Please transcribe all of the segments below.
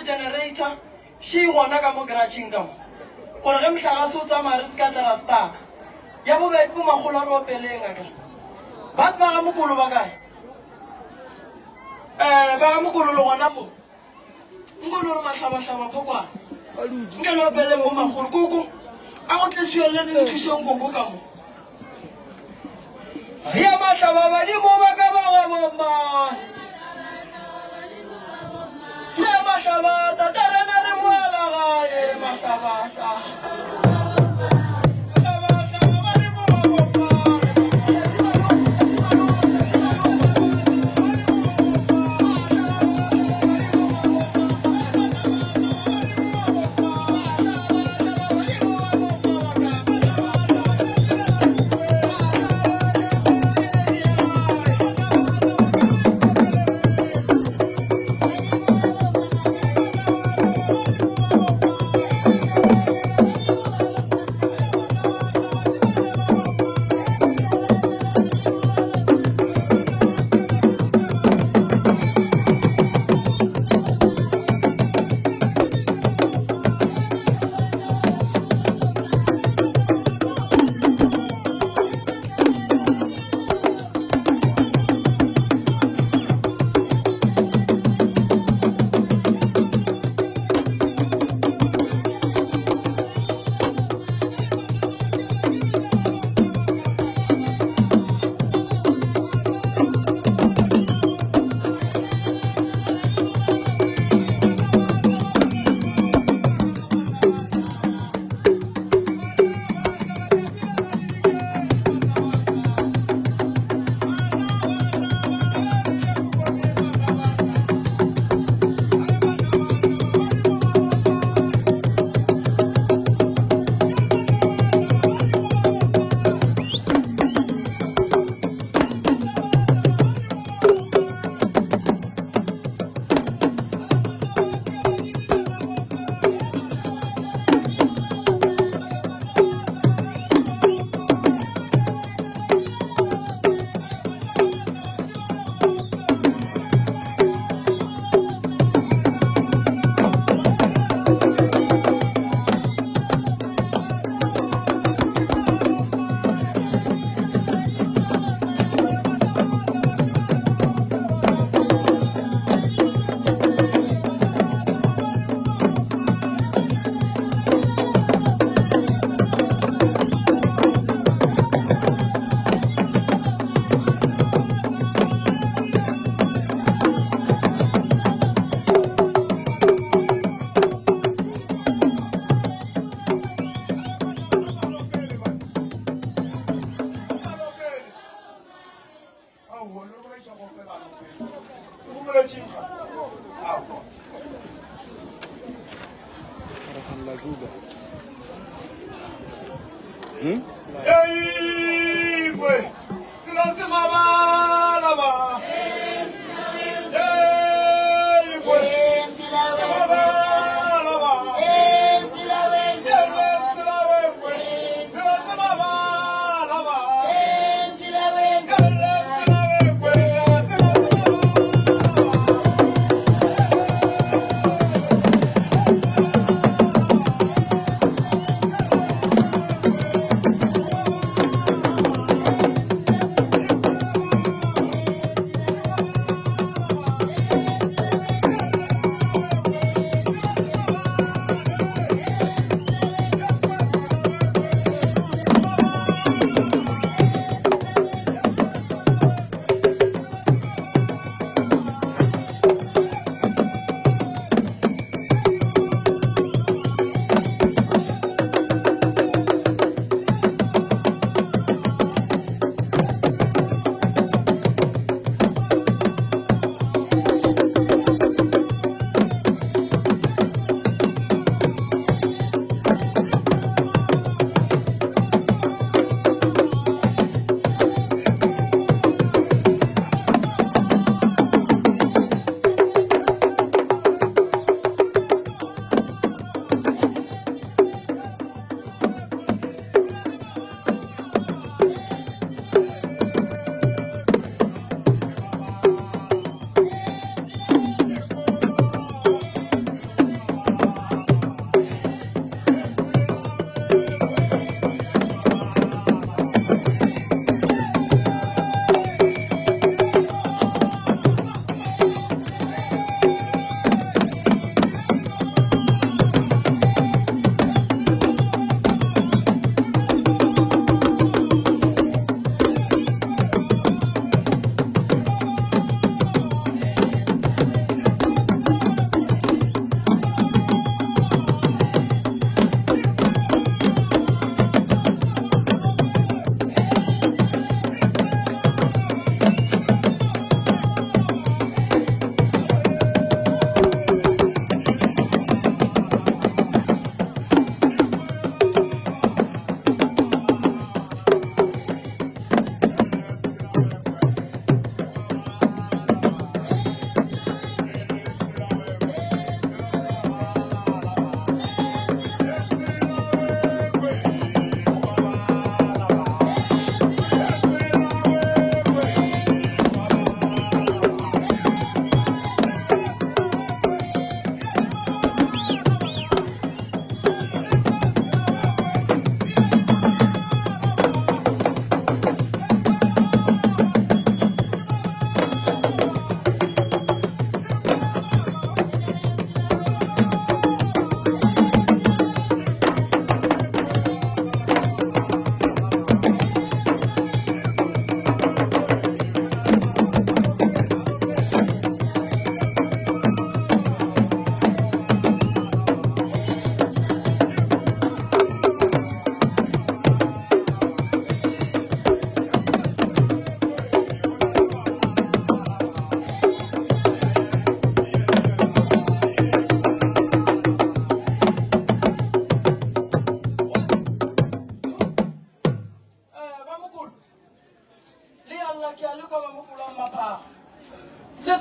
Generator, she wanna go garaging them. For him, Sarasuta Mariska Rasta. Yabu Puma Holo Pelenga. But Baramukulu Bagai. Baramukulu Wanapu. Ngulu Masama Pokwa. Ngalo Belemuma Hulkuku. I want to see a little to show Kukukamu. Yamasaba, Mama. Ya masaba, tatara na remuala, masaba.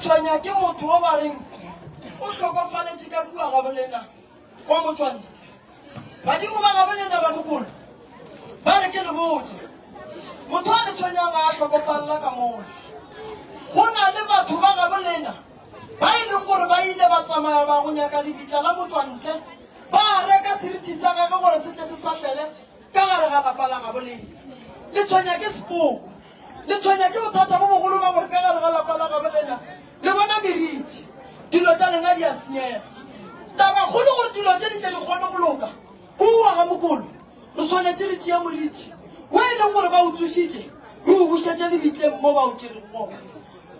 tshwanya ke motho wa ba reng o tlhokofaletše ka kua ga bolena wa motswandi badimo ba ga bolena ba bokolo ba re ke le botse motho a le tshwanyang a tlhokofalela ka mola go na le batho ba ga bolena ba e leng gore ba ile ba tsamaya ba go nyaka lebitla la motswantle ba reka seriti sa gage gore se tle se satlele ka gare ga lapa la ga bolena le tshwanya ke sepoko le tshwanya ke bothata bo bogolo ba gore ka gare ga lapa la ga bolena le bona meriti dilo tsa lena di a senyega taba kgolo gore dilo tse dintle di kgone go loka kua ga mokolo re tshwanetse re tšea moriti o e leng gore ba o tsošitše re o bušetse lebitleng mo ba o tšereng gona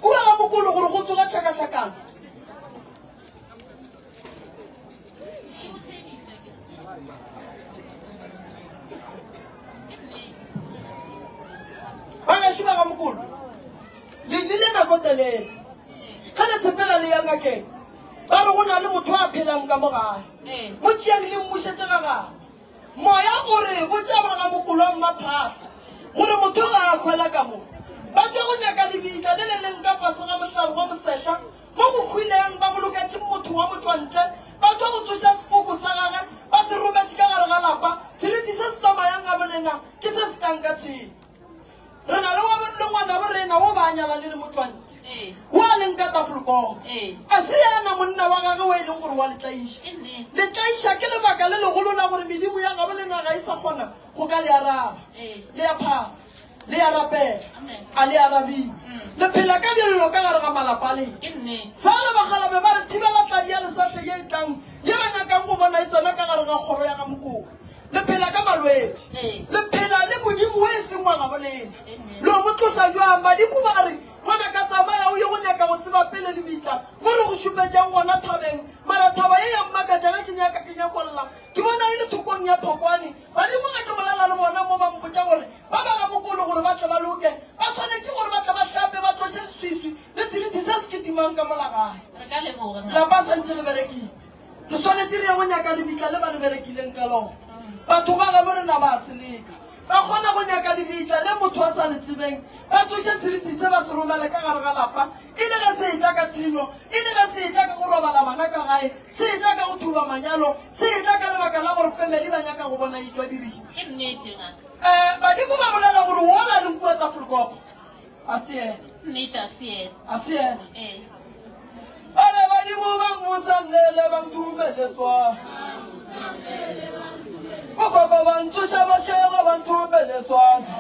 kua ga mokolo gore go tsoga tlhakatlhakano ba gašo ba ga mokolo le nnile nako telele ga le tshepela le yang akeng ba re go na le motho a phelang ka mo gae mo tšeang le mmušetse ga gago moya gore bo tša ba ga mokolong maphahla gore motho ga a kgwela ka mo ba tša go nyaka lebitla le le leng ka fase ga mohlare wa mosetla mo go hwileng ba boloketse motho wa motswantle ba tša go tsoša sepoko sa gage ba se rometse ka gare ga lapa seriti se se tsamayang ga bolena ke se se tang ka tshelo re na le ngwana bo rena wo ba nyalang le motswantle wa leng ka tafolokong a se yana monna wa gage o e leng gore wa letlaiša ke lebaka le legolo la gore medimo ya gabo le naga e sa kgona go ka le araba le ya phasa le ya rapela a le arabiwe le phela ka dilelo ka gare ga malapa le fa le bagalabe ba re thibela tladi ya lesatlhe ye e tlang ye ba nyakang go bona e tsena ka gare ga kgoro ya ga mokolo le phela ka malwetse le phela le modimo o e seng wa gabo lena le mo tlosa jwang badimo ba re ngwana ka tsamaya o ye go nyaka go tseba pele le bitla mo re go šupetsang ngwana thabeng mara thaba ye ya mmakatša ke nyaka ke nyakolla ke bona e le thokong ya phokwane badimo ga ke bolela le bona mo ba mpotša gore ba ba ga mokolo gore ba tle ba loke ba swanetse gore ba tle ba hlape ba tlose seswiswi le seriti se se ketimang ka molagae lapa santse le berekile le swanetse re ya go nyaka le bitla le ba le berekileng ka lona batho ba ga mo rena ba seleka ba kgona go nyaka lebitla le motho a sa le tsebeng ba tsoše seriti se ba se romele ka gare ga lapa e le ge se etla ka tshenyo e le ge se etla ka go robala bana ka gae se etla ka go thuba manyalo se etla ka lebaka la gore family ba nyaka go bona etswa diriki badimo ba bolela gore wona le nkua tafolkopo a se ena ale badimo ba ngmosanele ba nthumele swa Koko bantu shabashego bantu bele swazi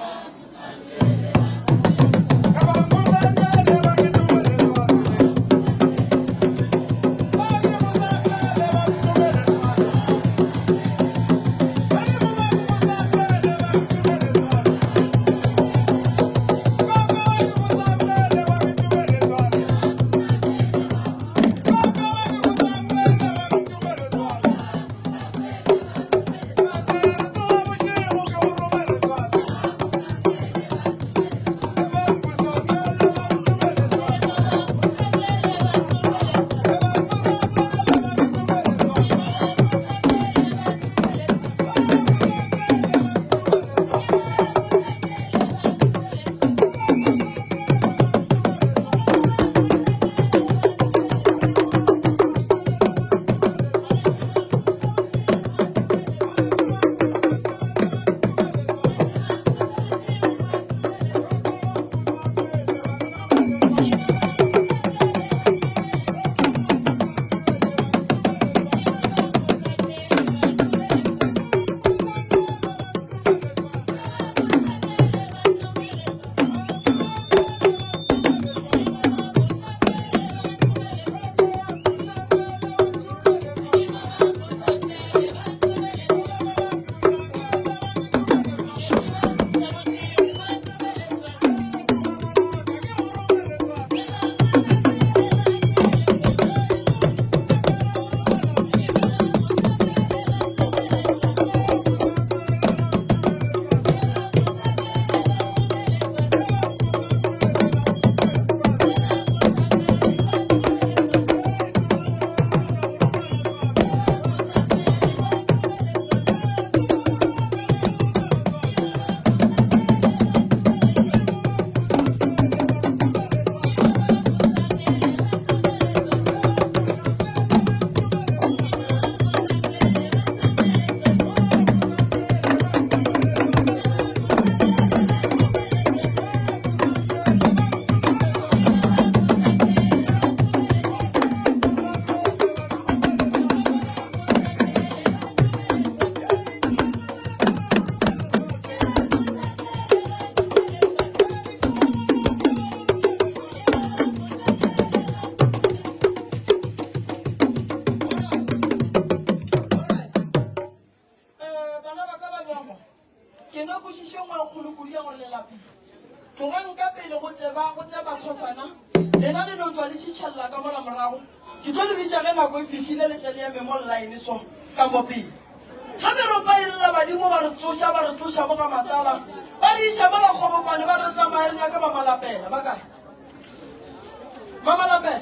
Mama la belle,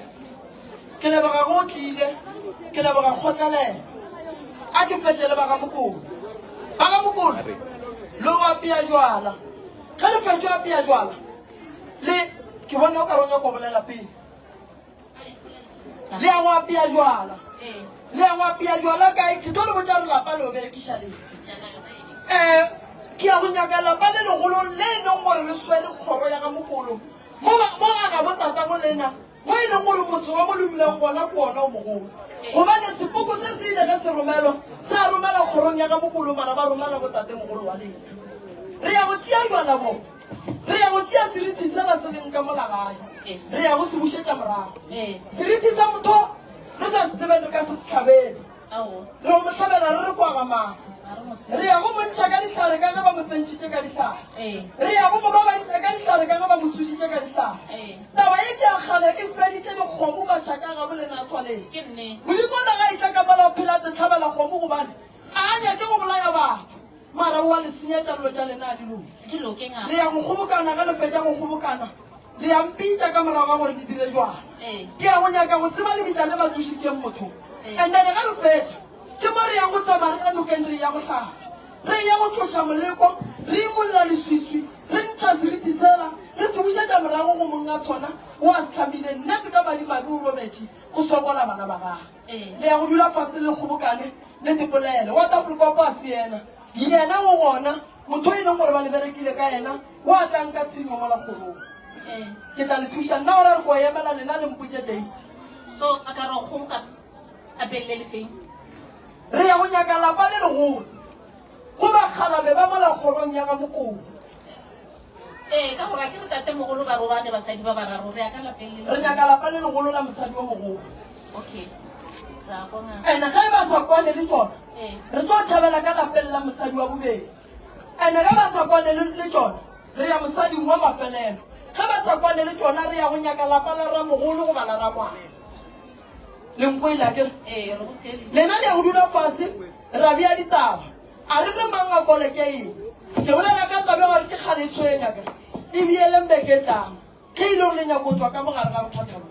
que le bras tlile ke leboga kgotlalelo a ke fetele ba ga mokolo lo wa pia jwala ga le fetjwa pia jwala le ke bona o ka ronya go bolela pele le a wa pia jwala le a wa pia jwala ka ke tlo le botsa re lapa le o berekisha le ke a go nyaka lapa le legolo le neng gore le swele kgoro ya ga mokolo mo ga bo tata go lena mo e leng gore motho wa mo lebileng gona ke ona o mogolo gobane sepoko se se ile ge se romelo sa romela kgorong ya ga mokolo mara ba romela botate mogolo wa lena re ya go tšea jwala bo re ya go tšea seriti sela se leng ka molagae re ya go se bušetša morago seriti sa motho re sa se tsebeng re ka se setlhabele re o motlhabela re re kwaga maga re ya go montšha ka dihlare ka ge ba mo tsentšhitše ka dihlare re ya go mo babadisa ka dihlare ka ge ba mo thušitše ka dihlare taba e ke a kgale e feditše dikgomo mašaka ga bolena a tshwaneng modimo ona ga itla ka mola philate tlhabela kgomo gobane a nyake go bolaya batho mara wa le senyetša dilo tša lena a diloke le ya go kgobokana ga le fetša go kgobokana le ya mpitša ka morago ga gore le dire jwana ke ya go nyaka go tseba lebitla le bathušitšeng motho and then ga le fetša ke mo re ya go tsamaya re ka nokeng re ya go tlhaga re ya go tloša moleko re imolola leswiswi re ntšha seriti sela re se bušetša morago go monga sona o a se tlhamile nnete ka madimabe o robetše go sokola bana ba gage le ya go dula faste le kgobokane le dipolele wa tafolkopo a se yena o gona motho e leng gore ba le berekile ka yena o a tlang ka tshimo mo la kgorong ke tla le thuša nna ore re ko emela lena le mpotse date so a ka re go ka apelle le feng re ya go nyaka lapa le legolo go bakgalabe ba mo la kgorong ya ga mokolo ka gore a ke re tate mogolo ba robane basadi ba bararo re ya ka lapeng re nyaka lapa le legolo la mosadi o mogolo okay ene ge ba sa kwane le tsona re tlo tšhabela ka lapeng la mosadi wa bobedi ene ge ba sa kwane le tsona re ya mosading wa mafelelo ge ba sa kwane le tsona re ya go nyaka lapa la ramogolo go bala ramwana lenkoile a kere lena le ya go dula fase ra bea ditaba a re re mang a kole ke eng ke bolela ka tabe gore ke kgale tshwenya kere e bielembeke tlang ge ile gore le nyako tswa ka mogare ga bothata bo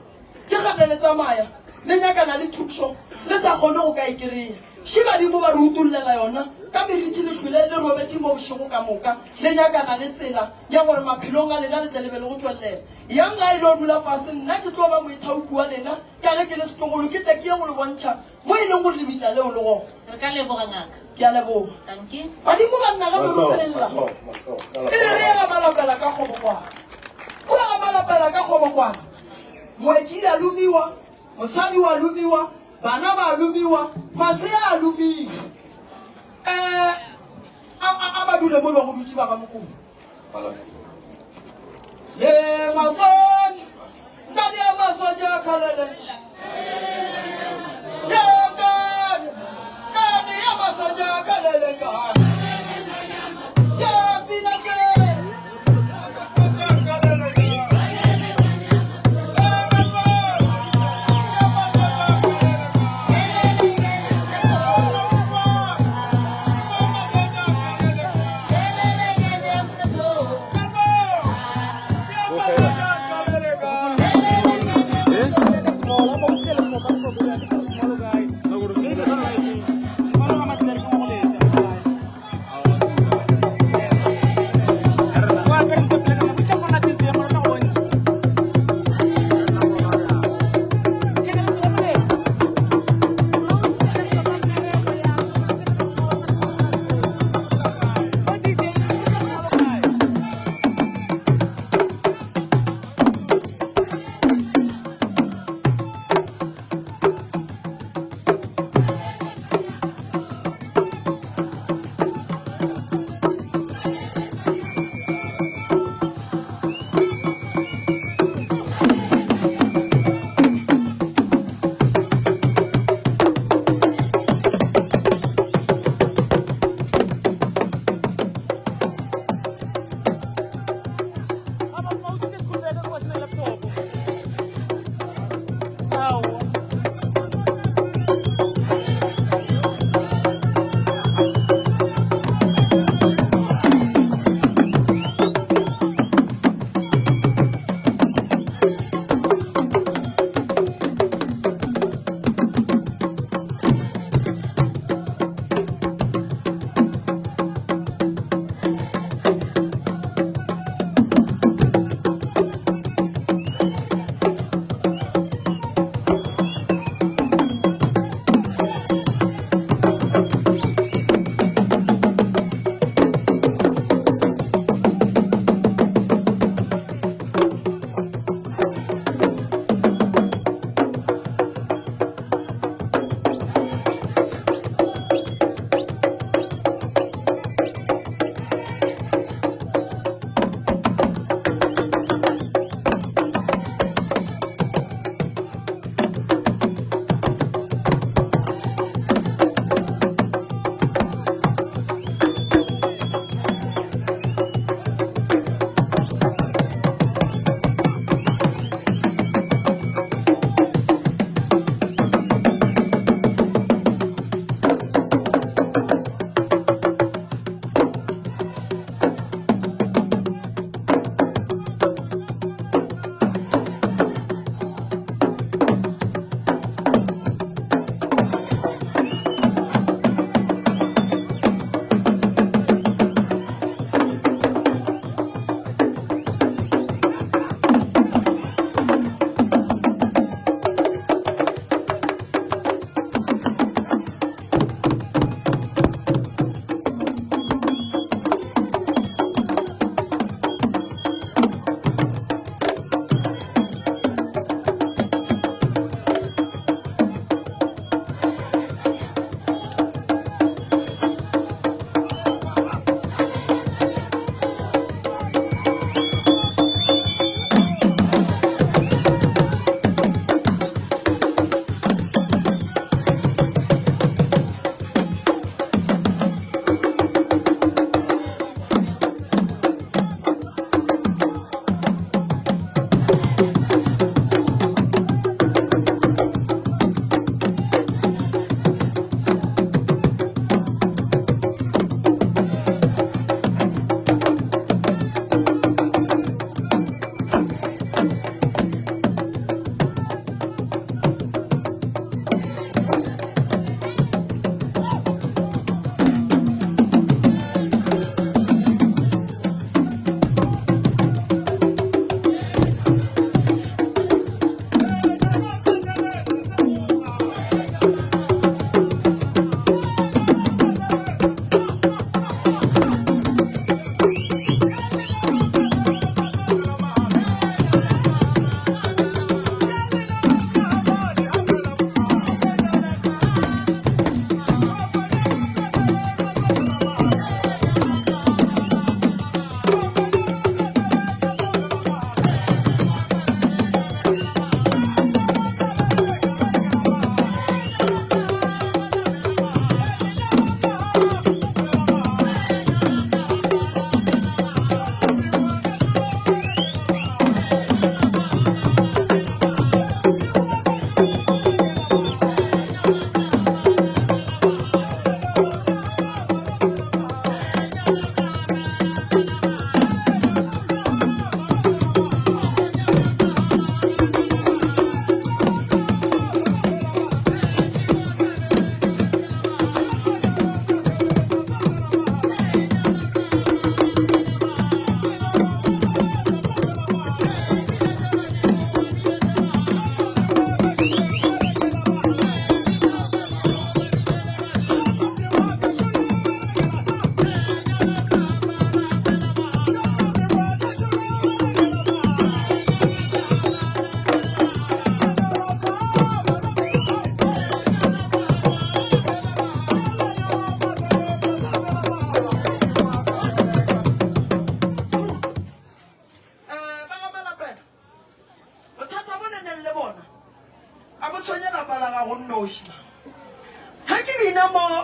ke gate le tsamaya le nyakana le thušo le sa kgone go ka e kry-a še badimo ba re utollela yona ka meriti le tlhole le robetse mo bošego ka moka le nyakana le tsela ya gore maphelong a lena le tlelebe le go tswelelela yang ga e le o dula fase nna ke tlo ba moithaopi wa lena ka ge ke le setlogolo ke tle ke ye go le bontšha mo e leng gore lebitla leo le gona re ka leboga ngaka ke a leboga badimo ba nna ga bolopelelela e re re ye ga malapela ka kgobokwana o ya ga malapela ka kgobokwana moetšidi a lomiwa mosadi wa lumiwa bana ba lumiwa masea a lumiwa a ba dule mo ba go dutse ba ga mokolo ye masoja ndadi ya masoja a khalele ye kane ya masoja a khalele ye pinache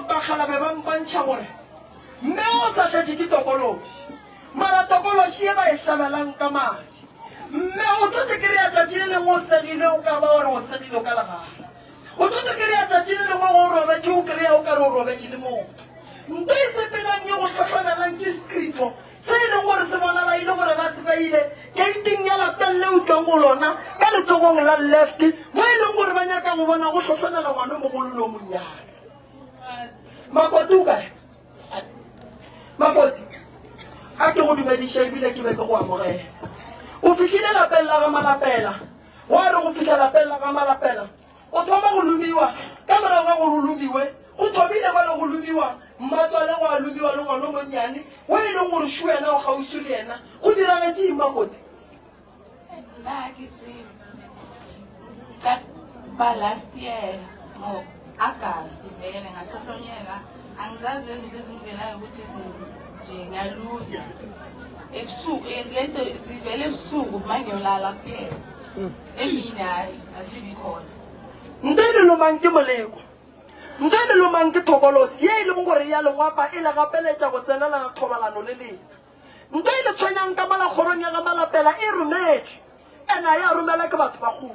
bakgalabe ba mpantšha gore mme o sa tletse ke tokološi mara tokološi e ba e hlabelang ka madi mme o tlo te kry-a tšatši le lengwe o segile o ka ba gore o segile o ka legala o tlo te kry-a tšatši le lengwe go robetse o kry-a o ka re o robetse le motho nto e sepelang ye go tlhotlhomelang ke sekrito se e leng gore se bonala ile gore ba se beile gating ya lapeng le utlwang go lona ka letsogong la left mo e leng gore ba nyaka go bona go tlhotlhonela ngwane mogolo le o monnyane makoti o kae makoti a ke go dumediša ebile ke be ke go amogela o fitlhile lapeng la ga malapela wa re go fitlha lapeng la ga malapela o thoma go lomiwa ka morago ga gore o lomiwe o thomile ba le go lomiwa mmatswale go a lomiwa le ngwana o monnyane o e leng gore šu wena o gausi le ena go diragetse makoti nna ke tsebe ka ba last year ngo August vele ngahlohlonyela angizazi lezi zinto ezingivelayo ukuthi nje ngiyalunya ebusuku lento zivele ebusuku manje ngiyolala kuphela emini hayi azibi khona nto e le lomang ke moleko nto e le lomang ke thokolosi ye e leng gore ya lengwapa e le gapeletša go tsenelana thobalano le lena nto e le tshwenyang ka malakgorong ya ga malapela e rometše ena ya romela ke batho ba gole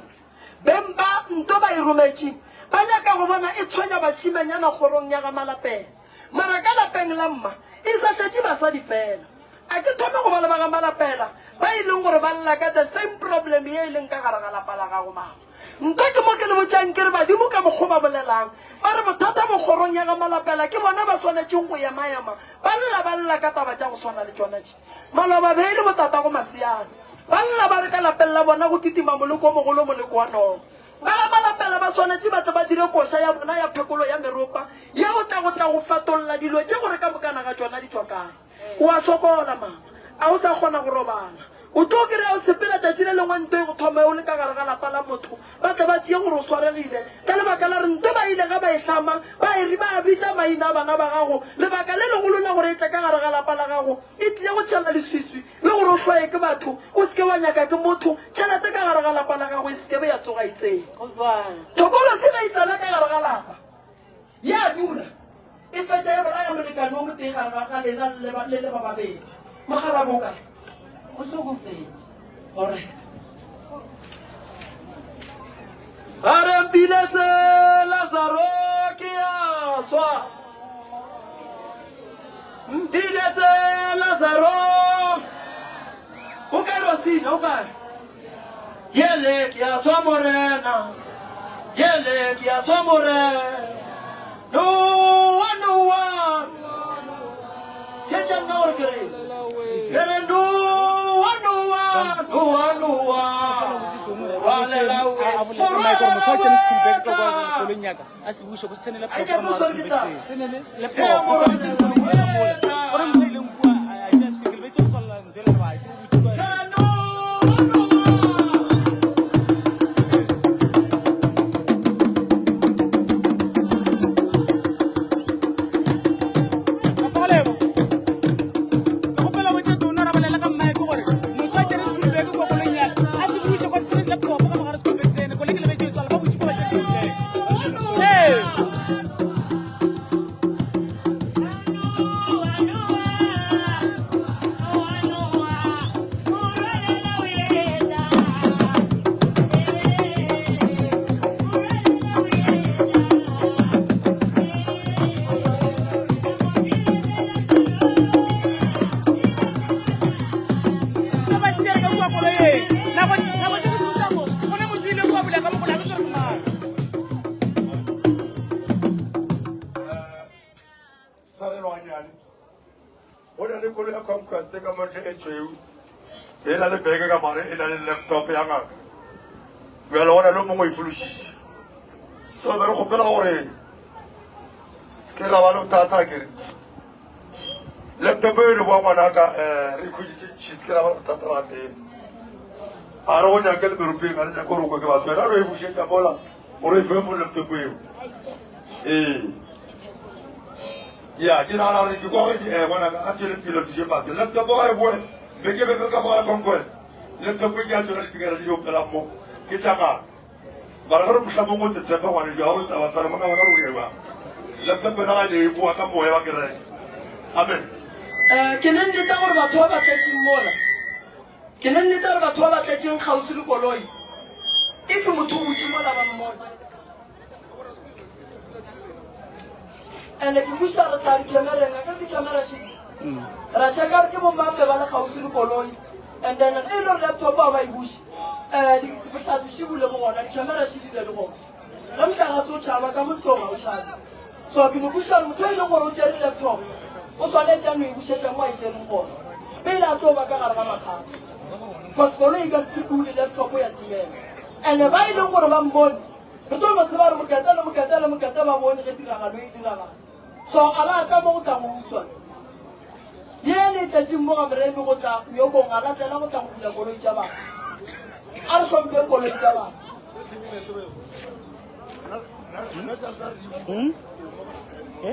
beng ba nto ba e rometšeng ba nyaka go bona e tshwenya bašimanyana kgorong ya ga malapela mara ka lapeng la mma e sa tletše basadi fela a ke thome go ba le ba ga malapela ba e leng gore ba lla ka the same problem ye e leng ka gare ga lapa la gago mama nka ke mo ke le botšang ke re badimo ka mokgwa ba bolelang ba re bothata mo kgorong ya ga malapela ke bona ba swanetšeng go ema-ema ba lla ka taba tša go swana le tšona di maloba be e le botata go masiane ba lla ba re ka lapeng la bona go kitima moleko o mogolo moleko wa nogo ba ga malapela ba swanetše batle ba dire koša ya bona ya phekolo ya meropa ya go tla go fatolola dilo tše gore ka bokana ga tšona di tšwakae o a sokola mama a o sa kgona go robala o tlo kry-a o sepela tšatši le lengwe nto e go thoma o le ka gare ga lapa la motho ba tle ba tšee gore o swaregile ka lebaka la re nto ba ile ga ba e tlhama ba eri ba bitša maina a bana ba gago lebaka le legolo la gore e tle ka gare ga lapa la gago e tlile go tšhela leswiswi le gore o tlhoye ke batho o seke wa nyaka ke motho tšhelete ka gare ga lapa la gago e sekebe ya tsoga itseng thokolosi ga itlana ka gare ga lapa ya dula e fetša ya bolaya molekane o moteng gare ga lena le le ba babedi mogala bokae o hlokofetse alright are mpiletse Lazaro ke ya swa mpiletse Lazaro o ka rosina o ka yele ke ya swa morena yele ke ya swa morena no one tšetša nna gore kere no ena le beke ka mare ena le laptop ya ngaka bjale gona le mongwe ifološitše so be re kgopela gore ke ra ba le bothata kere laptop e re boa ngwanaka re ikhuditše ntšhise ke ra ba le bothata ga teng a re go nyake le meropeng a re nyake gore kwe ke batho wena re e bušetša mola gore e fe mo laptop eo ee ya ke nagana gore ke kwagetse ngwanaka a tšele pele thuše batho laptop ga e boe be ke be ka mogala conquest laptop ke a tsona dipikara di opela mo ke tšaka bara re mošlamong o te tshepa ngwane jwa go tabatsana mona ngwana go eba laptop na ga le bua ka moya wa kereke amen ke ne nnete gore batho ba batletseng mola ke ne nnete gore batho ba batletseng kgausi le koloi if motho o botse mola ba mmona and ke busa re tla dikamereng a ka dikamera shedi ra cheka ke bo mape ba le kgausi le koloi and then e le laptop ba ba e bushi di botlhatsi shibule go bona dikamera shedi le go ga mtlaga so tshaba ka motloga o tshaba so ke mo busa motho e le gore o tsere laptop o tshwanetse no e busetsa mo a itsereng bona pele a tlo ba ka gare ga mathata because koloi ka se le laptop ya timela and ba e leng gore ba mmone re tlo mo tseba re mokata ba bone ge tiragalo e diragala so ala ka mo go tla go utswa ye le tlatseng mo ga meremi go tla yo bong a latela go tla go bula koloi tsa bana a re tlhomphe koloi tsa bana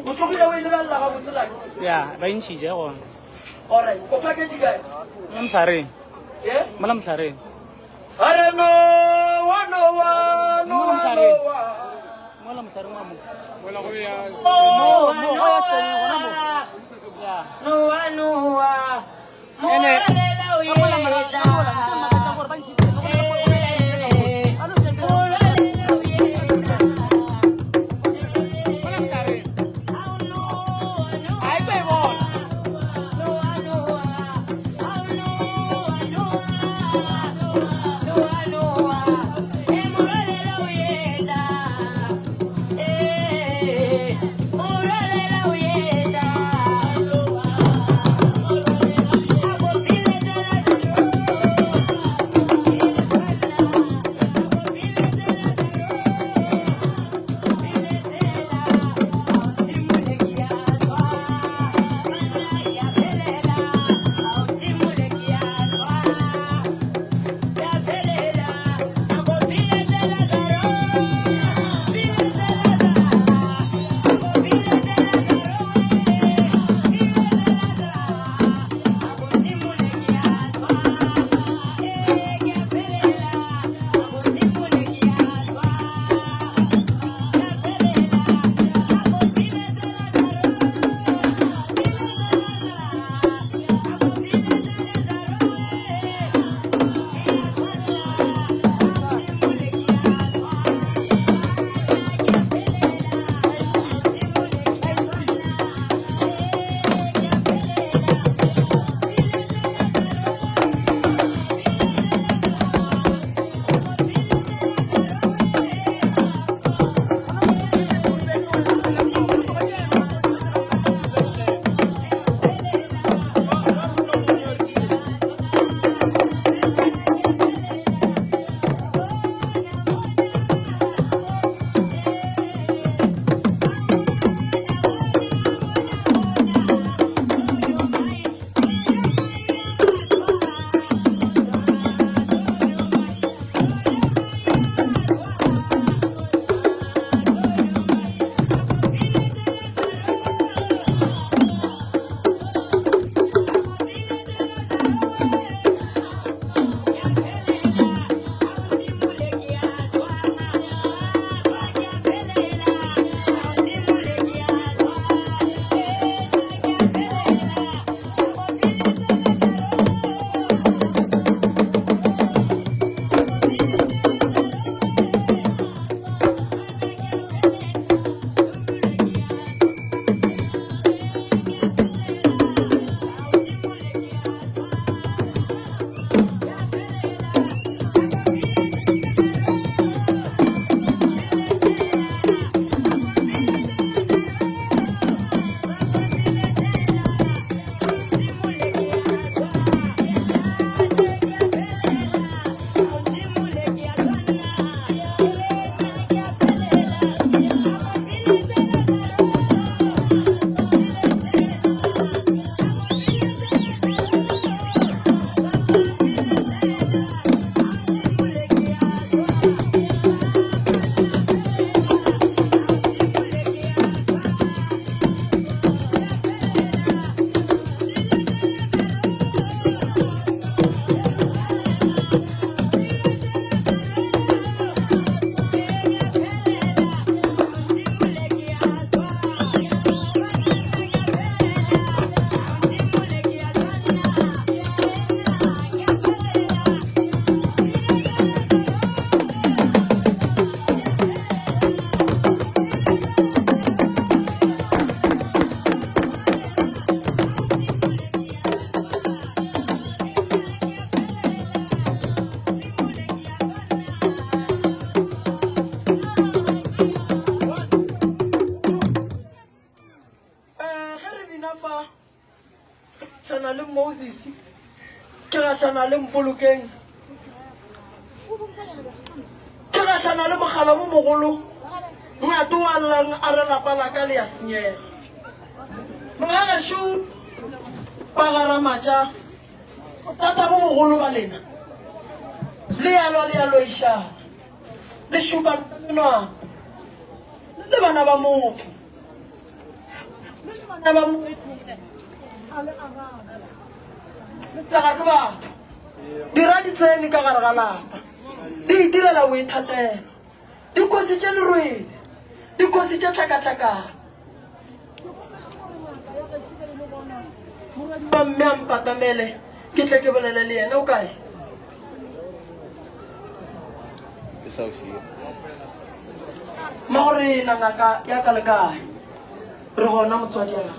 o tlogile o e lebelela ga botselake ya ba ntšhitše gona alright o package kae mo mosareng ye mola mosareng are nowa mola mosareng wa mo Noa, ene Urale la bina fa tlana le Moses ke ga tlana le Mpolokeng ke ga tlana le mogala mo mogolo ngato wa llang a re lapa la ka le ya senyega mga shu pagara matša tata bo mogolo ba lena le yalo išana le šupanwa le bana ba motho le bana ba motho tsaga ke batho dira ditsene ka gare ga lapa di itirela o ithatela dikosi tše lerwele dikosi tše tlhakatlhakana ba mme a mpatamele ke tle ke bolele le yena o kae magorena ngaka ya ka le kae re gona motswadi yaka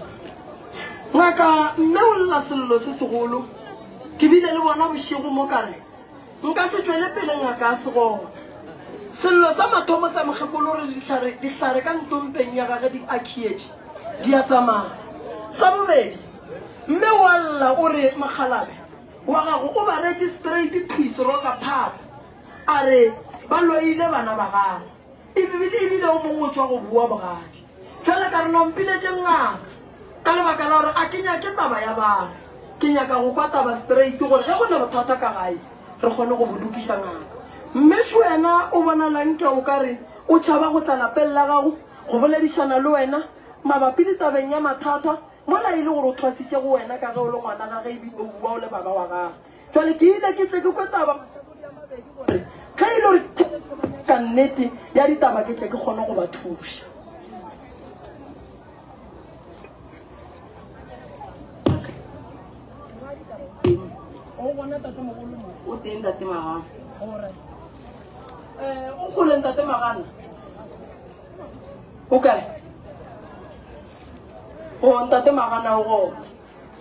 ngaka mme o lela selelo se segolo ke bile le bona bošego mo kare nka se tšwele pele ngaka a se gona selelo sa mathomo sa mokgekolo gore dihlare ka ntompeng ya gage di akhietše di a tsamaya sa bobedi mme wa lla o re Makgalabe wa gago o ba retse straight twiso roka phata a re ba loile bana ba gago ebile o mongwe tswa go bua bogadi jale ka re nompiletse ngaka ka lebaka la gore a ke nyake taba ya bana ke nyaka go kwa taba straight gore ge go ne bothata ka gae re kgone go bodukisa ngaka mme se wena o bona lanke o ka re o tšhaba go tla lapeng la gago go boledišana le wena mabapi le tabeng ya mathata mola e le gore o thwasitše go wena ka ge o le ngwana gage ebile o bua o le baba wa gage jale ke ile ke tle ke kwe taba ge e le gore ka nnete ya ditaba ke tle ke kgone go ba thuša o teng Tate Magana o goleng Tate Magana o kae o Ntate Magana o gona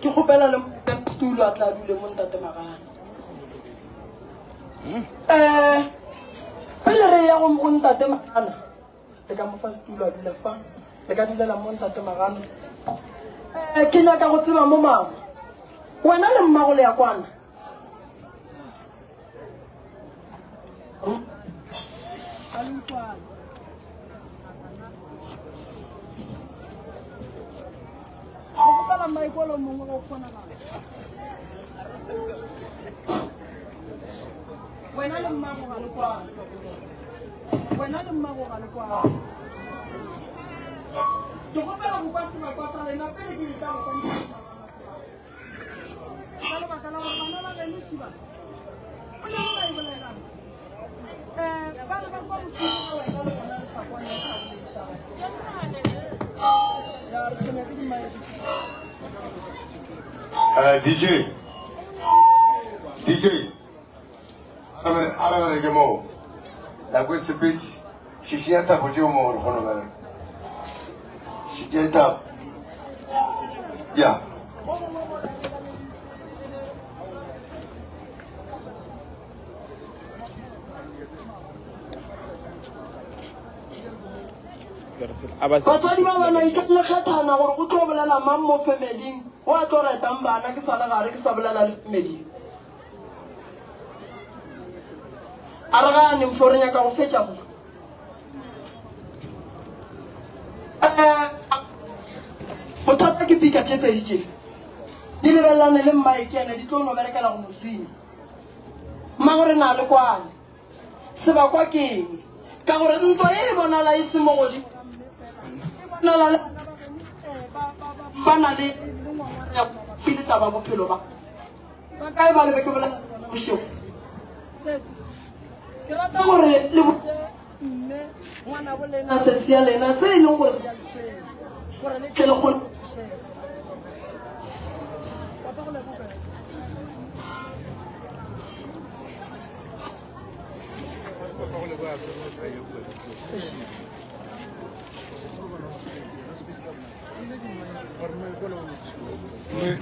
ke kgopela le tulo a tla dule mo Ntate Magana pele re ya go Ntate Magana le ka mo fa setulo a dula fa le ka dulela mo Ntate Magana ke nyaka go tseba mo mama wena le mmago le ya kwana wena le mmago ga le kwana wena le mmago ga le kwana ke gopela go kwa sebaka sa rena pele ke ditla go ka lebaka la gore bana ba geno šiba o ne go ba e bolelang ba re ba kwa bothuso ga wena le bona le sa kwane ya re tshwenya ke dimaedi DJ ara ke mo la go sepetši šišinya thapo tšeo mo gore kgone bereka šišinya thapo ya batswadi ba bana itlole kgethana gore go tlo bolela mang mo familing o a tlo retang bana ke sa le gare ke sa bolela le familing a re gane mfo re nyaka go fetša mo bothata ke pika tše pedi tše di lebelelane le mmaeke ene di tlo no berekela go motswina mma gore na le kwane sebakwa keng ka gore ntwa e bonala e se mo godimo ba na le pele taba bophelo ba kae ba lebe ke bolela bošego ke rata gore le mme ngwana bolena se sia lena se e leng gore gore le tle le kgone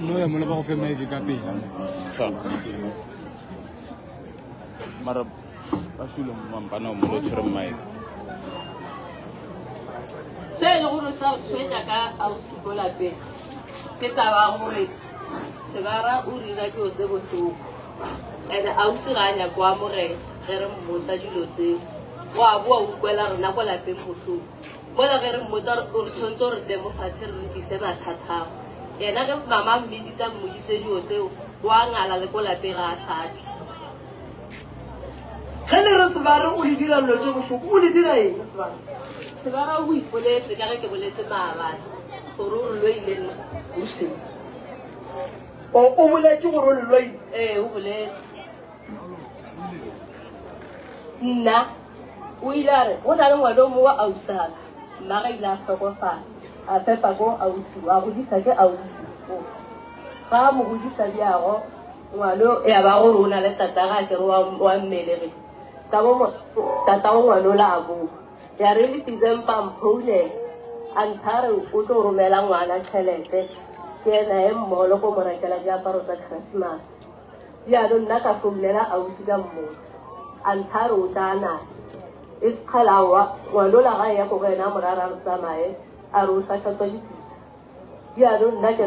no ya mona ba go fe maedi ka pele mara ba shule mampana mo lo tshwere maedi se le gore sa tshwenya ka ausi go lapeng ke taba gore Sebara o dira dilo tse botlhoko and ausi ga a nyako amogela ge re mmotsa dilo tseo wa boa utlwela rena kwa lapeng botlhoko mola ge re mmotsa re tshwanetse gore le mo fatshe re lokise mathatago yena ge mama mmeditsa mmoditse dilo tseo wa ngala le ko lapeng ga a satle ge le re Sebara o le dira dilo tse botlhoko o le dira eng Sebara Sebara o ipoletse ka ge ke boletse maabane gore o re loile nna o seng o boletse gore o le loile o boletse nna o ile a re go na le ngwana o mo wa ausaka mmaga ile a tlhokofala a fepa ko ausi wa godisa ke ausi ga mo godisa diago ngwano ya ba gore o na le tataga kere wa mmelege ka bo tatago ngwano la a boo ya re le tizempa mphounela a nthare o tlo romela ngwana tšhelete ke ena e mmolo go mo rekela diaparo tsa Christmas yaanong nna ka foulela ausi ka mmotsa a nthare o tla nale e sekgalawa ngwanola ga ya ko go ena morara re tsamaye a re o tlhatlhatswa dipitsa yaanong nna ke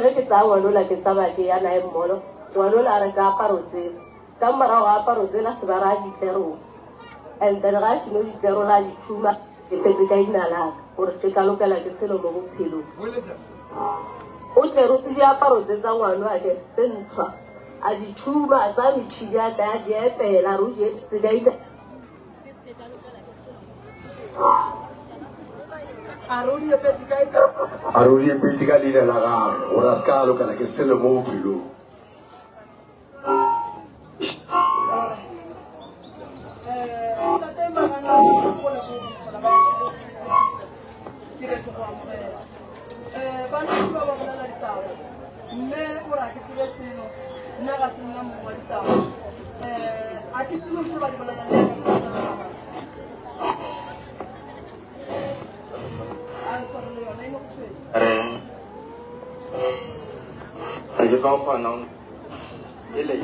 ge ke tsaya ngwanola ke tsamaya ke yana e mmolo ngwanola a re ka aparo tsela ka morago ga aparo tsela Sebara a ditlerong and then ga a seno ditlerola a ditšhuma ke fetse ka inalaka gore se ka lokela ke selo mo bophelong o tlerotse diaparo tse tsa ngwano a ke tse ntshwa a ditšhuma a tsa metšhidi a tla a di epela re o dietsekaina a re o di epetse kae a re o di epetse ka leina la gagwe gore a se ka lokela ke selo mo bophelong mme o ra ke tsebe seno nna ga se nna mongwe wa ditaba a ke tsebe ke ba di bolela le ke ka kgona ele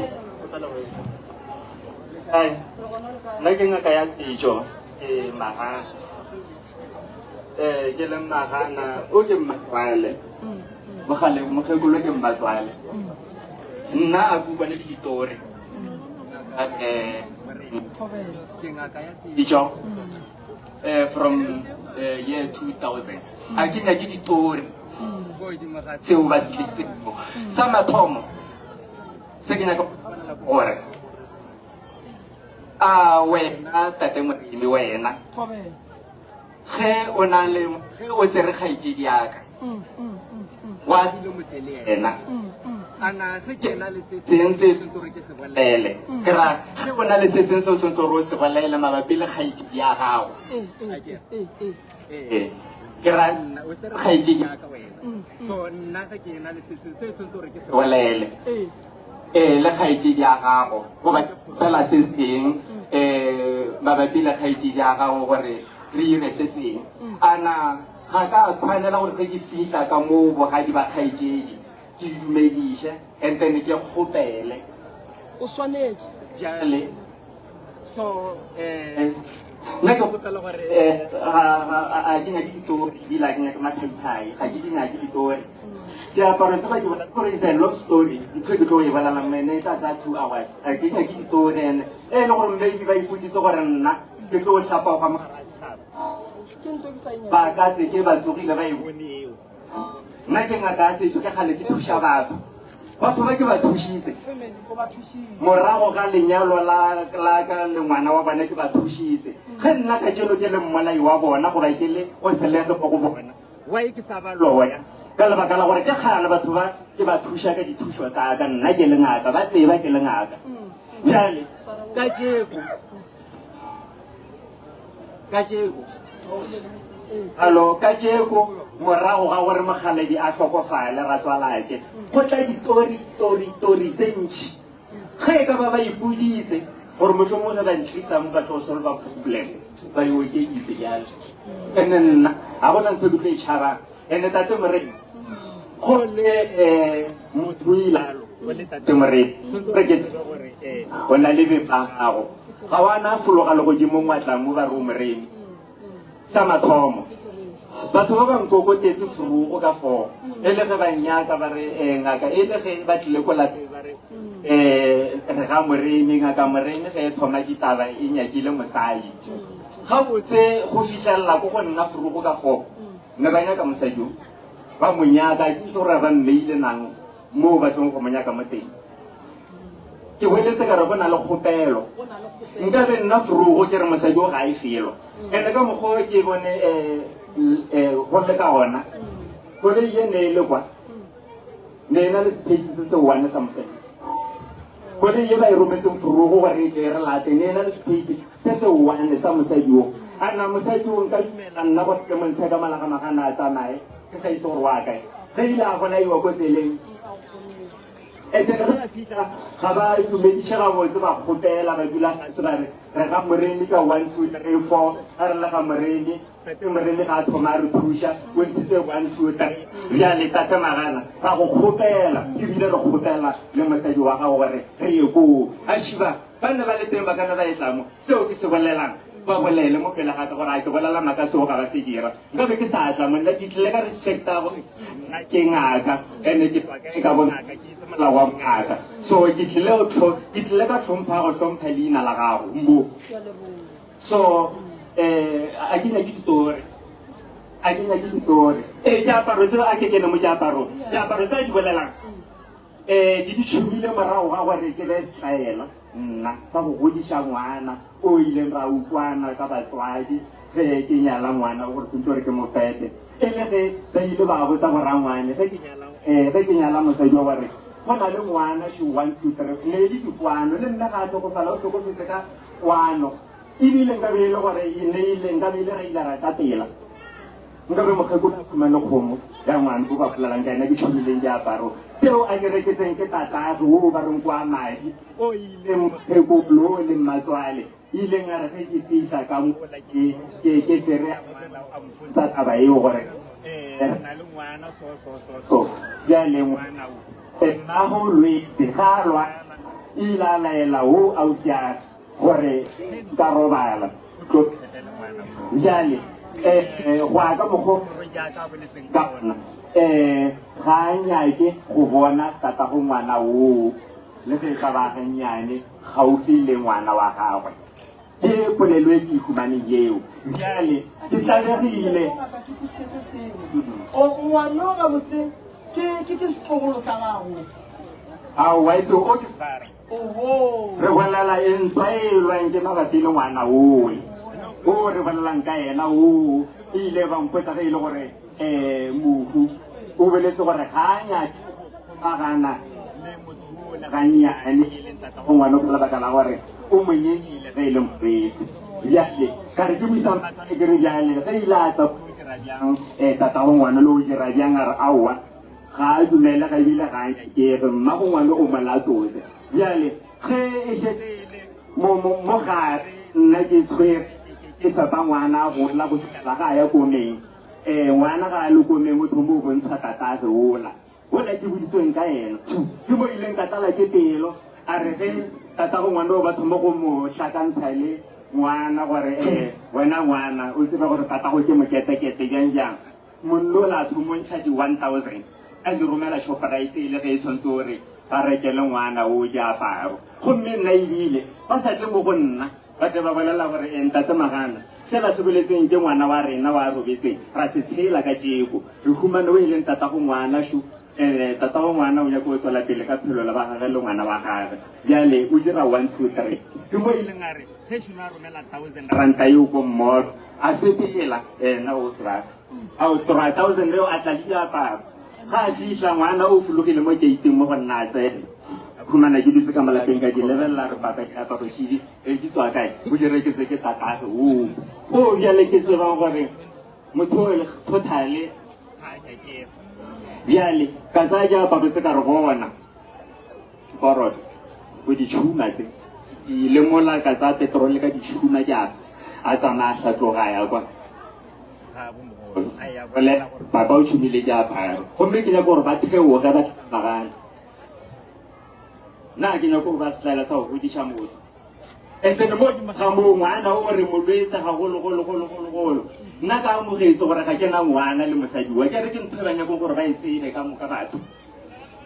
nna ke ngaka ya setso ke magana ke le magana o ke mmatswale mokgekolo ke mmatswale nna a bua le ditori ke ngaka ya setso from year 2000 a ke nyake ditori seo ba se tlisitseng sa mathomo se ke nyaka gore a wena tate Moremi wena ge o tsere kgaitsedi yaka wa dilo motsele ena ana ge ke na le seng se se ntse ke se bolele ke ra ge o na le se seng se o ntse o se bolele mabapi le kgaitsedi ya gago ke ra o tsere kgaitsedi yaka wena so nna ge ke na le se seng se se ntse ke se bolele le kgaitsedi ya gago go ba fela se seng mabapi le kgaitsedi ya gago gore re ire se seng ana ga ka tshwanela gore ke fihla ka mo bogadi ba kgaitsedi ke dumediše and then ke kgopele o swanetse jale so nna ke kgopela gore a ke nyake ditori dila ke nyake mathaithai ga ke di nyake ditori diaparo tse ba ke bona gore is a love story ntho e ke tlo e balala mene e tla tsa 2 hours a ke nyake ditori and e le gore maybe ba ifundise gore nna ke tlo shapa ga ba ka se ke ba tsogile ba e boneo nna ke ngaka setso ke gale ke thuša batho ba ke ba thušitse morago ga lenyalo la ka le ngwana wa bona ke ba thušitse ge nna ka tšelo ke le mmolai wa bona goba ke le o selege mo go bona wae ke sa ba loya ka lebaka la gore ke kgale batho ba ke ba thuša ka dithušo tsaka nna ke le ngaka ba tseba ke le ngaka jale ka tšeko alo ka tšeko morago ga gore mogaledi a tlhokofale ra tswalake go tla ditori tse ntšhi ge e ka ba ipoditse gore motlhomongwe ba ntlisang ba tlo solva problem ba e okeditse jalo ande nna ga gona ntho ke tlo e tšhabang ande tate Moremi go le motho o ilalo o le tate Moremi re ke tseba gore o na le bepagago ga wana fologa le godimo ngwatlang mo ba re o Moremi sa mathomo batho ba bang kokotetse furugo ka foo e le ge ba nyaka ba re ngaka e le ge ba tlile ko lapeng ba re re ga moremi ngaka moremi ge e thoma ditaba e nyakile mosadi ga botse go fitlhelela ko go nna furugo ka foo ne ba nyaka mosadi ba mo nyaka ke itse gore ba nneile nang mo batlong go mo nyaka mo teng ke boeletse ka re go na le kgopelo nka be nna furugo ke re mosadi o ga e felo ande ka mokgwa ke bone go le ka gona koloi ye ne e le kwa ne e na le space se se one sa mosadi koloi ye ba e rometseng furugo gore e tle e re late ne e na le space se se one sa mosadi o a na mosadi o nka dumela nna go ke montshe ka malagamagana a tsamaye ke sa itse gore wa kae ge ile a bona iwa ko tseleng ga fitlha ga ba dumediše gabotse ba kgopela ba dula gase ba re re ga moremi ka 1 2 3 4 a re le ga moremi tate moremi ga a thoma a re thuša o ntshitse 1 2 3 bjale tate magana ba go kgopela ebile re kgopela le mosadi wa gago gore re ye koo a šiba ba nne ba le teng ba kana ba e tlamo seo ke se bolelang ba bolele mo pele ga ka gore a ke bolela maka seo ga ba se dira nka be ke sa tla monna ke tlile ka respecta gore nna ke ngaka ene ke ka bongaka ke itse molao wa ngaka so ke tlile ka tlhompha go tlhompha leina la gago mbo so a ke nyake ditori diaparo tseo a ke kene mo diaparo tse di bolelang di ditšhumile morago ga gore ke be tlaela nna sa go godiša ngwana o ileng ra utlwana ka batswadi ge ke nyala ngwana gore sentse gore ke mofete e le ge ba ile ba botsa borangwane ge ke nyala mosadi wa gore go na le ngwana she 1 2 3 ne le dikwano le nna ga a tlhokofala o tlhokofetse ka kwano ebile nka be e le gore nka be e le ga ile ra ka pela nka be mokgekolo a fumane kgomo ya ngwane ko ba polelang ka ena ke tshumileng diaparo seo a ke reketseng ke tatage o ba reng kwa madi o ileng mokgekolo o leng matswale ileng a re ge ke fitlha ka mola ke fere ya ngwana a mfontsha taba eo gore re na le ngwana so bjale ngwana nna go lwetse ga a lwala ile a laela o ausia gore ka robala bjale go a ka mokgwa ka bona ga a nyake go bona tata go ngwana oo le ge ka ba gannyane gaufi le ngwana wa gagwe ke polelo e ke ihumaneng eo bjale ke tlabegile ngwana o ga botse ke setlogolo sa gago aowaise o ke sare re bolela e ntwa e lwang ke mabapi le ngwana oe o re bolelang ka ena o ile ba mpotsa ge e le gore mohu o beletse gore ga a nyake magana le motho o le gannyane e leng tata go ngwana ka lebaka la gore o monyenyile ge e le mokgwetse bjale ka re ke moisamatsae ke re bjale ge ile a tsa ko dira bjang tata go ngwana le o dira bjang a re aowa ga a dumele ga ebile ga a nyakege mma go ngwana o molatose bjale ge e šetele mo gare nna ke tshwere ke tshepa ngwana go la go fitlhela ga a ya komeng ngwana ga a le komeng o thomo o bontsha tatage ola ke boditsweng ka ena ke mo ileng ka tlala ke pelo a re ge tata go ngwana o ba thoma go mo hlakantsha le ngwana gore wena ngwana o tseba gore tata go ke moketekete jang monno o la thomontšha di 1000 a di romela shoprite e le ge e tshwanetse gore ba rekele ngwana o diaparo gomme nna ebile ba sa tle mo go nna ba tle ba bolela gore ntate magana se ba se boletseng ke ngwana wa rena wa robetseng ra se tshela ka tšeko re humane o e leng tata go ngwana sho tata go ngwana o nyaka o tswela pele ka phelo la ba gage le ngwana wa gage bjale o dira 1 2 3 ke mo ileng a re ge šono a romela 1000 ranta eo ko mmoro a sepela ena o sebaka a o 3000 leo a tla di diaparo ga a fitlha ngwana o fologile mo keiteng mo go nna a tsele khumana ke dise ka malapeng ka di lebelela re papa ke aparo tšhidi ke tswa kae o di reketse ke tatage o bjale ke tsebang gore motho o le totale bjale ka tsaya diaparo tse ka re bona borota go ditšhuma tse ke lemola ka tsaya petrole ka ditšhuma ke a tsamaya tlhatloga ya kwa a bolela gore papa o tšhumile diaparo gomme ke nyaka gore ba theoge ba tlhamagana nna ke nyako ba setlaela sa go godiša motho and then mo di ga mo ngwana o re molwetsa ga go nna ka mo ge itse gore ga ke na ngwana le mosadi wa ke re ke nthebanya go gore ba itsene ka mo ka batho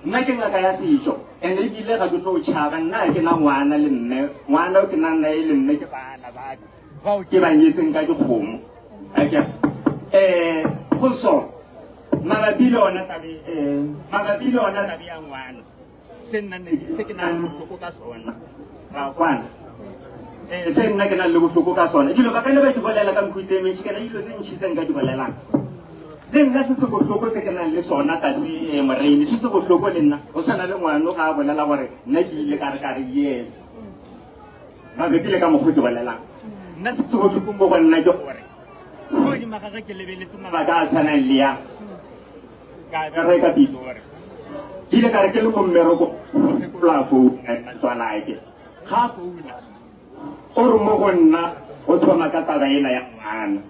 nna ke ngaka ya setso and ebile ga ke tlo tšhaba nna ke na ngwana le nne ngwana o ke nna nna e le nne ke bana ba bao ke ba nyetseng ka dikgomo go so mabapi le ona tabe ya ngwana se ke nang le bohloko ka sona ra kwana se nna ke nang le bohloko ka sona dilo ba ka le ba di bolela ka mokhutemetši kana dilo tse ntšhitseng ka di bolelang le nna se se bohloko se ke nang le sona tate moreini se se bohloko le nna o tshwana le ngwano ga a bolela gore nna ke ile ka re yes mabapi le ka mokgwa ke bolelang nna se se bohloko mo go nna ke gore godimo ga ge ke lebeletse mabaka a tshwanang le yang ka bereka pitori ke ile ka re ke le mo mmereko la founa tswanaeke ga founa o re mo go nna o thoma ka taba ena ya ngwana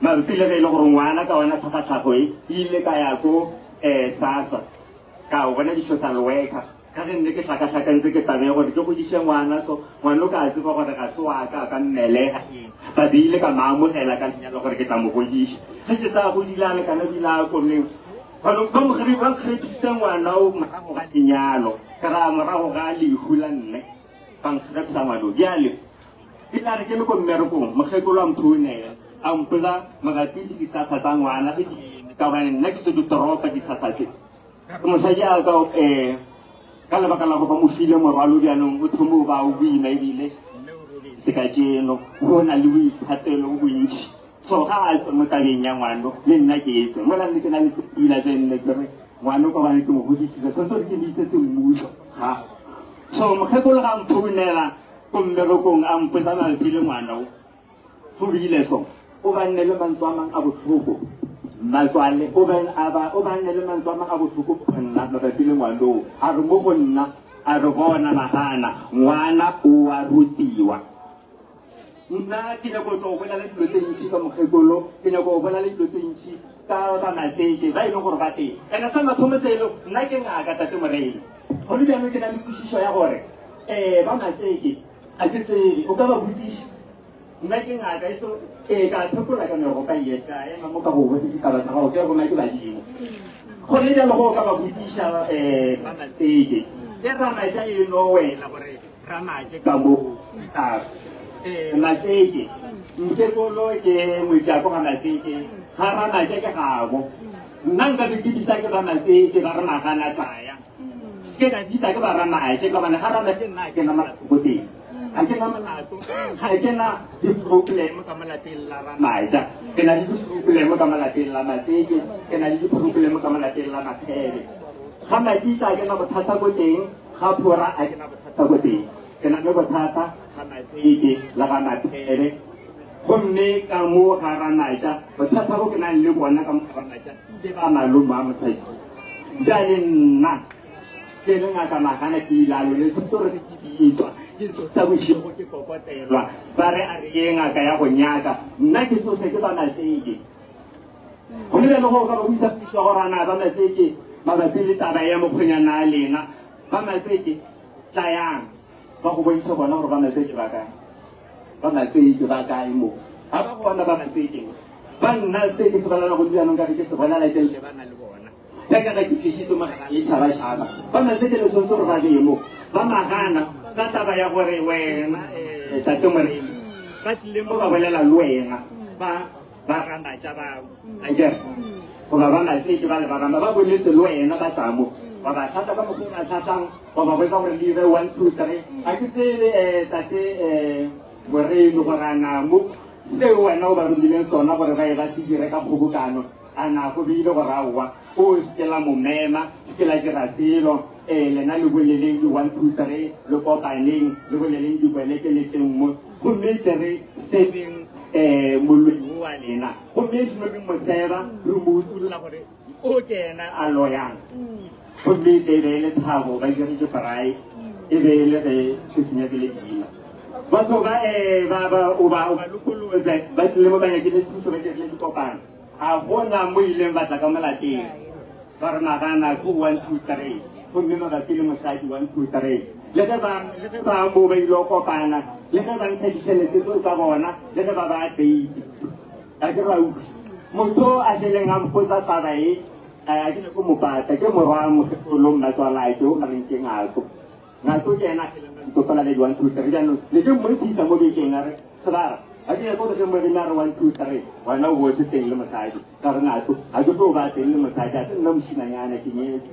mabapi le ge e le gore ngwana ka ona tlhagatlhago e ile ka ya ko sasa ka o bona di-social worker ka ge nne ke tlhakatlhakantse ke tabe gore ke godiše ngwana so ngwana o ka tseba gore ga se waka ka mmelega but ile ka maamogela ka lenyalo gore ke tla mo godiše ge se tsa godilane kana bila koneng ba nkgerepisitse ngwana o morago ga lenyalo ke ra morago ga lehu la nne ba nkgerebisa ngwana o bjale e tla re ke le ko mmerekong mokgekolo a mthounela a mpola mabapi le disasa tsa ngwana ge ka bane nna ke se ditoropa disasa tse mosadi a ka lebaka la go ba mo file morwalo bjanong o thomo ba o boima ebile se ka tseno go na le boiphatelo bo bontšhi so ga a mo tabeng ya ngwano le nna ke etswe mola nne ke na le pila tse nne kere ngwano ka bane ke mo godisitse tshwanetse re ke leise semmuso ga so mokgekolo ga mthounela ko mmerekong a mpotsa mabapi le ngwana o go bile so o ba nne le mantswe a mang a botlhoko matswale o ba nne le mantswe a mang a botlhoko nna mabapi le ngwana o a re mo go nna a re bona magana ngwana o a rutiwa nna ke nyako tlo go bolela dilo tse ntšhi ka mokgekolo ke nyako go bolela dilo tse ntšhi ka ba matseke ba e leng gore ba teng ene sa mathomo tselo nna ke ngaka tate moreini go le bjano ke na le kwešišo ya gore ba matseke a ke tsebe o ka ba botsiša nna ke ngaka eso ka phekola ka mego ka yes ka ema mo ka go botse ditaba tsa gago ke re gona ke badimo go le bjalo go ka ba botsiša ba matseke ke ramaša eno wela gore ramaše ka mo matseke nkekolo ke moitšako ga matseke ga ramaše ke gabo nna nka be ke bisa ke ba matseke ba re magana taya ke ka bisa ke ba ramaše ka bane ga ramaše nna ke na malato ko teng ga ke na molato ga ke na di-problem ka molateng la ramaša ke na le di-problem ka molateng la matseke ke na le di-problem ka molateng la maphele ga matitsa a ke na bothata ko teng ga phora a ke na bothata ko teng ke na le bothata ga matseke la ga maphele gomme ka mo ga ramaša bothata bo ke nang le bona ka mo ga ramaša ke ba malome a mosadi jale nna ke le ngaka magana ke ilalo le setore ke diitswa ke so sa bošego ke kokotelwa ba re a re ye ngaka ya go nyaka nna ke so se ke ba matseke go le bjalo go ka ba buisa pišwa gore ana ba matseke mabapi le taba ya mokgonyana a lena ba matseke tlayang ba go bontšha bona gore ba matseke ba kae mo ga ba bona ba matseke ba nna se ke se bolela go dianong ka re ke se bolela ke le bana le bona ya ka ke tšhišitse magana le šaba-šaba ba matseke le swantse gore ba bemo ba magana ka taba ya gore wena tate moreini ba tlile mo ba bolela le wena ba ramaša bao akere goba ba matseke ba le ba rama ba boletse le wena ba tsamo wa ba tlhatsa ka mokgwa a tlhatlhang wa ba botsa gore le dire 1 2 3 a ke tsebe tate moreini gore a namo seo wena o ba romileng sona gore ba e ba se dire ka kgobokano a na go beile gore aowa o seke la momema seke la dira selo lena le boleleng di 1 2 3 le kopaneng le boleleng dikweleke le teng mo gomme tle re sebeng moloi wa lena gomme seno re moseba re mo utulola gore o kena a loyang gomme tle e be le thabo ba dire ke braai e be le ge ke senyakele dina batho ba lokoloze ba tlile mo banyakile thuso ba dirile dikopano a gona mo ileng batla ka molateng ba re magana ko 1 2 3 gomme mabapi le mosadi 1 2 3 le ge ba mo ba ile kopana le ge ba ntsha ditšhelete tseo tsa bona le ge ba ba baby a ke ra utlwi motho a seleng a mpotsa taba e a ke go mo batla ke morwa motlolong matswalae o a reng ke ngato ke ena to pala le 1 2 3 jaanong le ke mo sisa mo bekeng a re sebara a ke go re mo re na re 1 2 3 wana o se teng le mosadi ka re ngato a ke go ba teng le mosadi a se nna moshimanyana ke nyetse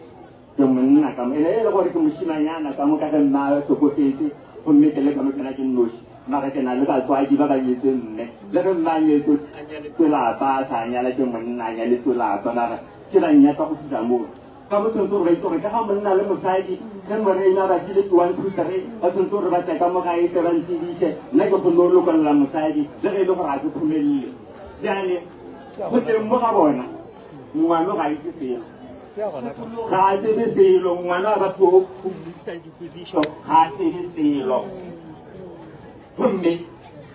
ke monna ka mo ele gore ke moshimanyana ka mo ka nna tsokofetse go mme ke le ka mo kana ke nnoshi mara ke na le batswadi ba ba nyetseng nne le ge nna nyetse a nyaletse lapa sa nyala ke monna a nyaletse lapa mara ke la nyaka go fita moo ka mo tshwanetse gore ba itse gore ka ga monna le mosadi ge moreina ba file 1 2 3 ba tshwanetse gore ba tla ka mo ga etse ba ntsebiše nna ke kgonne o lokolela mosadi le ge e le gore a ke thumelele bjale go tleng mo ga bona ngwana ga itse selo ga a tsebe selo ngwana wa batho o buisa diposition ga a tsebe selo gomme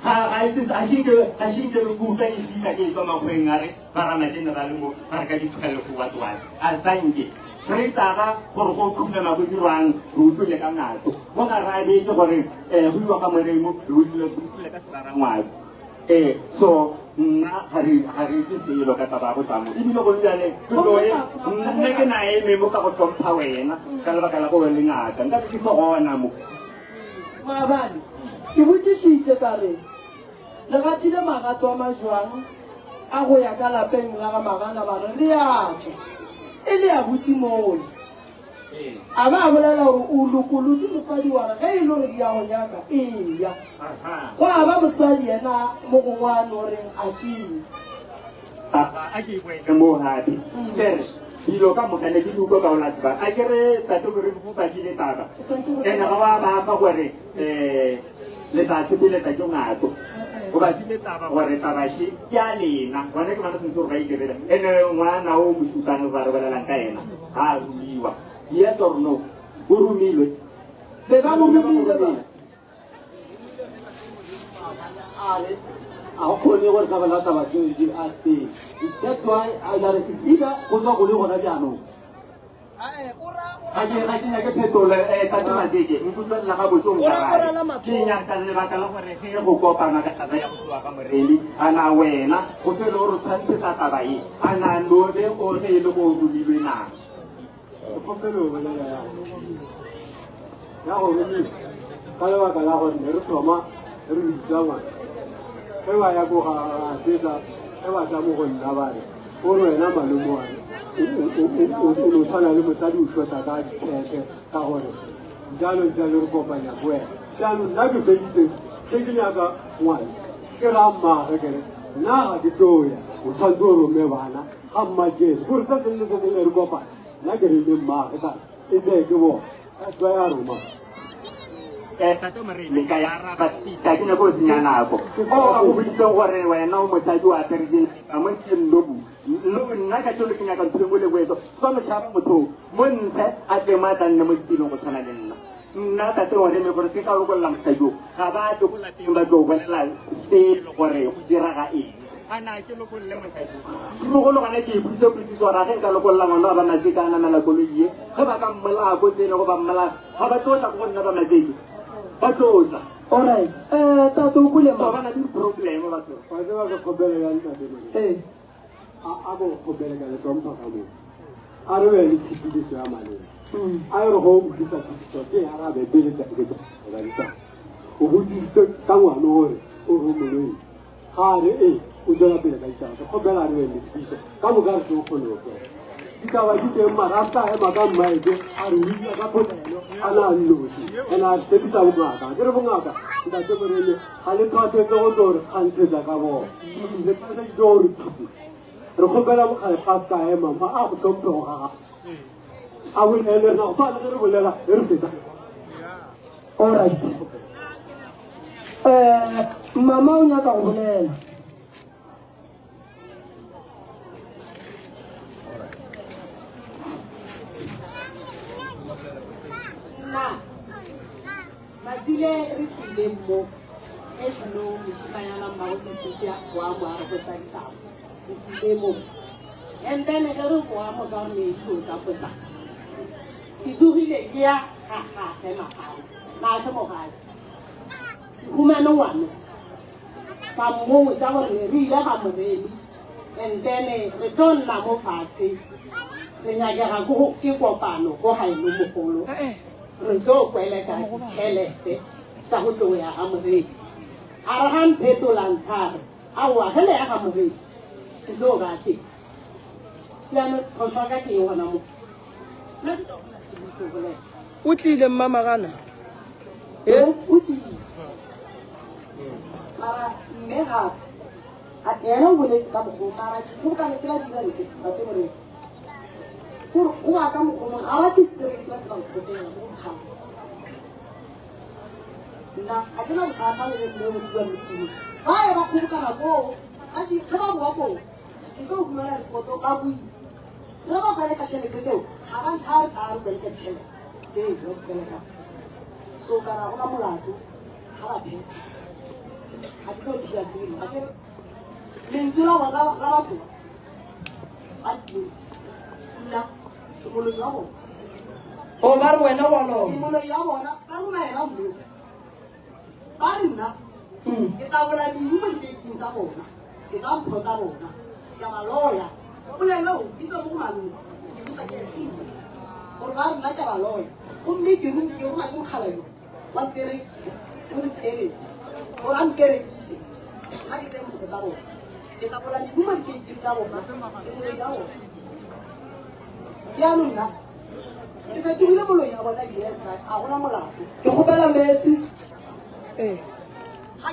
a šinke re kutlwa e fitlha ke tswa makgweng a re ba rama generale mo ba re ka di-12 watwatse a sanke freitaga gore go tlhoplela go dirwang re utlwile ka ngato mo garabetse gore go iwa ka moremo re utlwile ka sebarangwako so nna ga re itse selo ka taba go tsamo ebile go bjale tloe nna ke naeme mo ka go hlompha wena ka lebaka la go le ngaka nka ke se gona mo maabane ke botsišitše ka re le gatile magato a majwang a go ya ka lapeng la ga magana ba re re a tšwa e le ya botimole a ba a bolela gore o lokolotse mosadi wa re ge e le gore di ya go nyaka eya go a ba mosadi yena mo gongwane o reng a kene a ke boele mo gape ere dilo ka mokane ke duko ka ona tseba a kere tate gore go bakile taba ene ga ba ba fa gore le tla sebeletsa ke ngato go bakile taba gore tabashi ke a lena bona ke mana sentse gore ba ikerela ene ngwana o mosupane ba re bolelang ka ena ga a rumiwa yes or no o rumilwe be ba mo rumile ba a go kgone gore ka bala taba tseo di a stay that's why I got it either go tswa go le gona jaanong ga ke nyake phetolo tate Mazeke nkutlwelela ga botse ke nyaka lebaka la gore ge go kopana ka taba ya go tloa ka moreli a na wena go fele gore o tshwantshetsa taba e a na lobe o ge e le go rumilwe nang kgopelo bolela ya go rumile ka lebaka la gore ne re thoma re bitsa ngwana ge ba ya ko ga fetsa ge ba tla mo go nna bane gore wena malomoane o no tshwana le mosadi o shota ka tete ka gore jalo re kopanya ko wena jaanong nna ke feditse ge ke nyaka ngwana ke ra mmage kere nna ga ke tloya o tshwanetse o rome bana ga mmajesu gore se seng le se seng re kopanya nna ke re le mmage ka e tsee ke bona a tswa ya roma tate morele ka ya raba spita ke nyako o senya nako o a go boditseng gore wena o mosadi o aperetseng a mo ntsheng lobu nna ka tšole ke nyaka ntho engwe le boeso fa mošhaba mothong mo ntshe a tleng mo a tla nne mo setilong go tshwana le nna tate morele gore ke ka lokolola mosadi o ga ba tle go lateng ba tlo bolela selo gore go diraga eng a na ke lokolole mosadi tlogolo gona ke ipuise potsiso gore a ge nka lokolola ngwana wa ba Mazeke a namela koloie ge ba ka mmolaa ko tsene go ba mmola ga ba tlotla go go nna ba Mazeke ba tlotla alright tate o kule so bana di probleme batho wa tseba ke kgopele ya ntate a bo kgopele ka le tlhompha ka moo a re be le tshepediso ya maleng a e re go utlwisa phetiso ke arabe pele taeaa o botsisitse ka ngwane gore o romoloi ga a re o tswela pele ka ditaba ke kgopela a re be le tshepediso ka moka re tlo kgone go tswela ditaba di teng mara a sa ema ka mmaetse a re utlwa ka kgotelo a na nnosi ene a tshepisa bongaka ke re bongaka ntate morele ga le tlhwasetse go tlo gore kgantshetsa ka bona le tlhwasetso gore thupi re kgopela mogale ga se ka ema ma a go tlhomphego gaga a bolele rena go tshwana ge re bolela e re feta alright mama o nyaka go bolela Matile re tlile mo e tlo moshimanyana mmago setšea wa mo a re go tsaditao re tlile mo and then ge re boa mo ka gore dio tsa potla ke tsogile ke ya gagage magao na se mogadi humane ngwana ka mo tsa gore re ile ga moreni and then re tlo nna mo fatshe re nyakega ke kopano ko gaeno mogolo re tlo kweleka tšhelete tsa go tlo ya ga moreni a re ga mphetolanthare aowa ge le ya ga moreni ke tlo ba teng yaanong phoso ka ke e gona mo o tlile mmamagana o tlile mara mme gape ena o boletse ka mokgwa mara kgobokane tsela dira leke gate gore gore o ba ka mokgwa ga ba ke straight ba tsa mokgoteng go kgang nna ga ke na bothata le le mo bua motho ba e ba kgobokana koo a di ge ba bua koo ke tlo fumana dikoto ka bui le ba kwele ka tšhelete teo ga ba nthare ka re kwele ka tšhelete ee ba kwele ka so kana go na molato ga ba phela ga ke tlo dira selo ga ke lentswe la bona la batho ba teng nna ke moloi wa bona o ba re wena wa lona ke moloi wa bona ba romela mme ba re nna ke tabola diuma diteking tsa bona ke tsa mpho tsa bona ke ba loya bolelo ke tswa mo go malong gore ba re nna ke ba loya gomme ke roma ke mokgalayo wa perekise o ntsheletse gore a mperekise ga ke teng mpho tsa bona ke tabola diuma diteking tsa bona ke moloi ya bona yaanong nna ke fetogile moloi ya bona esa a gona molato ke kgopela metsi ga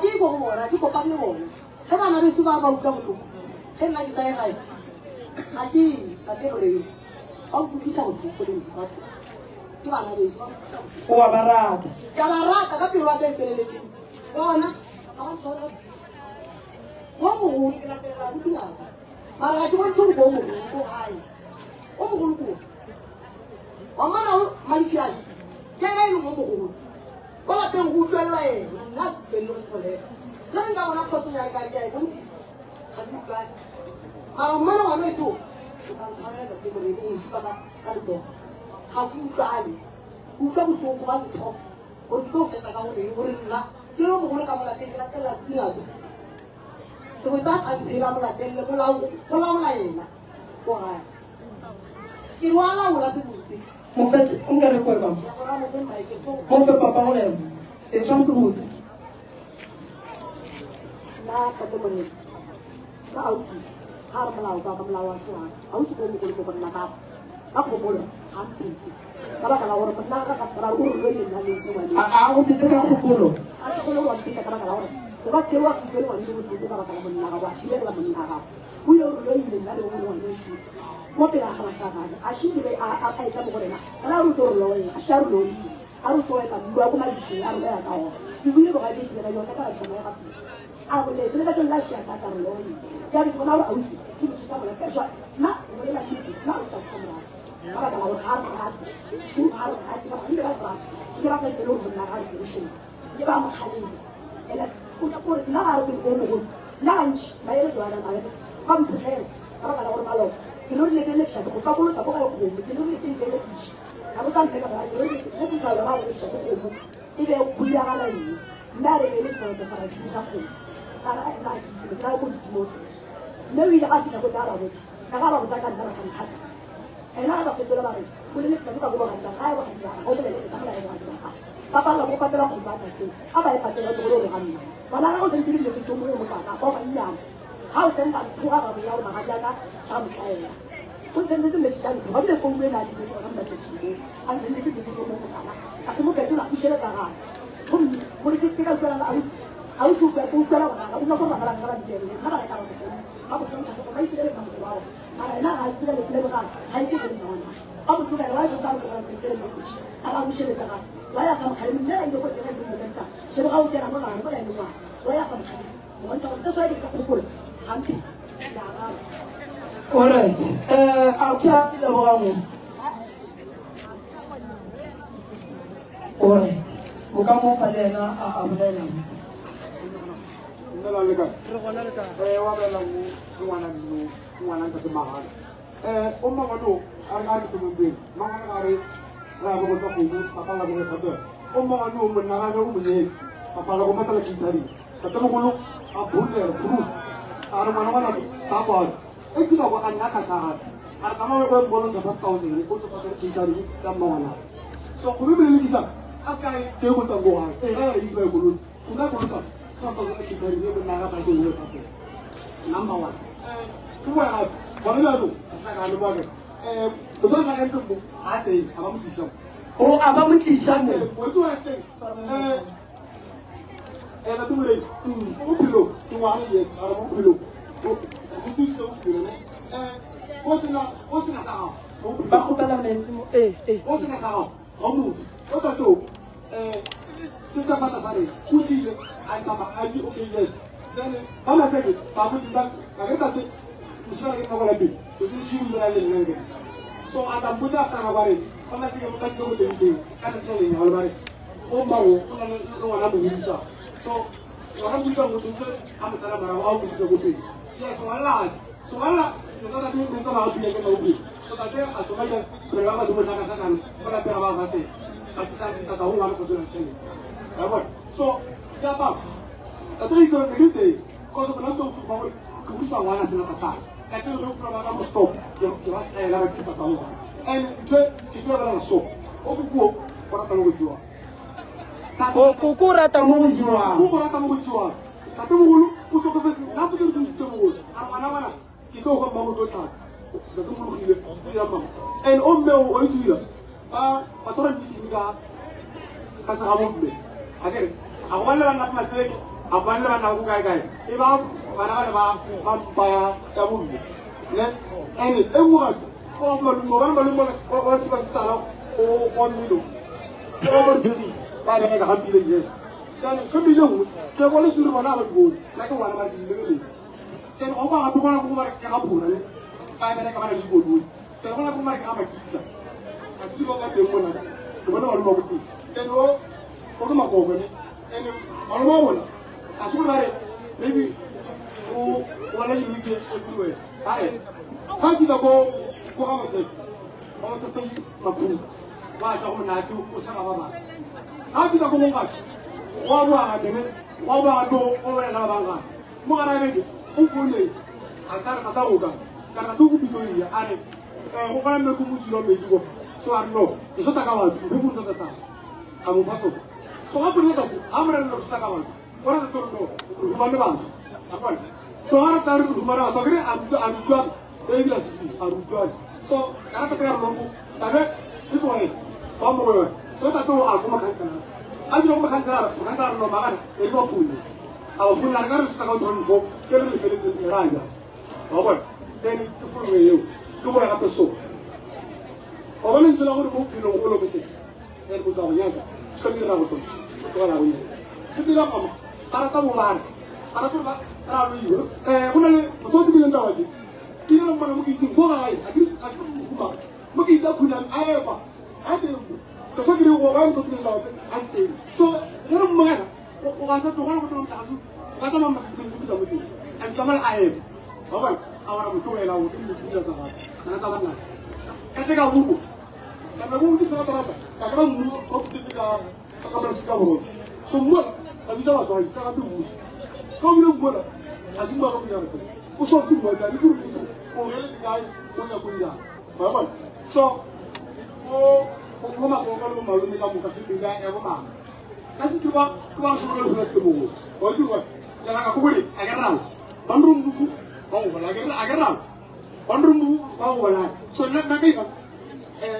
ke go go bona ke kopane bona ge bana beso ba ba utlwa botlhoko ge nna ke sa e gae ga ke tate boleng ba nkutlwisa botlhoko le batho ke bana beso ba nkutlwisa botlhoko o wa ba rata ka ba rata ka pelo wa ka e feleletseng bona ga ba tshwara go mogolo ke lapelela botlhoko mara ga ke bontshe gore ko mogolo ko gae o mogolo ko wa mana malifiane ke ga e le mo mogolo ko lapeng go utlwelela ena nna pelong golela le re nka bona phosong ya rekare ke a e bontshisa ga ke utlwane mara mmana ngwana eso o ka ntshwarelela ke moredi o nsupa ka letsogo ga ke utlwane ke utlwa botlhoko ba ntho gore ke tlo fetsa ka gore nna ke yo mogolo ka molateng ke latelela dilatso sengwe tsa a ntshela molateng le molaola ena ko gae ke walaola sebotse mofetse nka re kwe kamo mo fe papa go lemo e fa se botse nna tate moredi ka ausi ga re molao ka molao wa soa ausi ko mogolo ko bonna ka kgopolo ga mpete ka baka la gore monna ka kasara o re le nna le a go fete ka kgopolo a se go le wa mpete ka baka la gore o ba se wa se le wa le go ka baka la monna ga wa ile la monna ga o yo re le nna le go wa le mo pela ga ba ga a shitile a etsa mo gorena ana ru to lo a sharu lo a ru so eta bua ko mali a ru ya ka o ke bile ba ga di ra yo ka ka tsama ya a go le le ka tla shia ka ka lo ya ri ko na ru ausi ke di sa bona ka swa na mo le la ki na o sa tsama ba ka la ru ha ku ha ru ha ti ka ni ba ba ke ra sa te lo na ga ke shi ke ba mo khali ela ku ta ko na ga ru ko mo lunch ba ile do ana ba ba mo phela ba ka la ru malo ke lo le le tsha go ka bolo ta go ka go ke lo le teng ke le a go tantse ka ba lo le go ka la ba le tsha go go e be o ya ga la ni nda re le go ta fara ki sa go ara na ki ka go di mo ne wi da ka ta go ta la go ta ga ba go ta ka da ka ta e na ba fetola ba re go le tsa ka go ba ka ga ba ka go le le ka la ga ta papa la go patela go ba ta ke a ba e patela go lo ga ni ba la go sentire le go mo mo ka ba ba ni ha o senta thuga ba ya ba ga jana ka motlaela o sentse le setjana ba bile go buela di go ga mbatse ke a sentse le go mo kana a se mo fetola go shela ka ga go re ke ka tsara a o tsuka go tsara ba ga o go ba ga ga di le na ba ka ba go senta go ba ile le ba go ba a na ga tsira le ba ga ha ke ke na wana a go tsuka wa go tsara go ba ke le mo a ga go shela ka ga wa ya ka mkhale mme ra ile go tsara go tsara ke ba go tsara ba ga ba le ba wa ya ka mkhale mo ntse go tsara ke go go hampi all right a kya le go ga mo all right mo ka mo fa lena a bolela nna le ka re gona le ka wa bela mo ngwana ka magana o mangano a ke mo be magana ga re ra go go go papa la go go Oma anu menaranya umumnya, apalagi umat lagi tadi. Ketemu kalau abuler, flu, ada mana-mana tabur. Kita buat anak kata. Ada kamu yang boleh dapat tahu sini, untuk pakai kita di dalam mana. So, kalau beli bisa, askari dia pun tak bohong. Saya ini saya belum, sudah belum tak. Kalau kita ini benar apa itu dia pakai. Number one. Kedua, kalau ada tu, saya kalau boleh. Betul saya itu ada, abang kisah. Oh, abang kisah ni. Betul ada. Betul boleh. Kamu pilih, tu ada yes, abang pilih. Itu tu pilih. Osina saham. Baku pala menzimo. Osina saham. Kamu, kau tu. Kita pada hari. Kuti antara aji okay yes. Dan mana lagi? Baku tidak. Kalau tadi, misalnya kita nak lebih. Jadi siapa berani dengan? So ada budak tak kabarin. Kalau sih kita tak tahu tu. Sekarang kita ni kalau bari. Oh mau, kalau orang bisa. So orang bisa muncul. Kami salah barang. Aku bisa kopi. Ya soalan. Kita tadi minta maaf dia kena ubi. So tadi atau macam berapa tu bercakap-cakap. Pada berapa masih. Tapi saya tak tahu mana kesulitan sini. Baik. So siapa? Tapi kalau begitu, kalau sebenarnya tu bahawa kebutuhan mana sih nak kata. Kacau tu perkara kamu stop. Jelas saya lagi siapa tahu. And kita berang so. Oku orang tahu berjuang. Kuku rata mau berjuang. Kuku rata mau berjuang. Tapi mulu, untuk kebesi. Kenapa kita berjuang mulu? Mana-mana. Kita orang mau berjuang. Kita mulu dia mau. And mau orang itu. Aturan di sini kan. Kasih kamu beli. Agar awal orang nak masuk. Abang orang nak buka. Ibab mana-mana bayar kamu. Yes. And buat. Orang masih tahu. On dulu. Orang jadi. Pada mereka hampir yes. Dan sebelum kita boleh suruh mana berbuat. Lagi mana mana di sini. Dan orang aku mana mereka kabur. Pada mereka mana berbuat. Dan orang aku mereka apa kita. Aku juga tak tahu mana. Kemana orang mau pergi. Dan orang mau kau ni. Dan orang mau mana. Asal mana. Maybe. Orang yang pergi kedua. Kalau kita kau apa tu? Orang sesuatu macam. Wajah mana tu usaha apa? Kalau kita ngomongkan, wabah ada ni, wabah ada orang yang bangga. Mengarah lagi, umumnya, antara kata orang, karena tu kubi tu dia, ada, orang yang berkumpul dalam mesum, soalnya, itu tak kawan, bukan tak tahu, kamu faham? Soal apa ni tahu? Amran itu tak kawan, orang tu rumah ni bang, apa? Soal tahu rumah ni, tapi arugan, begitu sih, arugan. So, karena terkena rumah, tapi itu ni, kamu boleh. So tak tahu aku makan sana. Aku makan sana no makan. Ini mau full. Aku full lagi harus tak kau turun full. Kalau ni feliz ni raja. Apa? Dan full ni. Kau boleh apa so? Orang ni jalan orang kilo kilo besar. Dan kau tahu ni apa? Sekali ragu tu. Kau ragu ni. Sedih apa? Para tamu bahan. Para tu ragu ni. Kuna ni betul tu bilang tahu aje. Tidak nak mana mungkin kau ragu. Aku bukan. Mungkin tak kuna apa? Ada. Kalau kita orang tu tidak lawan, asli. So, orang mana? Orang tu orang tu macam asu. Kata mama kita tak betul. Ancaman air. Awal, awal betul elok itu tidak sama. Mana tahu mana? Ketika buku, kerana buku itu sangat terasa. Kerana buku itu sekarang, kerana sekarang. Semua tak bisa lah tuan. Kerana buku. Kau bilang buat, asyik baru bilang itu. Usah tu buat dari itu. Orang sekarang punya. Awal. So, Kuma kalau malu ni kamu kasih pindah ya mama. Kasih coba semua sudah ketemu. Oh juga, jangan aku beri agar raw. Bandung buku, mau bola agar raw. Bandung buku, mau bola. So nak kan?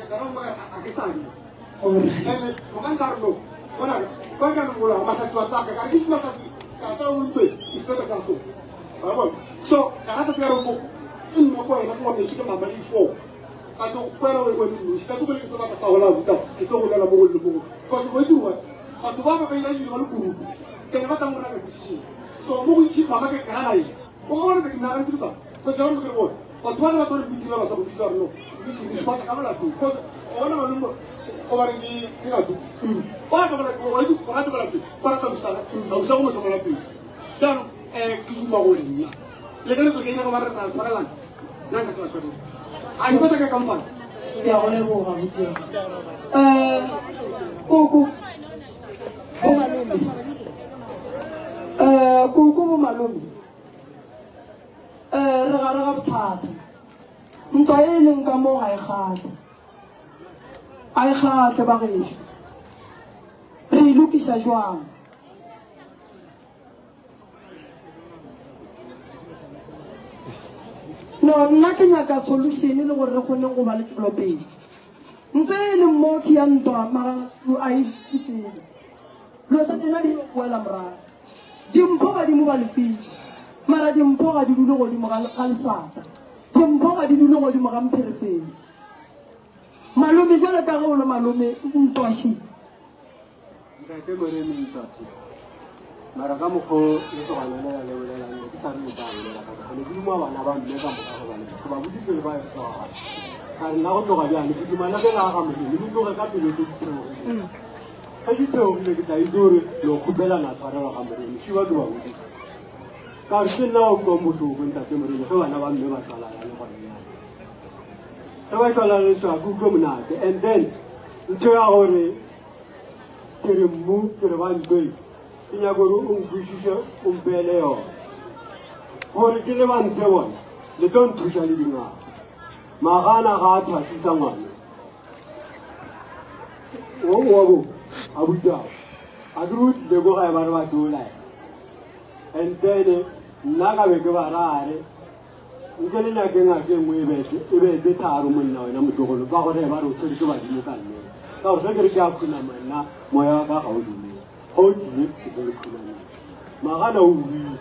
Kalau Pakistan. Oh. Bukan karena, bukan bola masa cuaca kan itu masa sih. Kata untuk istilah kasu. Apa? So karena tu kalau ini apa yang aku mesti kita beli info. Atau kalau orang itu, kita tu kita nak tahu lah kita boleh nak boleh boleh. Kalau sebab itu, atau apa yang lagi malu kuru, kenapa tak mula kasi? So mungkin sih mama ke kana ini, orang orang nak nak cerita, kalau jangan berkeruh, atau orang tu lebih tinggal masa berbicara no, ini sebab kamu lah tu, kalau orang malu orang ini kita tu, orang tu kalau tu, para tamu sana, tahu sama sama lagi, dan kisah orang ini, lepas itu kita kemarin transfer lah, nak kasih masuk. Aku tak kayak kampung. Ya, oleh bukan betul. Kuku, Kuku malumi. Raga bothata. Ntwa e leng ka mo ga e gata. A e gata ba geso. Re lokisa jwang. No, nna ke nyaka solution le gore re kgone go ba le tswelopele. Ntwa e leng mo ke ya ntwa mara a e fitile. Lo tsa tena di boela morago. Dimpho ga di mo ba lefile. Mara dimpho ga di dule godimo ga lesata. Dimpho ga di dule godimo ga mpherefele. Malome jwale ka ge o le malome ntwashi. Ntate Moremi ntwashi. Mara ka mokgo le soganela le bolelang ke sa re motla bolela ka go le dimo bana ba mme ka moka go bana ba boditse le ba tsoga. Ka nna go tloga bjang ke dimana ke la ga modimo le tloga ka pele tse tseo. Ka diteogile ke tla itse gore lo khupela na tshwarela ga modimo shi ba ke ba boditse. Ka re se nna o go motlhoko ntate Moremi ge bana ba mme ba tsalana le gone ya. Ge ba tsalana le sa go go monate and then ntho ya gore ke re mmu ke re ba ntoi. Nya gore o nkwishishe o mpele yona gore ke le bantse bona le tlo nthusha le dingaka magana ga a thwasisa ngwana o bo a butao a ke rutlile ko gae ba re ba tolae and then nna ka be ke ba rare nke le nyakeng a ke nngwe e betse tharo monna wena motlogolo ka gore ba re o tshwere ke badimo ka nneng ka gore ge ke re ke a khunama nna moya wa ka ga o dumele go tlile ke le khunama magana o buile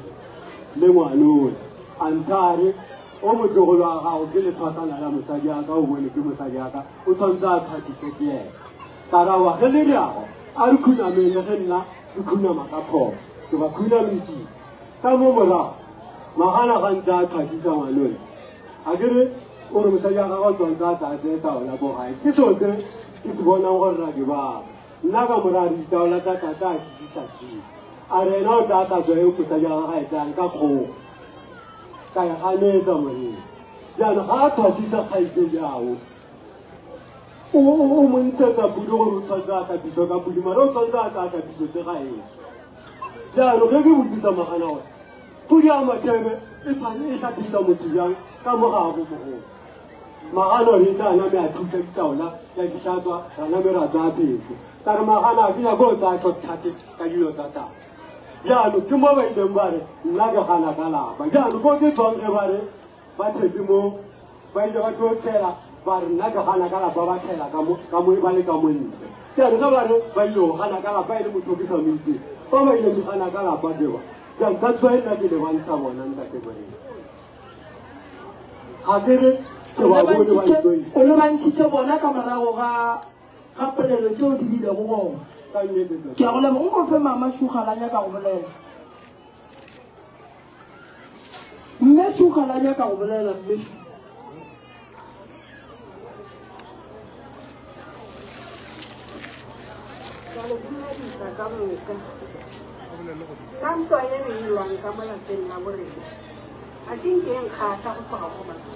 le ngwane one a nthare o motlogolo wa gago ke letlhwatlhana la mosadi aka o bone ke mosadi aka o tshwanetse a thwasise ke ena karawa ge le riago a re khunameng ge nna ke khunama ka phoso ke ba khunamisitse ka mo morago magana ga ntse a thwasisa ngwanone a kere o re mosadi a gago tshwanetse a tlatse taola ko gae ke seo se ke se bonang gore ra ke baba nna ka mora re ditaola tsa tata a sedisa tseo a re ena o tla tlatswa e mosadi a gaga e tsayang ka kgogo ka e ganetsa moreng jaanong ga a thwasisa kgaitsedi ao o montshetsa pudi gore o tshwanetse a tlapiso ka pudi mara o tshwanetse a tsa tlapiso tse ga eso jaanong ge ke botsisa magana gore pudi ya mathebe e tlhapisa motho jang ka mogago mogolo magana ore e tla name a thusa ditaola ya ditlhatswa raname ra tsaya pheko ka re magana a ke nyako o tsaya shortcut ka dilo tsa tao jaanong ke mo ba ileng ba re nna ke gana ka lapa jaanong ko ke tswang ge ba re ba tshetse mo ba ile ba tlo tshela ba re nna ke gana ka lapa ba tshela ba le ka mo ntle jaanong ge ba re ba ile go gana ka lapa e le motho ke sa mo itseng ba ba ileng di gana ka lapa deba jaanong ka tswa e nna ke le bantsha bona ntate boreng ga ke re ke ba bone ba ntoi o le bantshitse bona ka morago ga polelo tseo di bile go gona ke a go lebo nko fe mama shugalanya ka go bolela mme shugalanya ka go bolela mme ka ntwa e re ilwang ka mo lapeng la borena a ke nkeng kgata go tloga go batho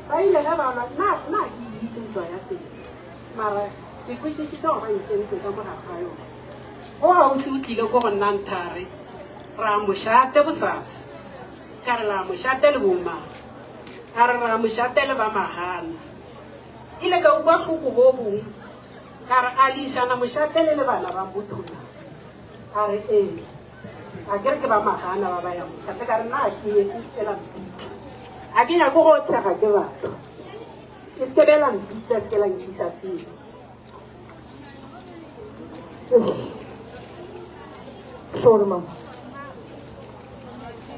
ba ile ga bana nna ke itse ntwa ya teng mara ke kwešišitse go ba itsentse ka morago ga yone o gausi o tlile ko go nna nthare ra mošate bosasa ka re la mošate le bomang a re ra mošate le ba magana ile ka ukwa tlhoko bo bongwe ka re a leisana mošate le bana ba bothona a re ee a kere ke ba magana ba ba ya mošate ka re nna ke ela mpitsa a ke nyako go tshega ke batho ke sekebela mpitsa ke la nkisa pele sorry mama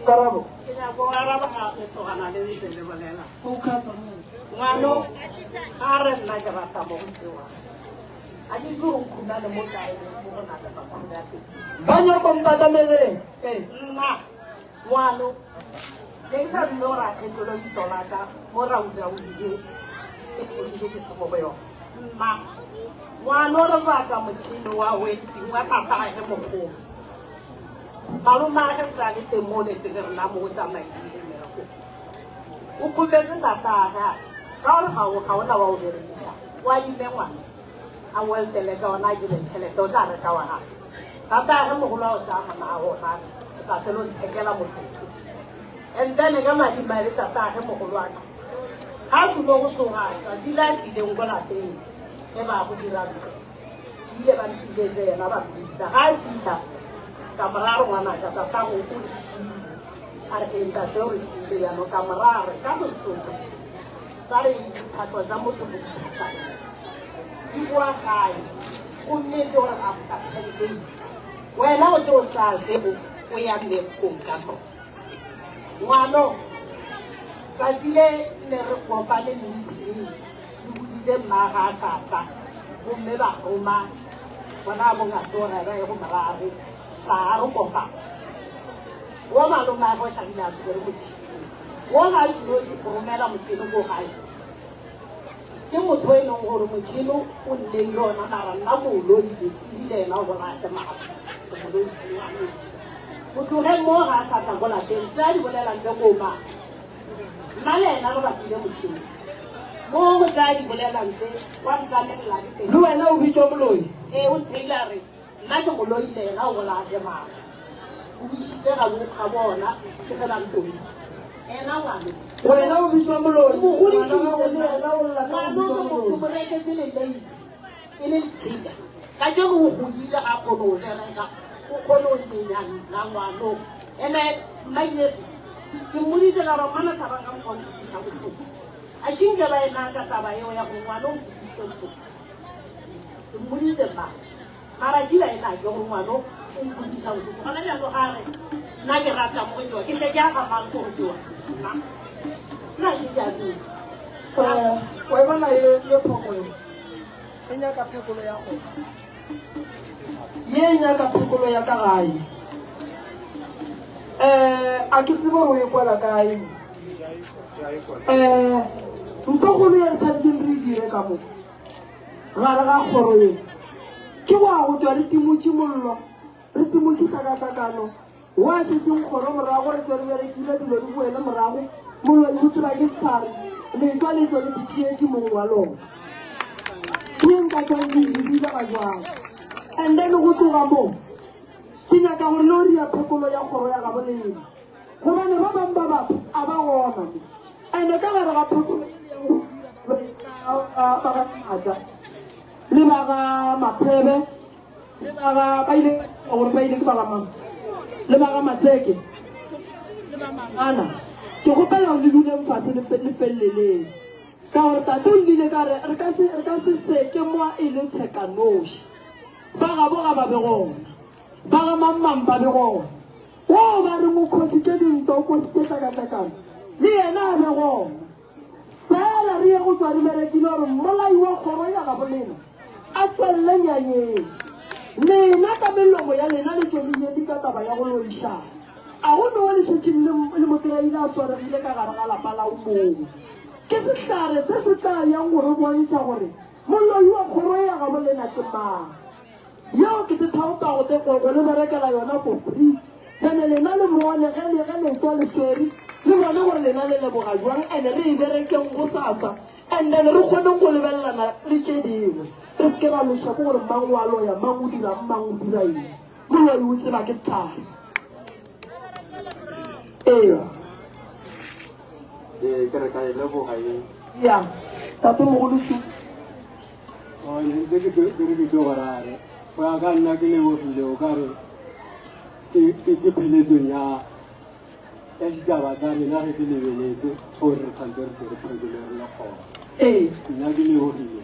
karabo ke nyako araba ga le tsogana le ntse le bolela focus ngwano a re nna ke rata mo go tsewa a di go nkuna le mo kae mo go nata ba go ya teng ba nya go mpatameleng nna ngwano le sa lora e tlo le tolaka mo ra u ya u di e ko di ke go go yo nna ngwano re ba ka motšhini wa wedding wa papa ge mogolo maloma ge tsa le teng mo le tsere rena mo go tsamaile merako o khupetse tata ga ka gore ga o na wa o berekisa wa ile ngwana a weltele ka ona ke le tšhelete o tla reka wa gae tata ge mogolo o tsa mama gona ka tselo nthekela mosotho and then ka madimadi tata ge mogolo wa ka ga sulo go tloga tsatsi la tlileng ko lapeng ge ba go dira ile ba ntiletse yena ba bitsa ga e fitlha ka moraro ngwanaka tata go o lešile a re ke ntate o re šile yano ka morare ka sesotho ka re diphatlo tsa motho go diphatla di boa gae go nnete gore after 10 days wena o tse o tlase o ya mmerekong ka sona ngwano tsatsi le ne re kopane le le boditse mmaga a sa tla bomme ba roma bona bongata o rera e go morare ba re kopana wa malome a go tlhabile a tsere motšhini wo ga seno ke romela motšhini ko gae ke motho e leng gore motšhini o nneile ona mara nna moloile ebile ena o bona ke maatla motloge mo ga a sa tla ko lapeng tse a di bolelang tse koma nna le ena re batlile motšhini mo go tsa di bolelang tse wa ntlamelela diteng le wena o bitswa moloi ee o ntheile re nna ke moloile ena o bolake maatla o buisitse ga bokga bona ke fela ntoi ena ngwane wena o bitswa moloi mo reketse lelei e le letshila ka je go godile ga kgone o lereka o kgone o lenyana ngwano ene maiesi ke mmoditse ka gore mana taba ka mkonisa botlhoko a šinke ba ena ka taba eo ya go ngwana o kisitse botlhoko ke mmoditse ba mara šila ena ke gore ngwana o nkudisa botlhoko gona bjalo gare nna ke rata mo go ke tle ke a gamang ko go tsewa nna ke ke a tsewa wa e bona ye phoko yo e nyaka phekolo ya go ye nyaka phekolo ya ka gae a ke tseba go e kwala kae mpogolo ya tshwantseng re dire ka mo gare ga kgoro ye ke wa go tswa re timotse mollo re timotse tlhakatlhakano wa šetseng kgoro morago re tswa re berekile dilo di boele morago mollo e botsela ke setlhare letšwa le tswa le botšietse mong wa lona ke nka tswang ke ebile ga jwang and then go tloga moo ke nyaka gore le o ria phekolo ya kgoro ya gabolena gobane ba bangwe ba batho a ba gona and-e ka gare ga phekolo ba ga maatla le ba ga maphebe le ba ga ba ile gore ba ile ke ba ga mang le ba ga matseke le ba magana ke gopela le duleng fase le feleleng ka gore tate o lile ka re re ka se seke moa e le tshekanoši ba gabo ga ba be gona ba ga mammang ba be gona o ba re mokgontshitše dinto ko seketlakatlakano le yena a be gona fela re ye go tswa di berekile gore molai wa kgoro ya gabolena a tswelele nyanyeng lena ka melomo ya lena le tsweleyedi ka taba ya go loišana a go no le šetšeng le mokry-ile a swaregile ka gare ga lapa la o mongwe ke setlhare se se tla yang gore bontšha gore moloi wa kgoro ya gabolena ke mang yo ke te thaopago tekoko le berekela yona for free ene lena le bone ge letwa lesweri le bone gore lena le leboga jwang ande re e berekeng go sasa and then re kgoneng go lebelelana le tše dingwe re seke ra loša ko gore mang wa loya mang o dirang mang o dira eng moloi o tseba ke setlhare ke re ka e leboga e ya tate mogolosu ntse ke re ke togorare go ya ka nna ke lebogile o ka re ke pheletsong ya ditaba tsa rena ge ke lebeletse gore re tshwanetse re tle re phekole re le kgona nna ke lebogile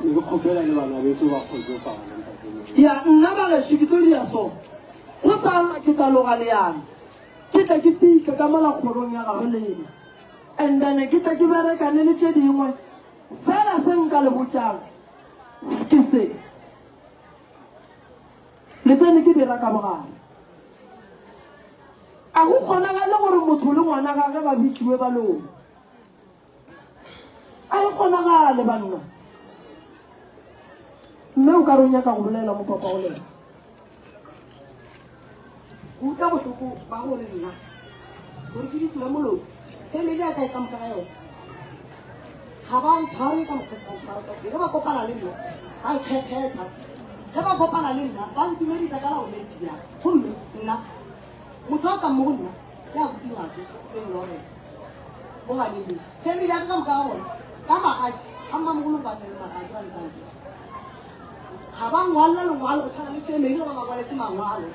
ne ke kgopela le bana beso ba kgotsofala ya nna ba geso ke tlo dia so go sasa ke tla loga leano ke tla ke fitlhe ka mola kgorong ya gabolena and then ke tla ke berekane le tše dingwe fela se nka le botšang ke se le tsene ke dira ka bogare a go kgonagale gore motho le ngwana gage ba bitšiwe ba lona a e kgonagale banna mme o ka re o nyaka go bolela mo papa go lena utlwa botlhoko ba gore nna gore ke ditlola moloi family ya ka e kampa ka yone Habang sorry ka sorry. Ba ko pala lino. Al khe. Ba ko pala lino. Ban tumedi sa kala o letsia. Hummi na. Mutoka muna. Ya kutinga ke ngore. Bonga ni bis. Kemi ya kam ka won. Kama aji. Amma mulu ba ne ma ka ban kan. Habang wala lo wala ko tana ni ke me lo ma wala ti ma wala.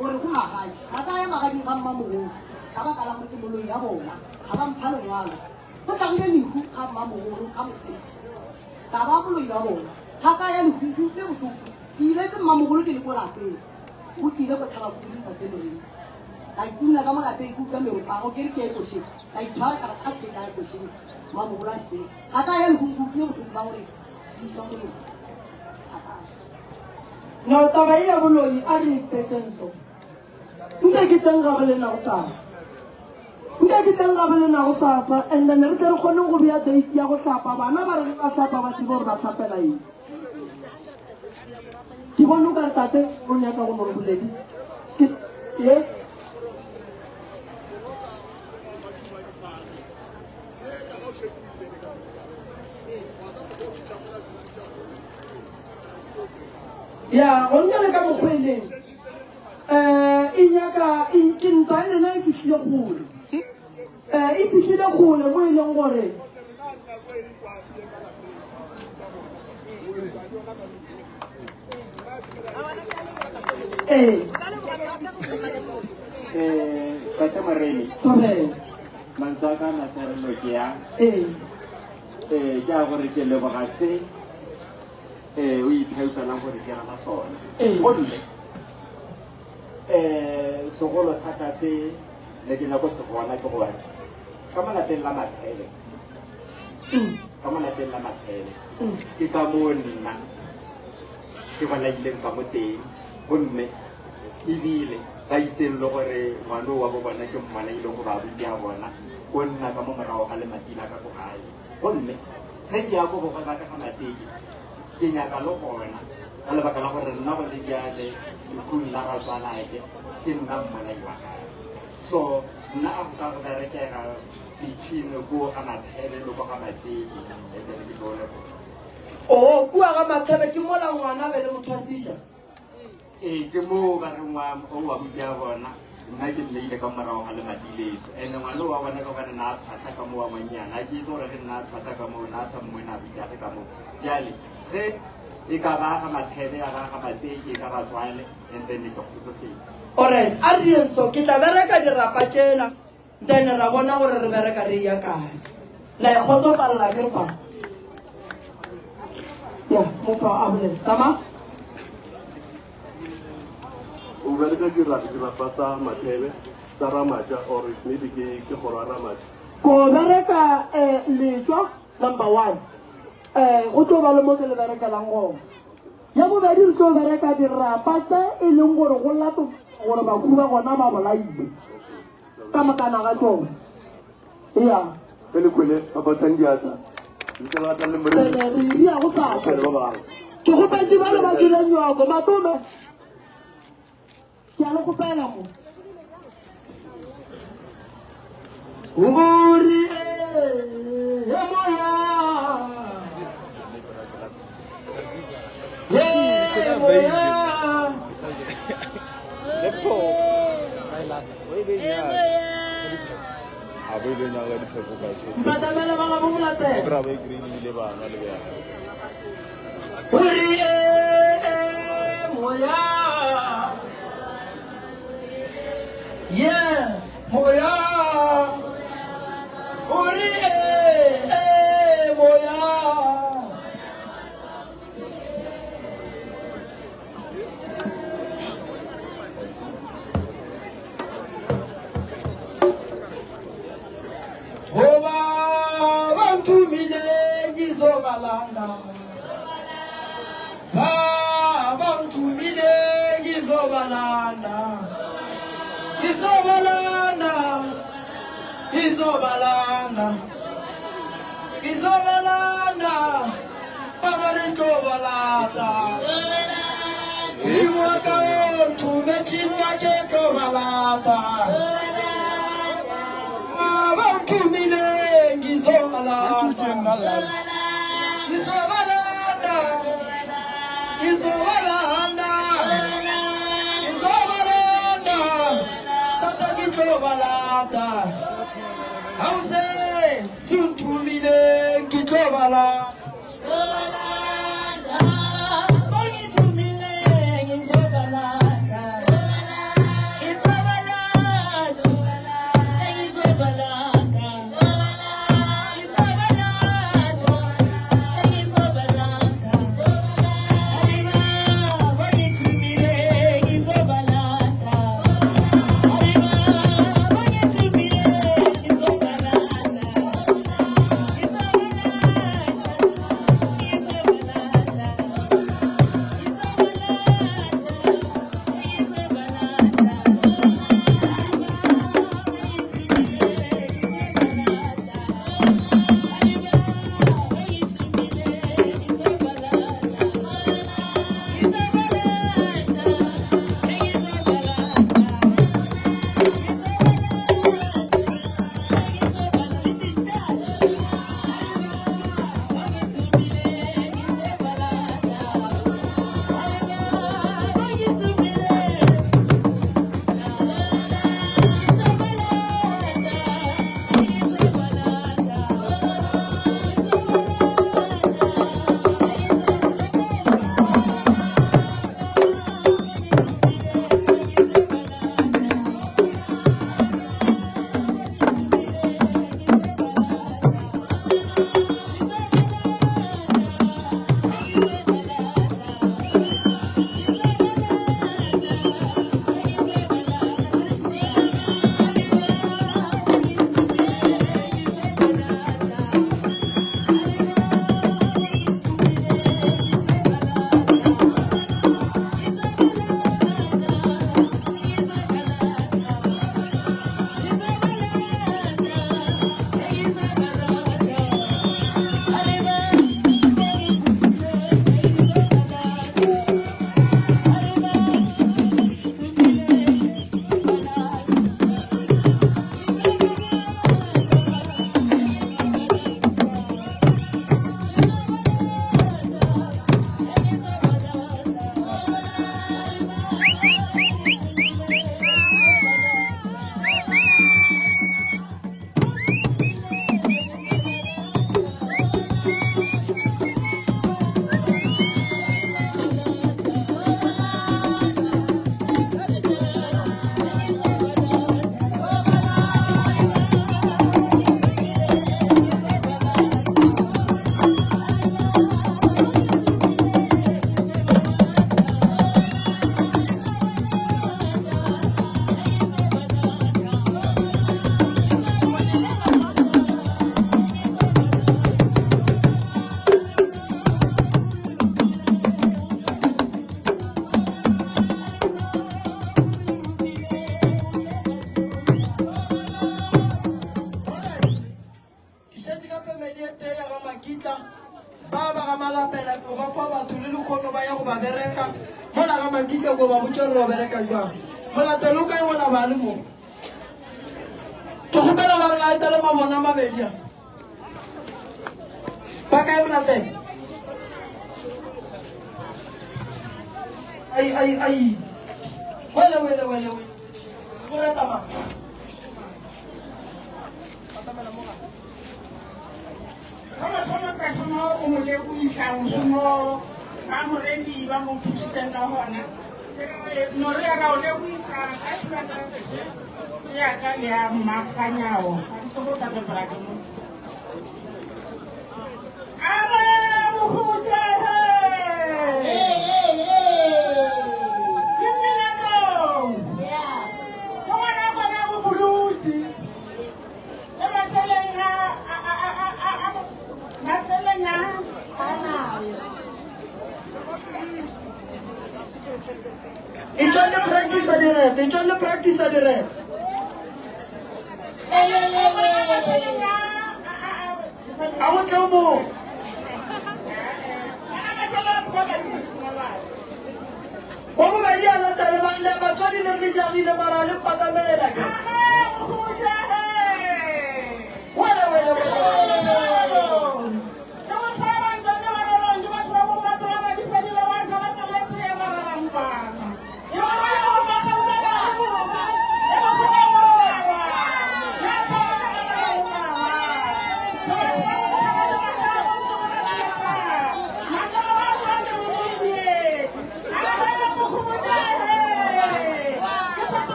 Ore ku ma aji. Kata ya ma ka di kamma mulu. Kaba kala mo ti mulu ya bona. Habang phalo wala. Ko tang le ni ku kamma mulu kam sis. Kaba mulu ya bona. Kaka ya ni ku te ku. Ti le ke ma mulu ke ko la pe. Ku ti le ko thala ku ni ka te lo ni. Like kuna kama kate ikuka me upa okeri ke koshi like thar kara khaste ka koshi ma mugula sti kata yan hukuki u bawri ni bawri no tabai ya bulo yi ari petenso nda kitanga bale na usasa and then re tere khone go bia date ya go hlapa bana ba re ka hlapa ba tsibor ba hlapela yi ke bona ka tate o nya ka go mo boledi ke ya onna le ka mogweleng inyaka ikintane na ifihlile gole ifihlile gole mo e leng gore Kata Mareni Mansaka na terlo kia ja gore ke le bagase o ithauta la gore ke rana sona golle sogolo thata se le ke na go se bona ke go bona ka malapeng la mathele ke ka mo nna ke bona ileng ka mo teng gomme ebile ka itseng le gore ngwana wa bo bona ke mmana ile go ba buti a bona go nna ka mo morago ga le matina ka go gae gomme ge ke ya go go ga ka mateki ke nyaka le gona ka lebaka la gore nna go le diale ikuni la ratswanaeke ke nna mmolai wa gae so nna a ka go berekega between ko ga mathele le ko ga mateki and then ke tlo le o kua ga mathele ke mola ngwana be le motho a sisha ke mo ba re ngwa o wa buti a bona nna ke nneile ka morago ga le madileso and ngwana wa bona ka gore na thata ka mo wa monyana ke itse gore ge nna thata ka mo na sa mmwe na buti ka mo jale ge e ka ba ga mathele ya ga mateki ka batswale and then ke go tsotse alright a re so ke tla bereka dirapa tsena then ra bona gore re bereka re ya kae la e khotsofalla ke pa ya mo fa abule tama o bereka dirapa tsa mathele tsa ramaja or maybe ke gora ramaja ko bereka letswa number 1 go tlo ba le mo ke le bereka lang go ya bo bedi re tlo bereka dirapa tsa e leng gore go lato gore ba kuba gona ba bolaile ka makana ga tsone ya le kwele ba batang diatla le ka batla le mre re ya go sa ke go petse ba le ba tsileng yo go matome ke a le go pela mo uri ya moya yes, moya. Uri moya. Oba bantu mine gizobalanda. Bantu mine gizobalanda. Izobalanda, Pamarito Balata, Iwaka, Tumechina Geko Balata, Bantu Mine, Gizobalanda.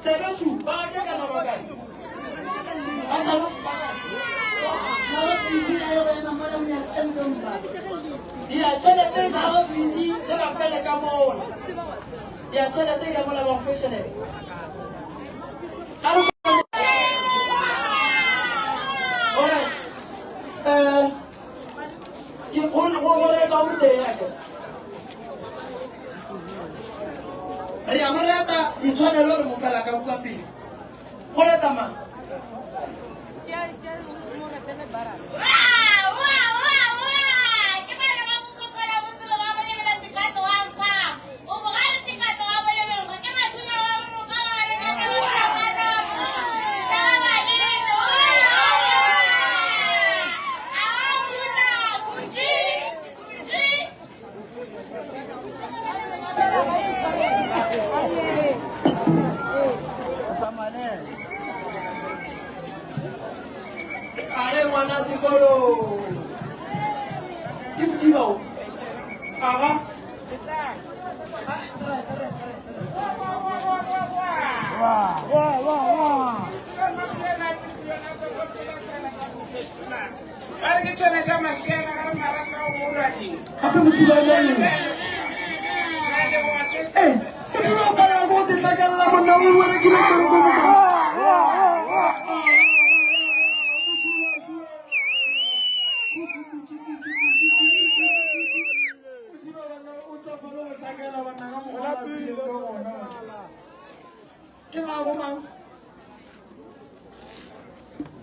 Sebesu, baga kana bagai. Asal. Dia cele tena. Dia va faire le camon. Dia cele tena pour la professionnel. Alright. Ki kon ngore da ude ya. Ri amarata itshwane lo re mo fela ka kwa pele. Kole tama. Are wana sikolo. Kimtibo. Aga.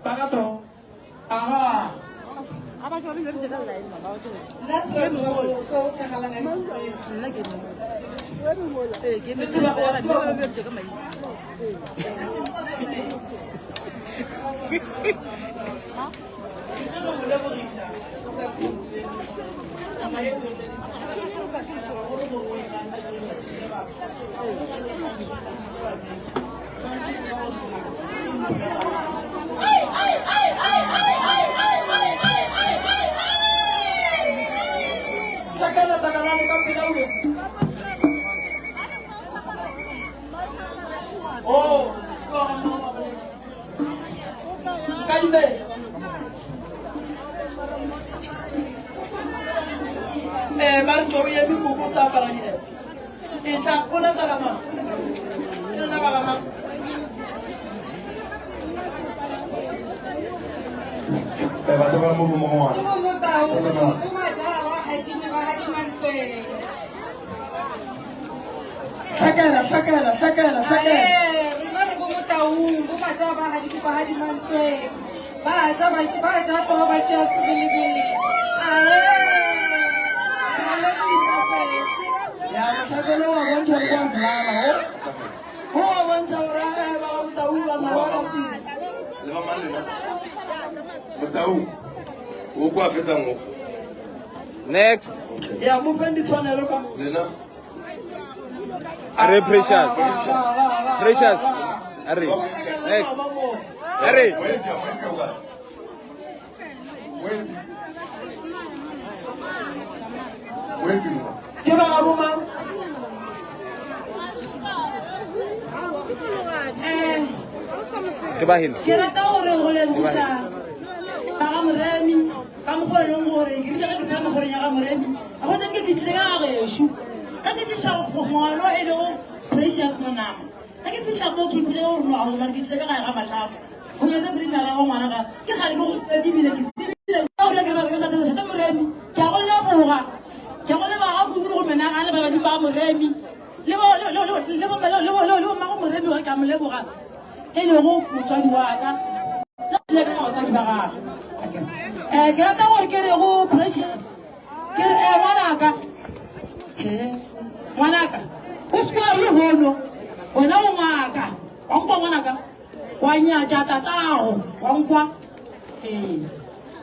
Pagato. Aha. Apa coba bilang cerita lain, Mama? Sakala tagalani kapilau. Oh, Kande. Mari coba ya minggu kusa para ni. Ita kona talama. Ina kalama. Bato ba mo bumukuha? Mo tahu. Kumajawa hajini ba hajimante. Sakala. Rumah mo tahu. Kumajawa ba hajini ba hajimante. Baca so baca sebili-bili. Ya masakalo awan chorwa salala ho. Awan chora ba tahu na wala. Leva malena. Mutau. Uko afeta ngo. Next. Ya mufendi tshwanelo ka. Lena. Are Precious. Precious. Are. Next. Are. Wait. Kira abuma. Kebahin. Kira tahu orang boleh buka. Kamu remi, kamu orang orang. Kira kita kamu orang yang kamu remi. Aku jangan kita dengar isu. Kan kita siapa orang itu Precious mana? Kan kita siapa kita orang orang kita dengar kamu siapa? Kau yang beri merah orang mana kan? Kita hari kau di bila kita. Tahu lagi apa kita dengar kita remi. Kau lah buka. Kau lah aku guru mana? Anda bagi kamu remi. Lepas makan remi orang kamu lepas buka. Hello, mutual waka. Lagi kau tadi bagar. Kita tahu kira aku Precious. Kira mana ka? Uskuar lu hono. Wana ngaka. Ongko mana ka? Wanya jata tahu. Ongko.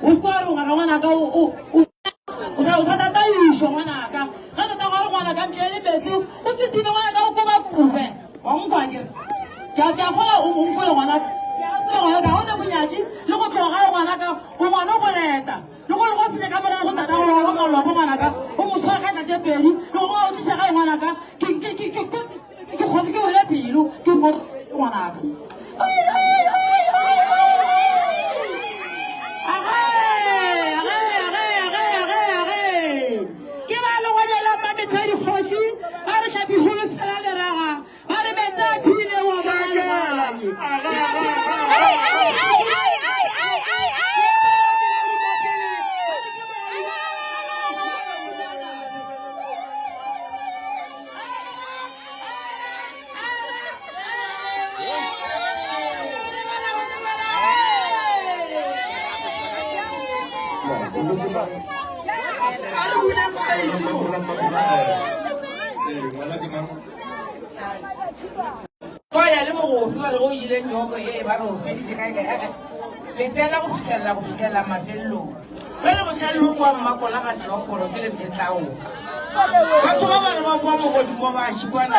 Uskuar ngaka mana ka? Usa tata yusho mana ka? Kana tahu mana ka? Jadi besu. Utu tiba mana ka? Uko ba kuve. Ongko aja. Kaya fala umungko wana. Wana ka ona bunyaji. Luko toka wana ka. Wana boleta. Luko fine kamera ko tata wana ko lo wana ka. Umusa ka na jepeli. Luko oni saka wana ka. Ki khoni ke wala pilu. Ki mo wana ngwanaka ke ba le ngwanela mametshadi kgoši ba re tlhapiholo fela leraga ba re betsa phile wa Faya le mogofi wa le go ileng nyoko e ba re o feditše kae kae letela go fitlhelela mafelelong jale bošale bo kwa mmakola ga tlokolo ke le setlaoka batho ba bane ba kwa mogodimo ba šikwana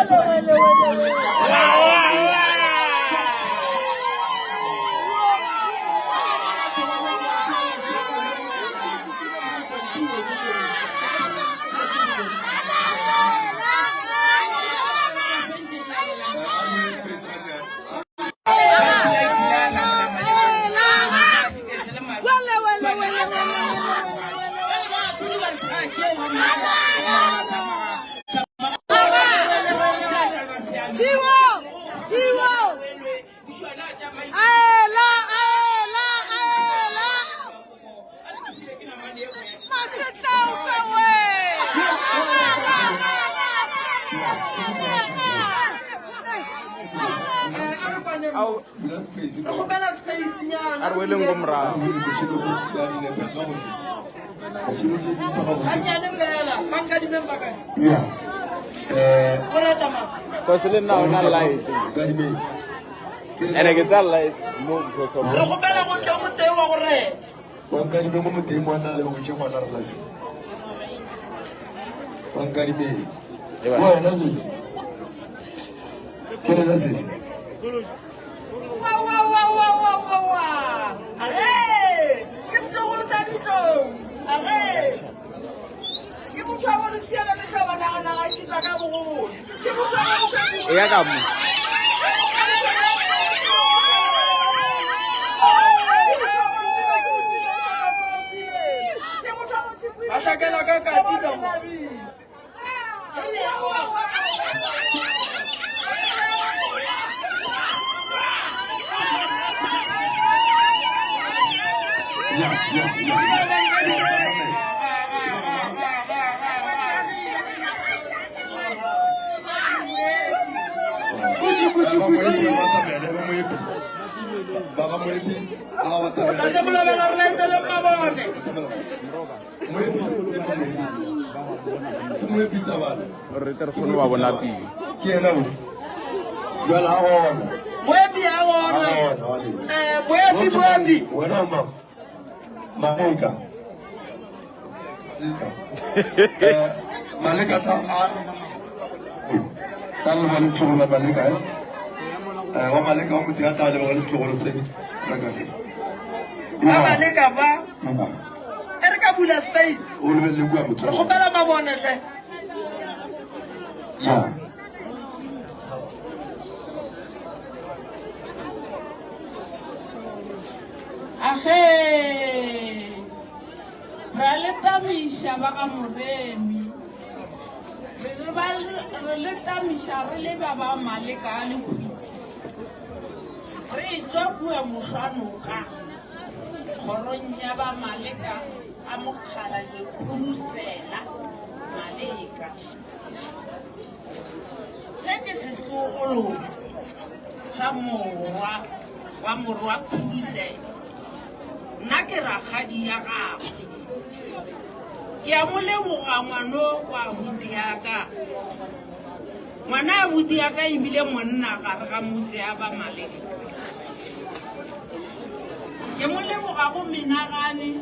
Because now not light. And I get that light more because of Mana abuti ya ka ibile monna ga re ga motse ya ba maleka ke mo le boga go menagane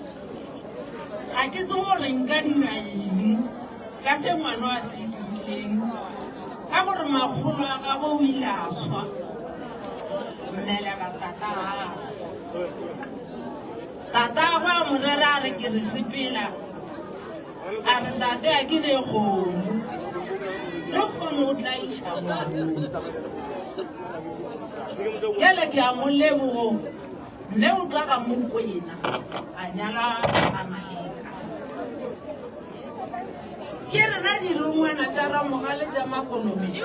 ga ke tse gore nka dira eng ka se ngwana a se dileng ka gore magolo a ga bo o ile a swa mmelega tata gwa morera a re ke re sepela a re tate a ke ne kgomo le kgono o tla iša ngwana Yale ke a mo lebogo ne o tla ka Mokwena a nyala a Malega. Ke rena di rungwana tsa Ramogale tsa Makonomi.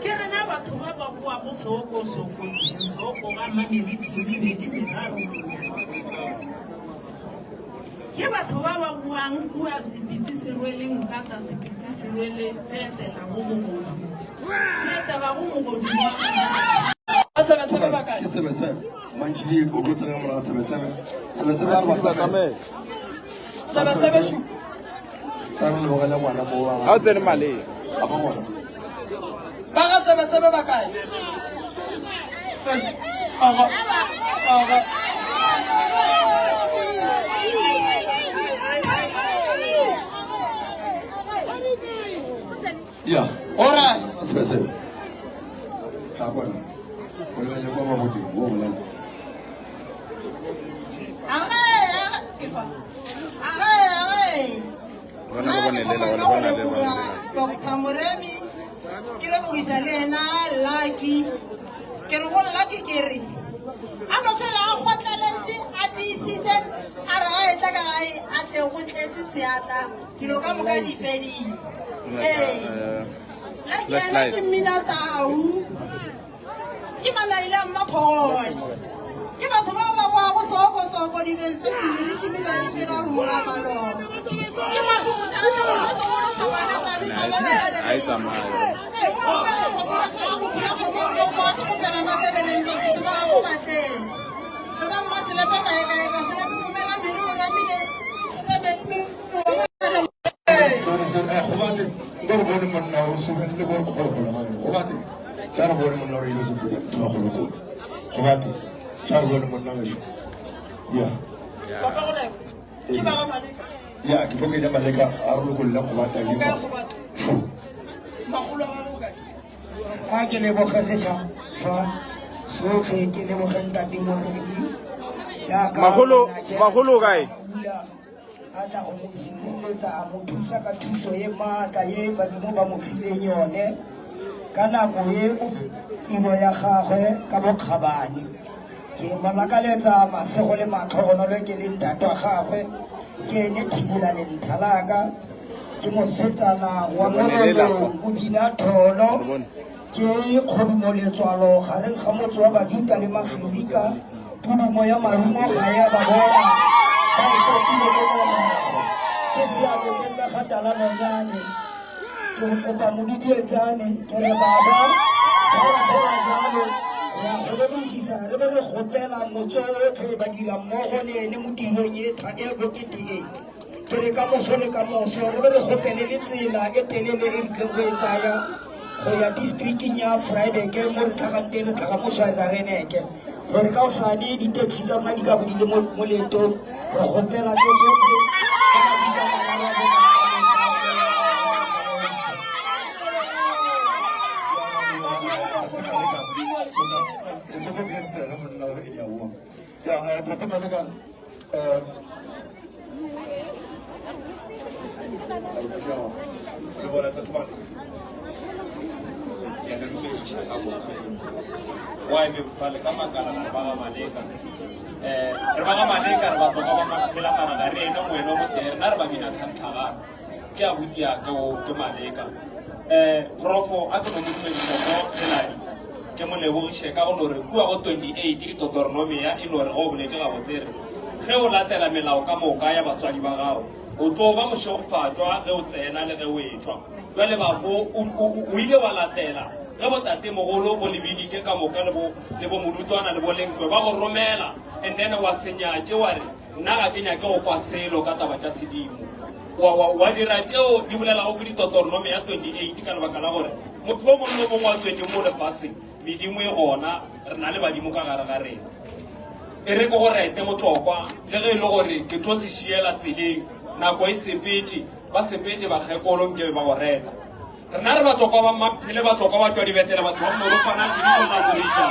Ke rena batho ba ba bua go soko ga Mameriti le di diraro. Ke batho ba ba buang bua sepitsi se rweleng kata sepitsi se rwele tsetela go mogodu. Tsetela go mogodu. Sebesebe manchili o go tsena mora sebesebe ba ka sebesebe shu tara le bogela ngwana mo wa a tsene male a ba ngwana ba ga sebesebe ba kae aga ya ora sebesebe ka bona Sebelum ni kau mahu dia, kau boleh. Dr. Moremi, kira mo isa lena lagi, kira mo lagi kiri. Ano fela ako tlalenti ati isite ara e tla ka ai ate go tletse seata dilo ka mo ka di fedi. La ke mina tau. Imana ile maphola ke batho ba ba go soko di bense similiti mi ba di no ruma malo ke batho ba se se go sa bana ba di sa bana ai tsamaya Cara boleh menolak itu sebut tuh aku lupa. Khawatir, cara boleh menolak itu. Ya. Bapak boleh. Kita akan balik. Ya, kita kita balik ke arul kulla khawatir gitu. Makhluk apa kan? Aku ni bukan sesama. So kita ni bukan tadi morani. Ya. Makhluk guys. Ada umusimu za mutusa katuso ye mata ye bagi mo ba mo file nyone. Kana go ye ibo ya gagwe ka bokgabane ke malakaletsa masego le matlhogono le ke le ntato gagwe ke ne thibula le nthalaga ke mosetsana wa morolo o bina tholo ke kgodumo letswalo gareng ga motse wa bajuta le magerika pudumo ya marumo ga ya ba bona ba ikotile ke bona ke seabe ke nka gatalano nyane ke kopa modidietsane ke re baba tshwara fela jalo ya go lebogisa re be re gopela motse otlhe ba dira mmogo le ene mo tirong e bokete e ke re ka moso le ka moso re be re gopele le tsela e telele e re tleng go e tsaya go ya districting ya Vryburg mo re tlhagang teng re tlhaga mo Schweizereneke gore ka osane di-taxi tsa rona di ka bo di le mo leetong re gopela tse tsotlhe ka mabitsa malala a bona. Ya, tapi mereka boleh tetap. Why me fale kama kana na baga maleka re baga maleka re batho ba ba maphela kana ga re no mweno mo tere na re ba mina thanthaga ke a butia ka o ke maleka profo a ke mo mutse go tseladi ke mo lebogishe ka go re kwa go 28 di totornome ya e lore go boletse ga botsere ge o latela melao ka moka ya batswadi ba gago o tlo ba moshofatšwa ge o tsena le ge o etšwa jwale bafo o ile wa latela ge botate mogolo bo lebidike ka moka le bo morutwana le bolenkwe ba go romela and then wa senyatše wa re nna ga ke nyake go kwa selo ka taba tša sedimo wa dira tšeo di bolelago ke ditotornome ya 28 ka lebaka la gore motho bo mongwe le mongwe wa tswetse mo lefaseng medimo e gona re na le badimo ka gare ga rena e re ke go rete motlokwa le ge e le gore ke tlo se šiela tseleng nako e sepetse ba sepetse bakgekolo nkebe ba go reta rena re batlokwa ba maphele batlokwa ba tswa dibetele batho ba moropana ke dikona boditša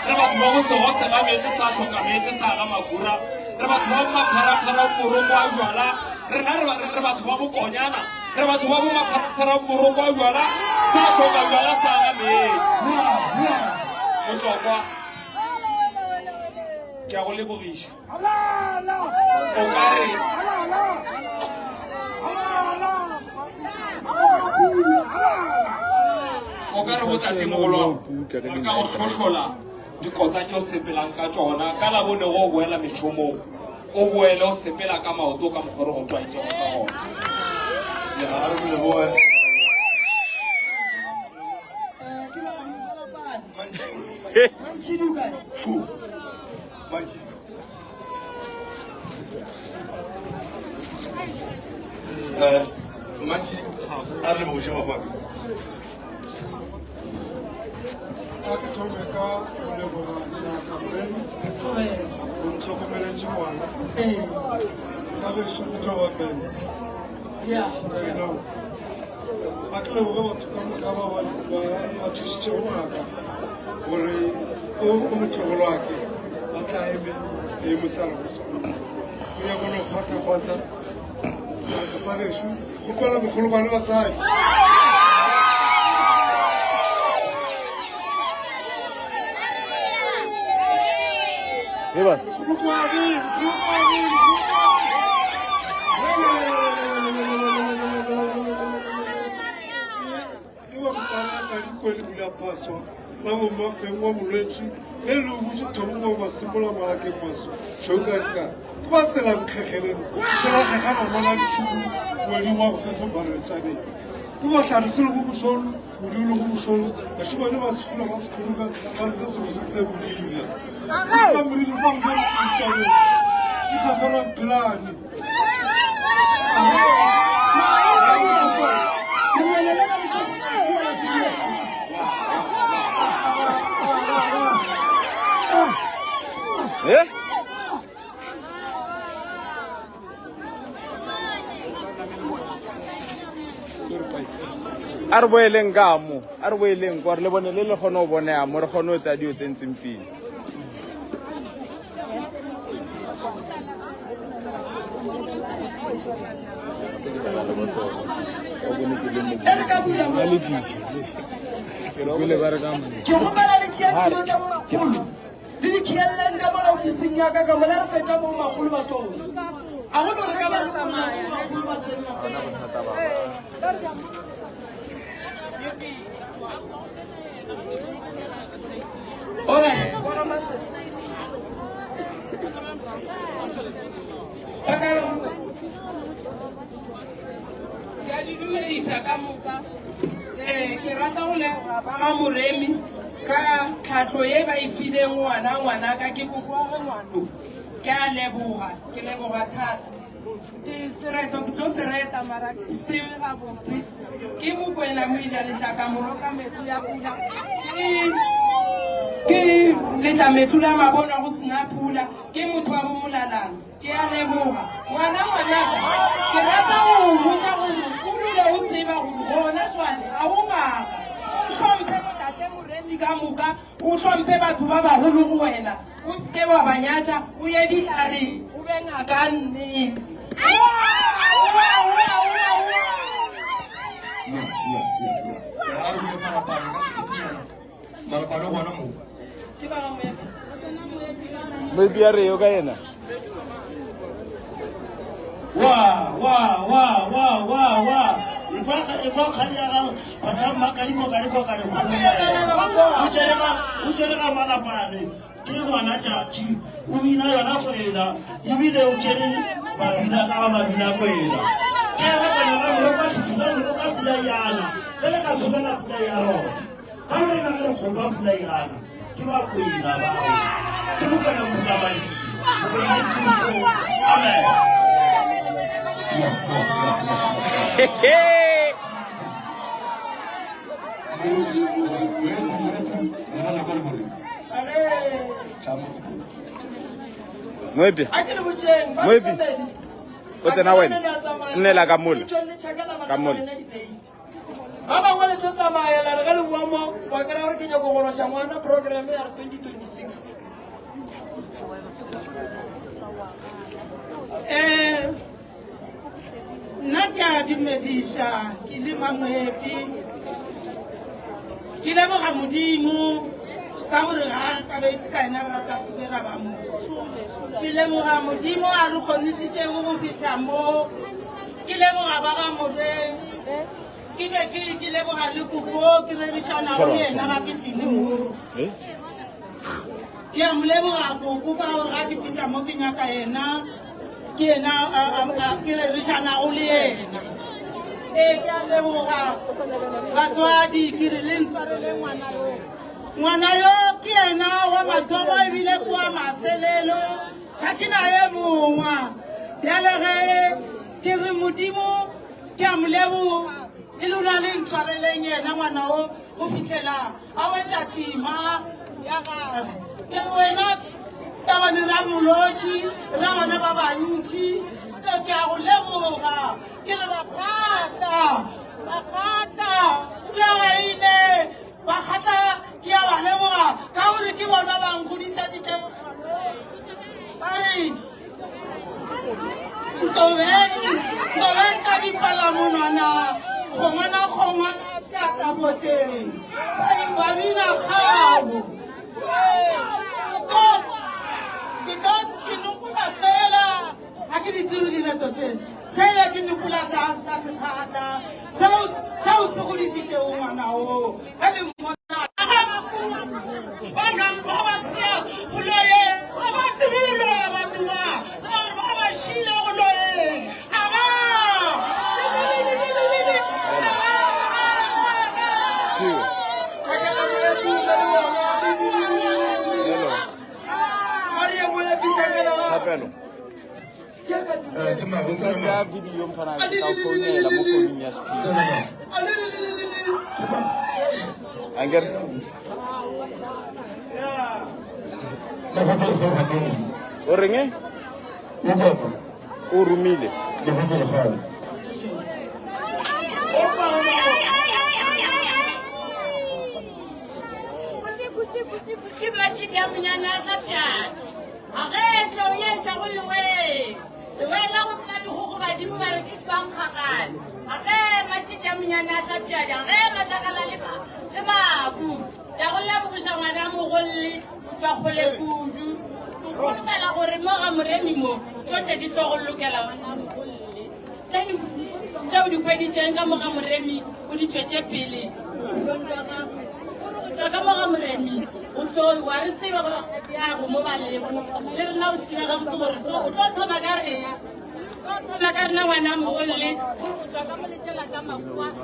re batho ba bosego se ga metse sa tlhoka metse sa ga makura re batho ba mapharapara moroko a jwala rena re batho ba bokonyana re batho ba bo mathara moroko wa jwala sa tlhoka jwala sa ga metsi botlhokwa ke a go lebogiša o ka re botatemogolo ka go tlhotlhola dikota tse o sepelang ka tsona ka labone go o boela mešomong o boele o sepela ka maoto ka mokgore go tlwaetsego ka gona Manchi, arle mo shema fa. Ake thome ka leboga ya Kamoreni. O ntlhokomeletse ngwana. Ka ge Sobuka wa Benz. A ke leboge batho ka moka ba thusitse go ngaka gore o motlogolo wake a tla eme seemo sa le go sona. O ya go no kgwatha sebaka sa gešo gopela mogologwane basadi. Paswa la go mafeng wa molwetši le le botse thomo wa basimola malake paswa tšhokarika ke ba tsela nkgegeleng tsela kgega mamana ditšhuku moeding wa bofefe bareletšaneng ke ba tlhadise le go bosolo modu le go bosolo bašimane ba sefula ba sekgoloka ba re se sengwe se se bodile ke sa morile sa gojaletšaneng ke gafara mphelane a re boeleng ka mo a re boeleng kwa re le bone le le kgone go bonea mo re kgone go tsa dio tse ntseng pele ke gopela le tšeadilo tša bomagolo le dikhieleleng ka mola ofising yaka ka mola re fetša bomagolo ba tosi a go no re ka bagolo ba semagolo Ke a di dumedisa ka moka ke rata go leboga ba Moremi ka tlhatlho ye ba e fileng ngwana ka ke kokoage ngwano ke a leboga ke leboga thata sereto ke tlo se reta mara ke setewe gabotse ke Mokwena Moila Lehlakamoro ka metsi ya pula ke letlametlo la mabona go sena pula ke motho wa bomolalana ke a leboga ngwanaka ke rata go botsa gore o dule o tseba gore gona jwale a go ngaka o hlomphe botate Moremi ka moka o hlomphe batho ba bagolo go wena o seke wa banyatša o ye diareng o be ngaka nnete maybe a re yo ka ena Ikwa khali ya ga patama kaliko ka le o tšere ga malapane ke ngwana tšatši o bina yona kwela ebile o tšere babina ka mabina kwela ke ga bana ba fifula go ka pula yana le ka sobela pula ya rona ka re na re go ba pula yana ke ba kwela ba ke mo kana mo ka ba ni amen Maybe. What's an hour? Nela Gamul. Gamul. ba bangwe le tlo tsamaela re ge le bua mo wa kry gore ke nyako goroša ngwana program ya 2026 nna ke a dumedisa ke le Mangwepi ke leboga Modimo ka gore ga ka be se ka ena ba ka fumera ba mo ke leboga Modimo a re kgonisitse go feta mo ke leboga ba ga Moreng ke be ke leboga le Kopo ke rerišana go yena ga ke tine mo ke a mo leboga Kopo ka gore ga ke feta mo ke nyaka yena ke yena ke rerišana go le yena ke a leboga batswadi ke re le ntshwarele ngwana yo ke yena wa mathomo ebile ke wa mafelelo ga ke na ye mongwe bjale ge ke re Modimo ke a mo leboga e lona le ntshwareleng yena ngwana o go fitlhela a wetša tima ya gage ke wena tabane ra mološi ra bana ba bantši ke a go leboga ke re bakgata legaile bakgata ke a ba leboga ka gore ke bona bankgodišaditše bare ntobeng ka dipalamonwana kgongwana seata boteng ba bina kgabo ke nopola fela ga ke ditsebe direto tse se ya ke nopola sa sekgata seo se godišitše o ngwana o ka le ba ba sea go loye ba ba tsebile batho ba ba šile go loye Hello. Saya video mfana kafonela mo phone ya speed. Angger. O renge? O rumile. Arrête, on vient de faire le way. Le way là, on a dit qu'on va dire qu'on va récupérer un cagal. Arrête, ma petite amie, on a sa piade. Arrête, ma sagala leba. Leba, bou. Y'a rien pour que ça madame au relais. Tu as collé boudou. On fait la remorque à Mimo. Tu sais dit toi le qu'elle a. C'est du quoi dit tiens comme à Mimi ou dit tu es pélé. Comme à Mimi. Untuk warisi bapa ya aku mau balik. Lepas laut sih kamu tu baru. Untuk bagari. Untuk bagari nama nama boleh. Jangan melihat lah sama kuat.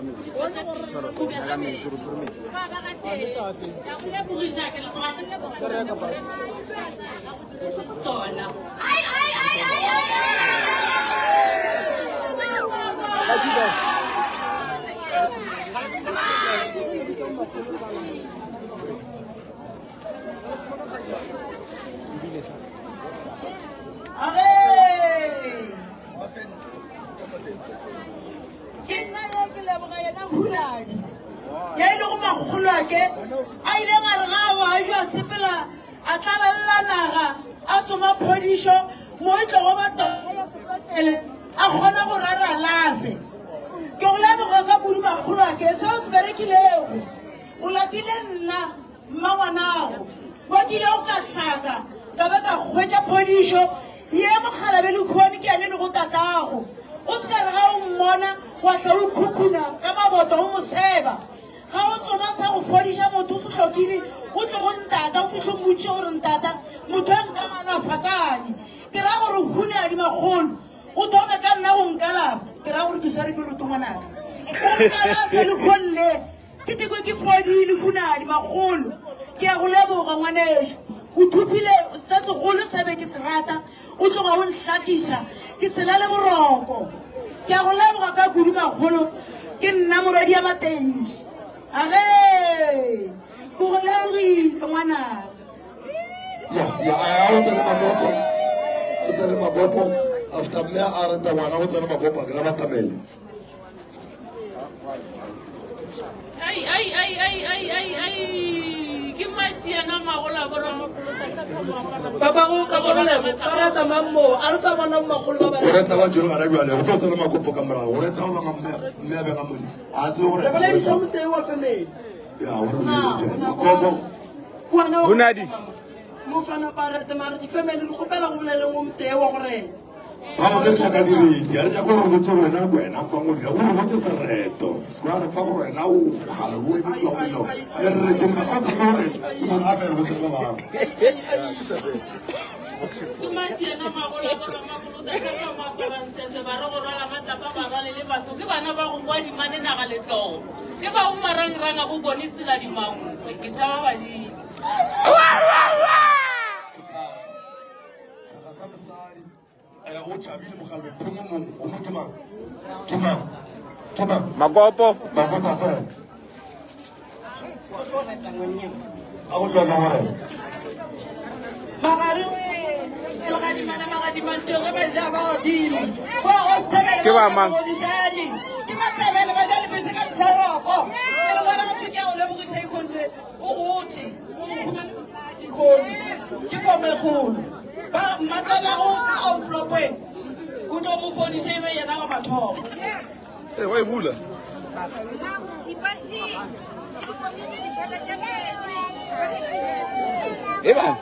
Kubiasa kami. Bagari. Yang boleh berusaha kalau orang boleh. Soalnya. Ay. Lagi dah. Ya ile go magolo ke a ile gare ga wa a jwa sepela a tlalela naga a tsoma phodišo mo e tlogo batogolo sepetlele a kgona go rara lafe ke go leboga ka kudu magolo ke seo se berekilego o latile nna mmangwanago wa kile o ka tlhaka ka be ka kgwetša phodišo ye mokgalabe le kgone ke ane le go tatago o se ka re ga o mmona wa tla o khukhuna ka maboto o moseba ga o tsoma sa go fodiša motho o se tlhokile o tle go ntata o fitlhe mmotse gore ntata motho a nka malafakane ke ra gore hune a dimagolo o thome ka nna go nkalafa ke ra gore ke sware ke loto ngwanaka o nkalafe le kgonle ke teko ke fodile hune a dimagolo ke ya go leboga ngwaneso o thupile se segolo se be ke se rata o tloga o nhlakiša ke sela le boroko ke a go leboga ka kudu magolo ke nna moradi ya matentši age go go lebogile ngwanaka o tsene mabopo after mme a renta ngwana o tsene mabopo a kry-a batamele Ai, ke matšhiana magola boramapholosa Babago le parata mammo arsa bana magolo ba ba. Re taba jolo ga bjale go tsela makopo ka mara gore taba ba mme ba ga modi a tse gore re bale di somte wa family ya gore le kopo kwana Bunadi mo fana parata mara di family go pela go bolele mo mte wa gore ba go tsa ka dire di re ja go go tsoro na kwena ba mo dira go go tse sereto swa re fa go wena o gala bo e di no re ke ma ka gore mo a be go tsela ba Imagine magola ba magolo da ka ma paransese ba re go rala matlapa ba rale le batho ke bana ba go kwa di mane na ga letlo ke ba o marang ranga go bone tsela di mang ke tshaba ba di o chabile mo galbe phemo mo o mo tuma Makopo makopo fa a go tla ngore magare le ga di mana magadi mantore ba ja ba odimo go go stebele Ke ba mang? dishani ke ba tebele ba ja le bese ka tsaroko ke le bona go tshike o le bo tshai khonle o gotse ke go me kholo ba matsala go outflopwe o tlo mo fonise be yena ga batho wa e bula Eba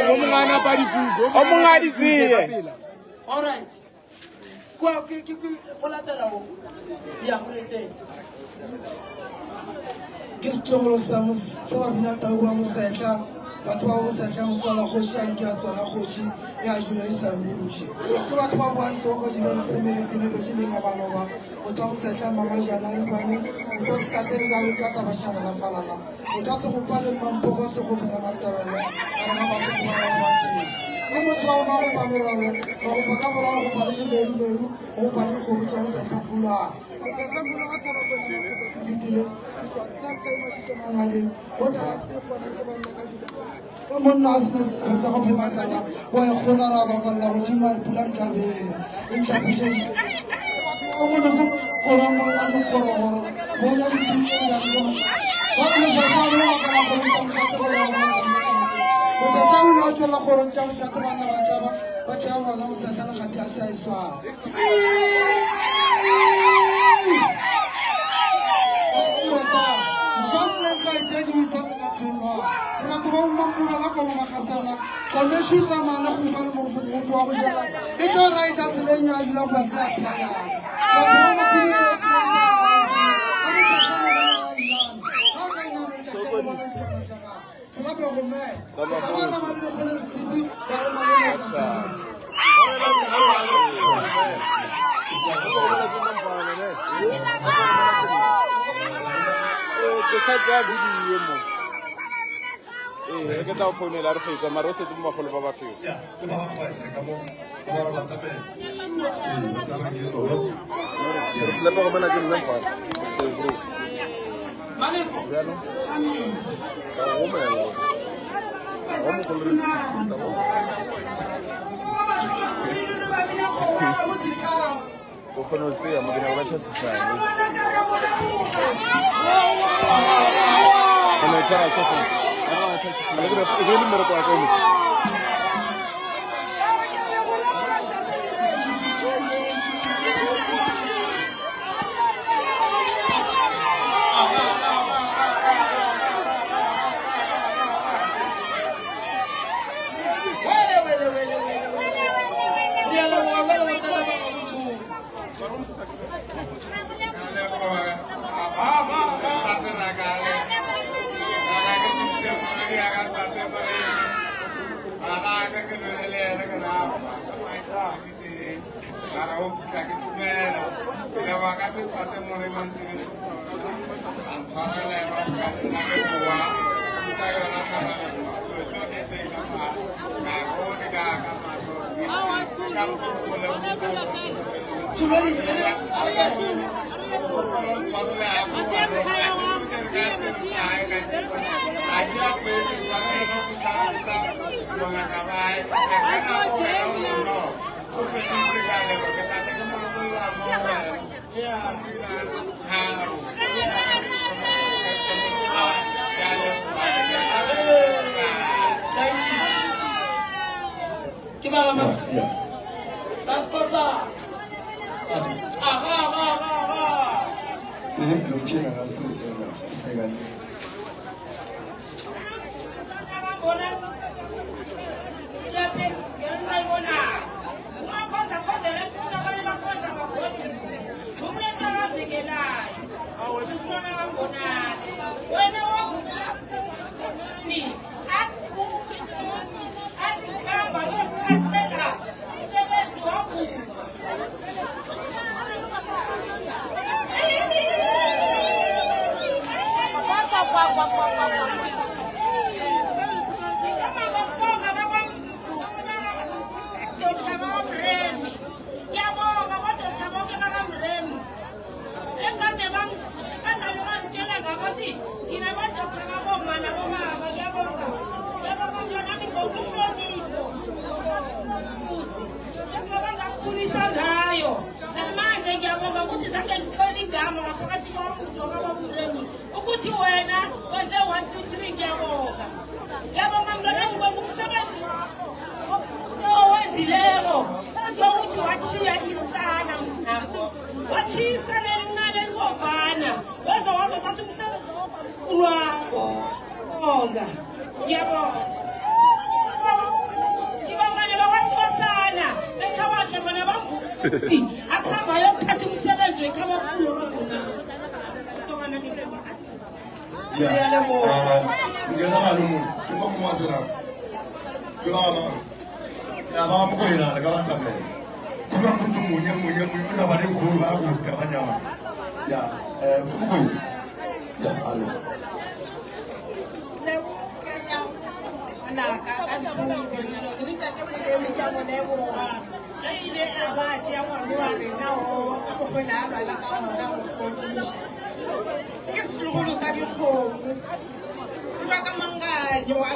o mongana pa dipugo o mongadi tsie all right kwa ke go latela o ya gore teng ke setlogolo sa ba bina tau wa mosetla batho ba mosetla motswala kgoši a nke a tswala kgoši ya jula e sa buše ke batho ba boang soko jibeng semeletime bešimeng a baloba motho wa mosetla mamajana le bane motho wa sekateng ka bekata ba šhabela falala motho wa segopa le mampogo segopela matabele a rega ba sekobababatee ke motho wa ona gopa merole magopa ka mola wa gopa le semerumeru go gopa le kgobo tša mosetla fulana mosetla fula ga tlhabakotšene fetile monna a sena sa go phematlala wa e kgona ra bakalla go dima re pula nkabele e ntlapušee o mone ko goramoa dikgorogoro bona dituaa mosetlaone a tswela kgorontša mošate bana ba tšaba bona mosetla le gati a sa e swara batho ba mmakobela ka mo makgasana kamešo e tsamana go ba le mogogo wa go jela e tlo raita tseleng ya dula kwase a playana batho ba selape gome kamana ba le bekgone resipi ba re malea ke sa tsaya video mo ke tla founela re fetsa mara o setse mo bagolo ba ba feo o kgone go tseya mo ke na go batla sefane o tsaya sefane really mmereko wa ka o lo mtshina ngasiqinisekisa sibhekane ukuthi wena wenze 1 2 3 ngiyabonga ngiyabonga mntwana ngibonga umsebenzi owenzileko bazokuthi wachiya isana mnabo wachiya isana elincane elibovana wazothatha umsebenzi ulwakho bonga ngiyabonga ngibonganelwa kwasikhosana ekhawakhe bona bavuti akuhamba yokuthatha umsebenzi wekhamakhulu ngena malumu tuma kumazira kama ya ba mu koina daga ban tambe kuma kuntu munye muna bare khuru ba ku ka banyama ya kuma ko ya ale ana ka kan tu ni ta te mu mi ja mo ne bo ba ai ne aba ti ya wa re na o ko ko na ba la ka o na o ko ti ke slugulu sa di khomu ba ka manganyo wa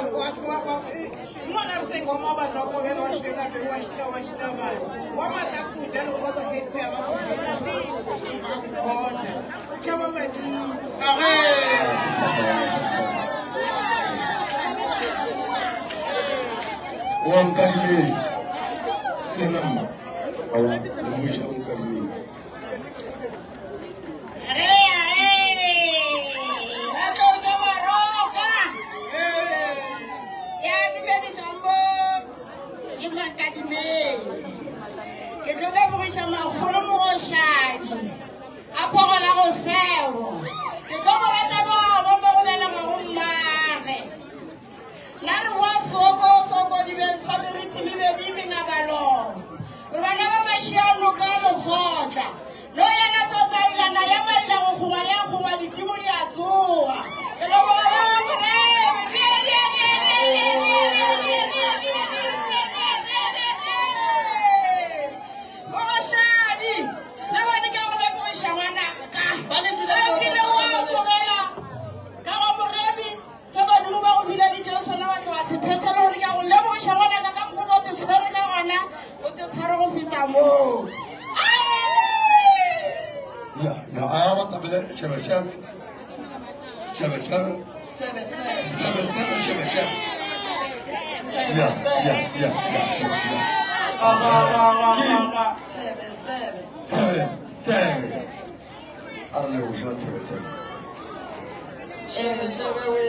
mona se ngoma ba toko vero wa shweka pe wa shita ba wa mata ku ta lo ko hetsi ya ba ko bona chama ba di wan karmi kenam awa musha un karmi ke tlo lebogiša magolo mogošadi a phogona go seo ke tlo go rata bobo mo go bela magommage la re wa soko dibeng sa meretšhimebedi mengabalong re bana ba mašiano ka mokgotla lo yena tsatsailana ya maila go kgoma ya kgoma ditimo di a tsoga ke leboga ya awa tabele shaba shaba arle usha shebe we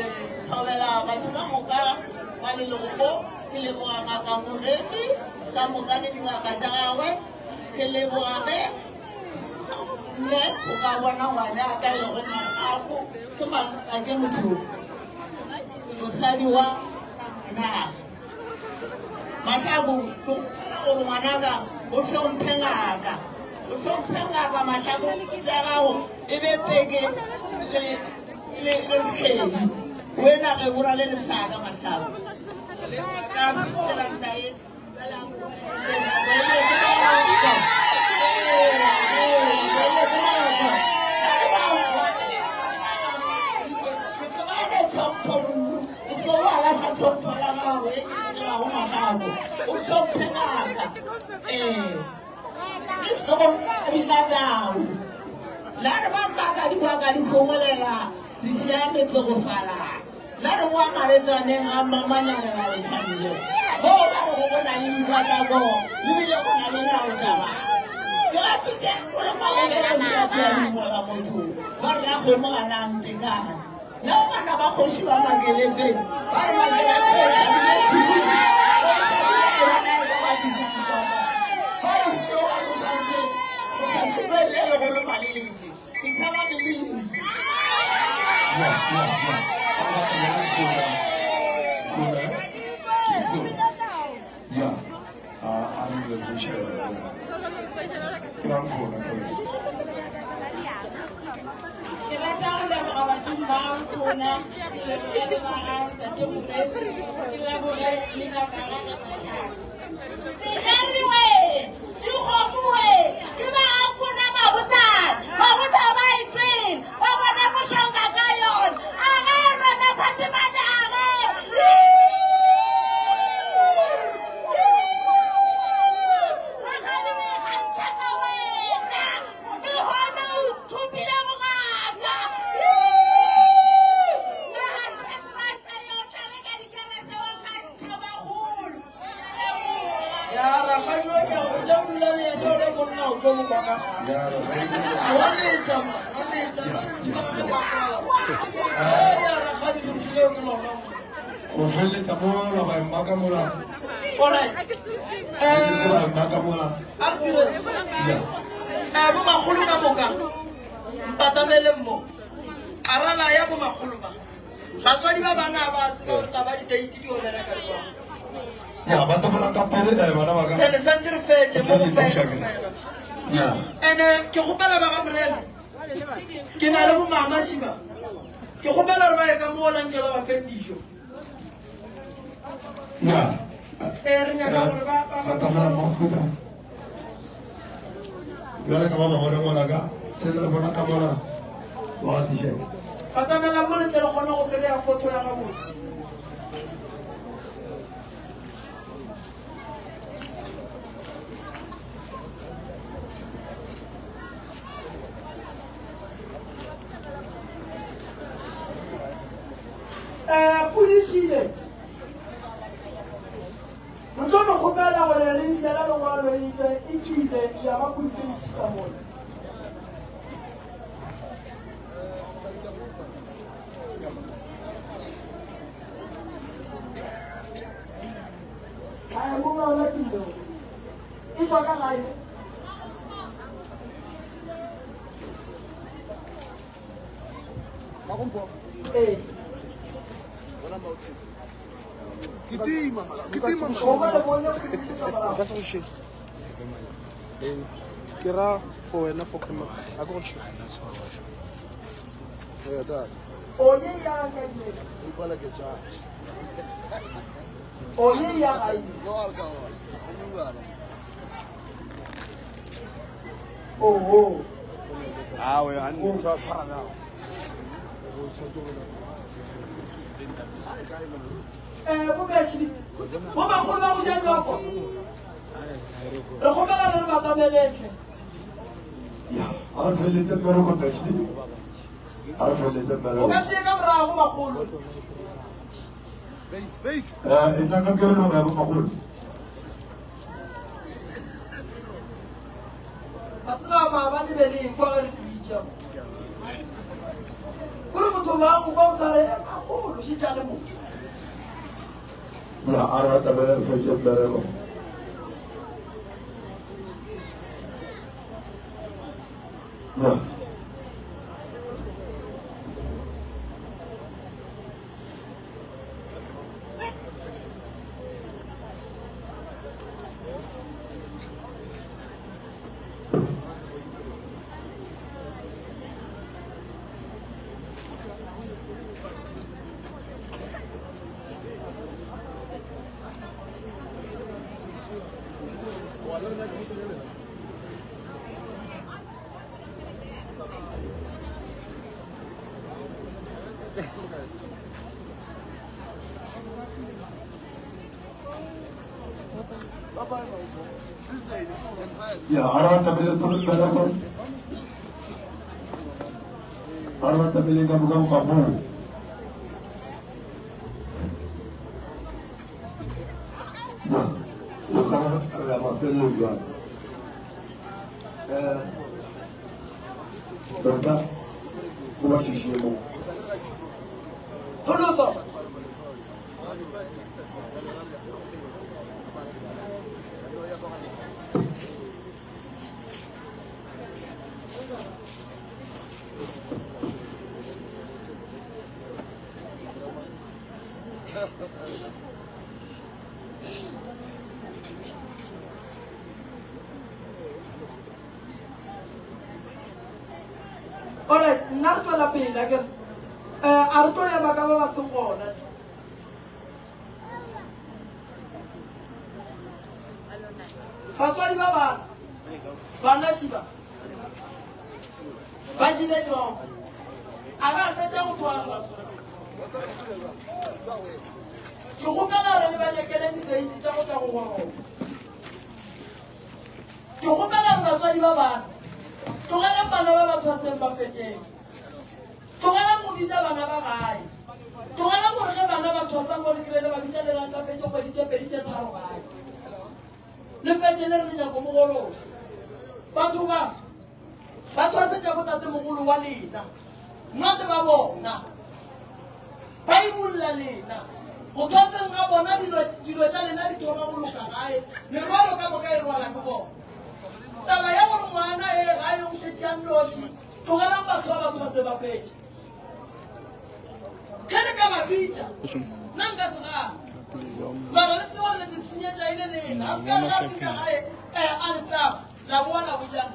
thobela batho ka moka wa leloko ke leboga ngaka Moremi ka moka le dingaka tsa gagwe ke lebogage nne o ka bona ngwana a ka le gore gago ke makake motho mosadi wa naga matlhako ke gore ngwanaka o tlhomphe ngaka matlhako tsa gago e be peke le sekedi wena ge o ra le lesaka matlhako ka fitlhela ntae Lara bamba ka di baka di khomolela di siametse go fala lara wa maretane ga mamanya la le tshamile bo ba go bona le dikata go le bile go na le la o taba ke rapitse o le fa o bela seapelo mo la motho ba re la go mo galang tekana na o bana ba khoshi ba makelebe ba re makelebe ya le tshulu o ka dira e bana e ba ditsi ba ba re flo a go kantse o ka se be le go le maleng ke tsaba le le Ke rata go leboga badimo ba rona, ke lebogele ba ga ntatemore, ke leboge le ngakara ka matlhatsi. Dijariwe, dikgomowe, ke ba gakona mabota ba itrain, ba bona bošonka ka yone, a ge rona phatemane a ge. Arala ya bo magolo ba batswadi ba bana ba tseba gore taba di date di o bereka jwa ya ba tomola ka pele bana ba ka tele santre fetse mo go fela ya ene ke gopela ba ga morena ke na le bo mama shiba ke gopela re ba e ka mo lang ke ba fetijo ya re nya ka gore ba tomola mo futa ya le ka ba mo mo la ka tele bona ka bona wa di she patamela mo le tele gona go kry-a foto ya gago pudisile motlo mo kgopela gore re ntlela lengwalo e tlile ya ba pudiseka mone ke ra for wena for kema a go tšhe ya ta oye ya ka ile o bala ke tša oye ya ka ile no alcohol ni bala oh we an tshwara na bo beshi bo ba go ba go ja go re gomela re ba kameleke ya a feletse pero ko beshi a feletse pero o ka se ka brago magolo base e tla ka ke no ba magolo batsa ba ba di be le kwa re ditša kuri motho ba go kwa o sare magolo se tla le mo ya ara ta be fetse pero ya Ya, arah tabel turun berapa? Arah tabel kamu kamu. Nah, sekarang ada apa film juga? Tota, go ba shishile mo. Toloso. Alright, narto la pena che arto ya bagaba ba sengona. Batswadi ba bana shiba. Ba jile no. Aba fete go twasa. Ke go kana re ba lekele di dei tsa go tla go go. Ke go kana batswadi ba bana. Togela bana ba ba twaseng ba fetšeng. Togela go bitsa bana ba gae. Togela gore ge bana ba twasang go lekrele ba bitsa le rata fetše go ditse pedi tse tharo gae. Le fetše le re nya go mogolo. Batho ba twasetse botate mogolo wa lena. Nna te ba bona. Ba imulla lena. Go twaseng ga bona dilo tsa lena di thoma go loka gae. Merwalo ka moka e rwala ke bona. Taba ya gore ngwana ga yo setjang losi togela batho ba twase ba fetše kene ka ba bitsa nanga sega bara le tswa le tsinya tsa ine nena a ska ga pita gae a le tla la bona bojang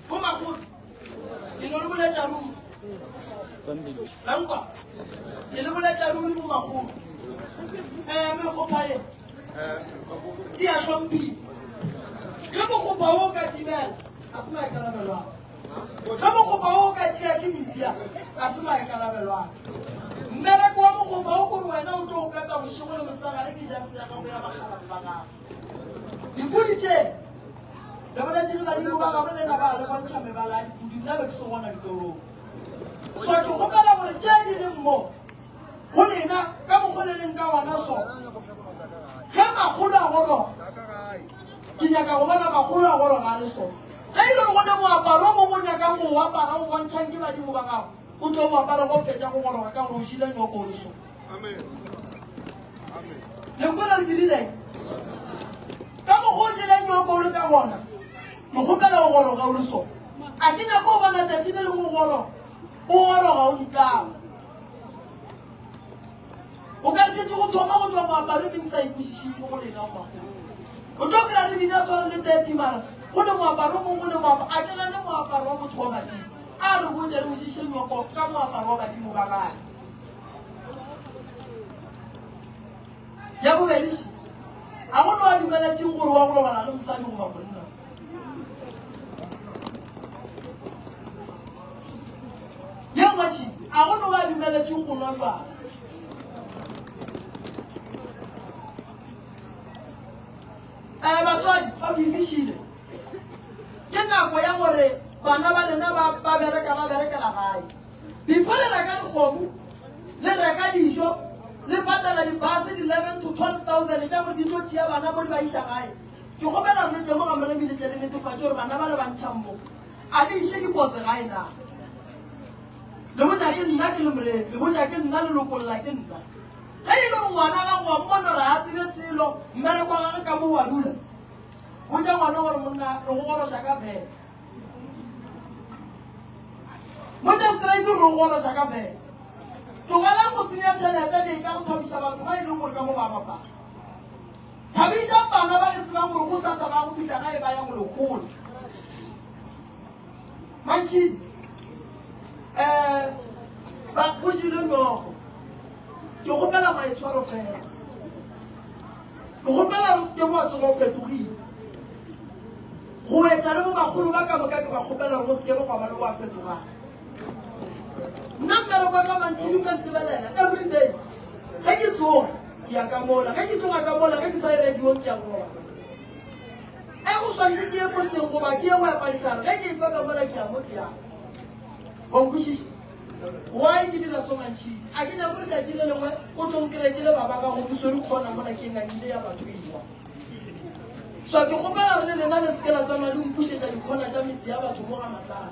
go ba go ino le bole tsa ru langwa le bole tsa ru go ba go me go phae dia hlomphi ge mo go ba o ka dimela a se mai kana belwa ge mo go ba o ka dia ke mibia a se mai kana belwa mmere ko mo go ba o go wena o tlo ka ka boshigo le mosaga le ke ja se ya ka go ya magala ba ga dipudi tše le bona tše ba di ba ga bona na ba le bontsha me ba la dipudi nna be ke se gona ditoro so ke go bala gore tše di le mmo go lena ka mogoleleng ka wana so ge magolo a golo ke nyaka go bona magolo a golo ga le so ge e le gone moaparo mo mo nyakang go apara o bontšhang ke badimo ba gago o tlo go apara go fetša go goroga ka gore o šile nyoko o le so lenkolo le dirileng ka mogo o šile nyoko o le ka gona ke kgopela go goroga o le so a ke nyaka o bona tšatši le le go goroga o goroga o ntlago o ka se go thoma go tswa moaparo ke sa ikwešišile go lena o magolo o tlo kry-a re bina sware le 30 mara go ne moaparo mongwe le moaparo a ke gane moaparo wa motho wa badimo a re botse re bošiše nyoko ka moaparo wa badimo ba gane ya bobediši a go ne wa dumeletšeng gore wa go robala le mosadi go ba monna ye ngwatšhi a go ne wa dumeletšeng go nwa jwala batswadi ba busy-šile ke nako ya gore bana ba lena ba berekela gae before le reka dikgomo le reka dijo le patela dibase di-11 to 12,000 tša gore di tlo tšea bana bo di ba iša gae ke kgopela re temo ga mona ebile tle le netefatse gore bana ba le bantšhang mo a le iše dikotse gae na le botša ke nna ke le moremi le botša ke nna le lokolola ke nna ge e le ngwana ga goa mmone re a tsebe selo mmere kwa gage ka mo wa dula botša ngwana gore monna re go goroša ka fela botša straight re go goroša ka fela tlogela go senya tšhelete le ka go thabiša batho ba e leng gore ka mo ba mapaa thabiša bana ba le tsebang gore go sasa ba go fitlha ga e ba ya go lekgolo mantšhidi go jile nyoko ke gopela maitshwaro fela ke gopela re ke boa tsogo fetogile go etsa le mo bagolo ba ka moka ke ba gopela re go seke bo gwa ba le go a fetogang nna mmere kwa ka mantšhidi ka ntebelela every day ge ke tsoga ke ya ka mola ge ke tloga ka mola ge ke sa e radio ke ya goba go swantse ke ye motseng goba ke ye go epadisara ge ke ekwa ka mola ke ya mo ke yang onkwešiše why ke dira so mantšhidi a ke nyako re ka tšile lengwe o tlo nkry-e ke le ba baka go ke swere kgona mona ke ngangile ya batho e jwa So ke gopela re le nna le sekela tsa madi o mpušetša dikhona tša metsi ya batho mo ga matlala.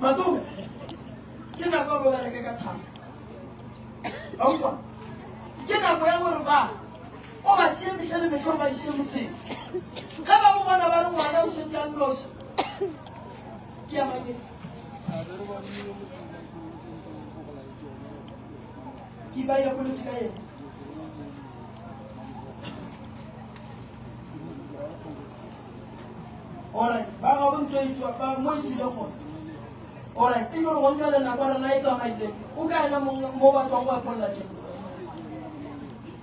Matome, ke nako ya go bereke ka thama. Autlwa, ke nako ya gore ba o ba tšee mehla le metlhong ba iše motseng. Ge ba mo bona ba re ngwana o šetse a nnoši, ke ya manyeng. Ke ba ya kolotši ka ena. Alright, ba ga bo ntho e tswa ba mo e tswile gona. Alright, ke gore go nna le nako re na e tsamaile. O ka ena mo batswang go apolla tjena.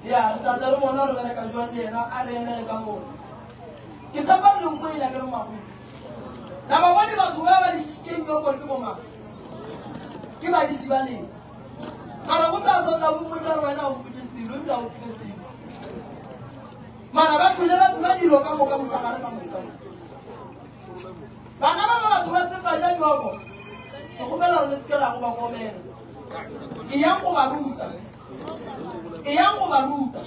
Ya, re tla re bona re bereka jwang le ena a re emele ka moo. Ke tshepa re nko ile ke re magolo. Na ba bone batho ba ba di keng go gore ke bo mang. Ke ba di dibaleng. Mara go sa sa ka bo mo tla re wena o fute silo, e tla o fute silo. Mara ba tlile ba tseba dilo ka mo ka mosagare ka mo ka. Bana ba batho ba se ba ja nyogo. Go gopela re se ke ra go ba komela. E yang go ba ruta. E yang go ba ruta.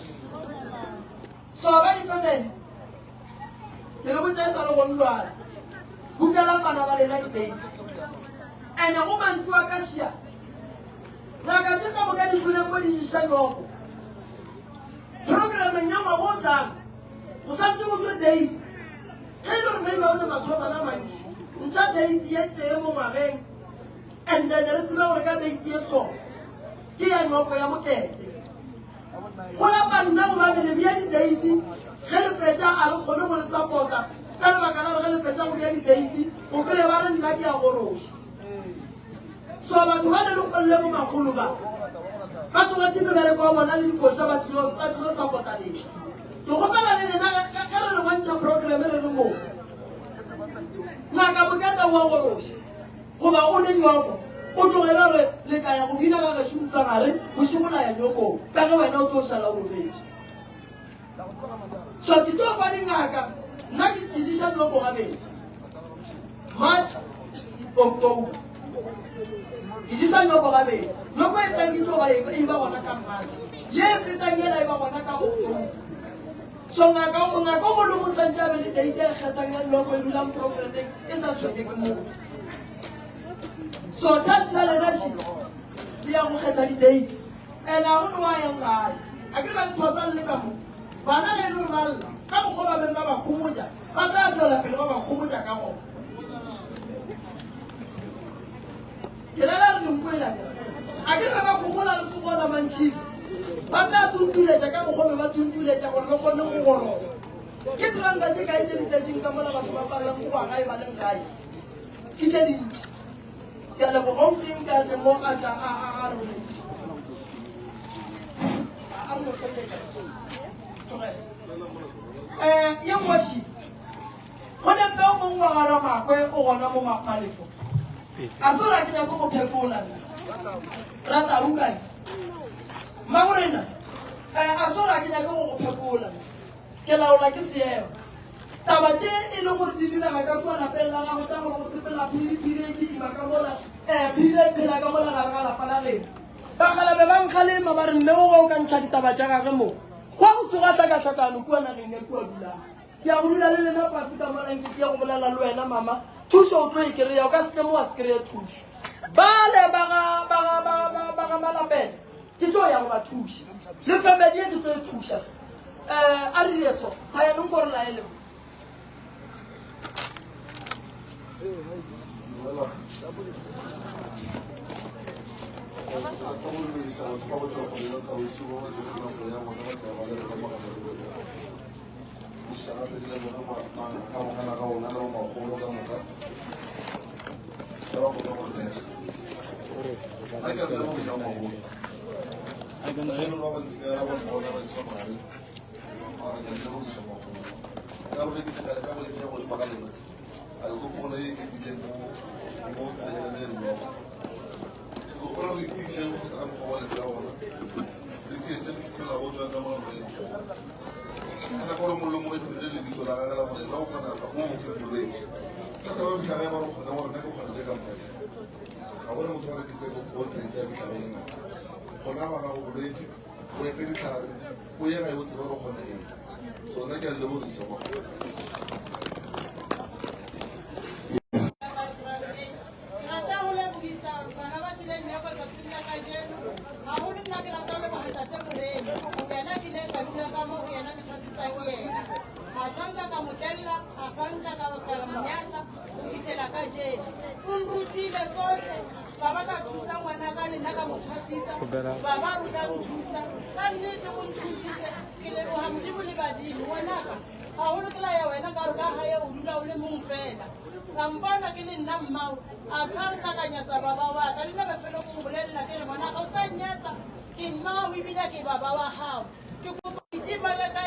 So ba di family. Ke le botsa sa go nlwana. Bukela bana ba lena di teng. Ene go mantwa ka sia. La ka tseka mo ka di khule mo di isa nyogo. Program nya ma go tsa. Go sa tse go date. Hello me ba ona mathosa na mantsi. Ntsha date ye teng mo ngwageng. And then re tseba gore ka date ye so. Ke ya nyogo ya mokete. Go la banna go ba le bia di date. Ge le fetsa a re gone go le supporta. Ka le baka la ge le fetsa go bia di date. O kre ba re nna ke ya gorosha. So batho ba le go le mo magolo ba. Batho ba tsebe ba re go bona le dikosa ba tlo supporta le. Ke go bala le nna ka re le bontsha program le le mo. Na ka bokata wa gorosha. Go ba o le nyoko. O tlogela re le ka ya go bina ka ga shumisa gare go simola ya nyoko. Ka ge wena o tlo sala o robetse. So ke tlo fa dingaka. Nna ke tsisa nyoko gabedi. March, October. Isisa nyoko gabedi. Nyoko e tang ke tlo ba e ba bona ka March. Ye fetangela e ba bona ka October. So ngaka mo lo mo tsantsa be le date e kgetang ya nyoko e dulang programeng e sa tshwenye ke mo. So tsa le rashi ya go kgetha di date. Ena go no wa yang ga. A ke ba tsosa le ka mo. Bana le no rala. Ka mo go ba be ba khumutsa. Ba tla tswela pele ba khumutsa ka go. Ke la re mpuela. A ke ba khumula le se bona mantshi. Ba ka tuntuletsa ka mogome ba tuntuletsa gore le gone go goro. Ke tranga tse ka ile ditšeng ka mola batho ba palang go ga e ba leng kae. Ke tse dintsi. Ke le go gomting ka le mo a tsa a ro. A mo tšhelete. Ye ngwashi. Gone be o mongwe wa gara makwe o gona mo mapalefo. A sora ke ya go phekola. Rata ukai. Maurena, a sora ke nyaka go phekola. Ke laola ke seemo. Taba tše e le gore di dira ka kwa lapeng la gago tša gore go sepela phiri ke di ka mola phiri phela ka mola gare ga lapa la geno. Bagalabe ba nkgalema ba re mme o ka ntšha ditaba tša gage mo. Go a go tsoga tlhakatlhakano kua nageng e kua dulang. Ke ya go dula le lena pasi ka molanke ke ya go bolela le wena mama. Thuso o tlo e kry-a o ka seke mo wa se kry-e thuso. Bale ba ga malapela. Ke tlo ya go ba thuša le family e ke tlo e thuša a rile so ga yanong gore la ele gona ba ga go bolwetse o epe ditlhare o ye ga e botse ba go kgona eng So nna ke a le lebohisa mo. Asanga ka motella, asanga ka monyata, o fihlela ka jeno. O nrutile tsohle, baba ka thusa ngwana ka nna ka mo thusitsa, baba ruta nthusa. Ka nnete o nthusitse, ke leboha Modimo le badimo. Ngwanaka, haholo ke la ya wena ka re ka hae o dula o le mong fela. Ka mpona ke le nna mmao, a tshwanka ka nyatsa baba wa ka. Le nna befelo ko bolella ke re ngwanaka o sa nyatsa, ke mmao ebile ke baba wa hao. Ke kopa ke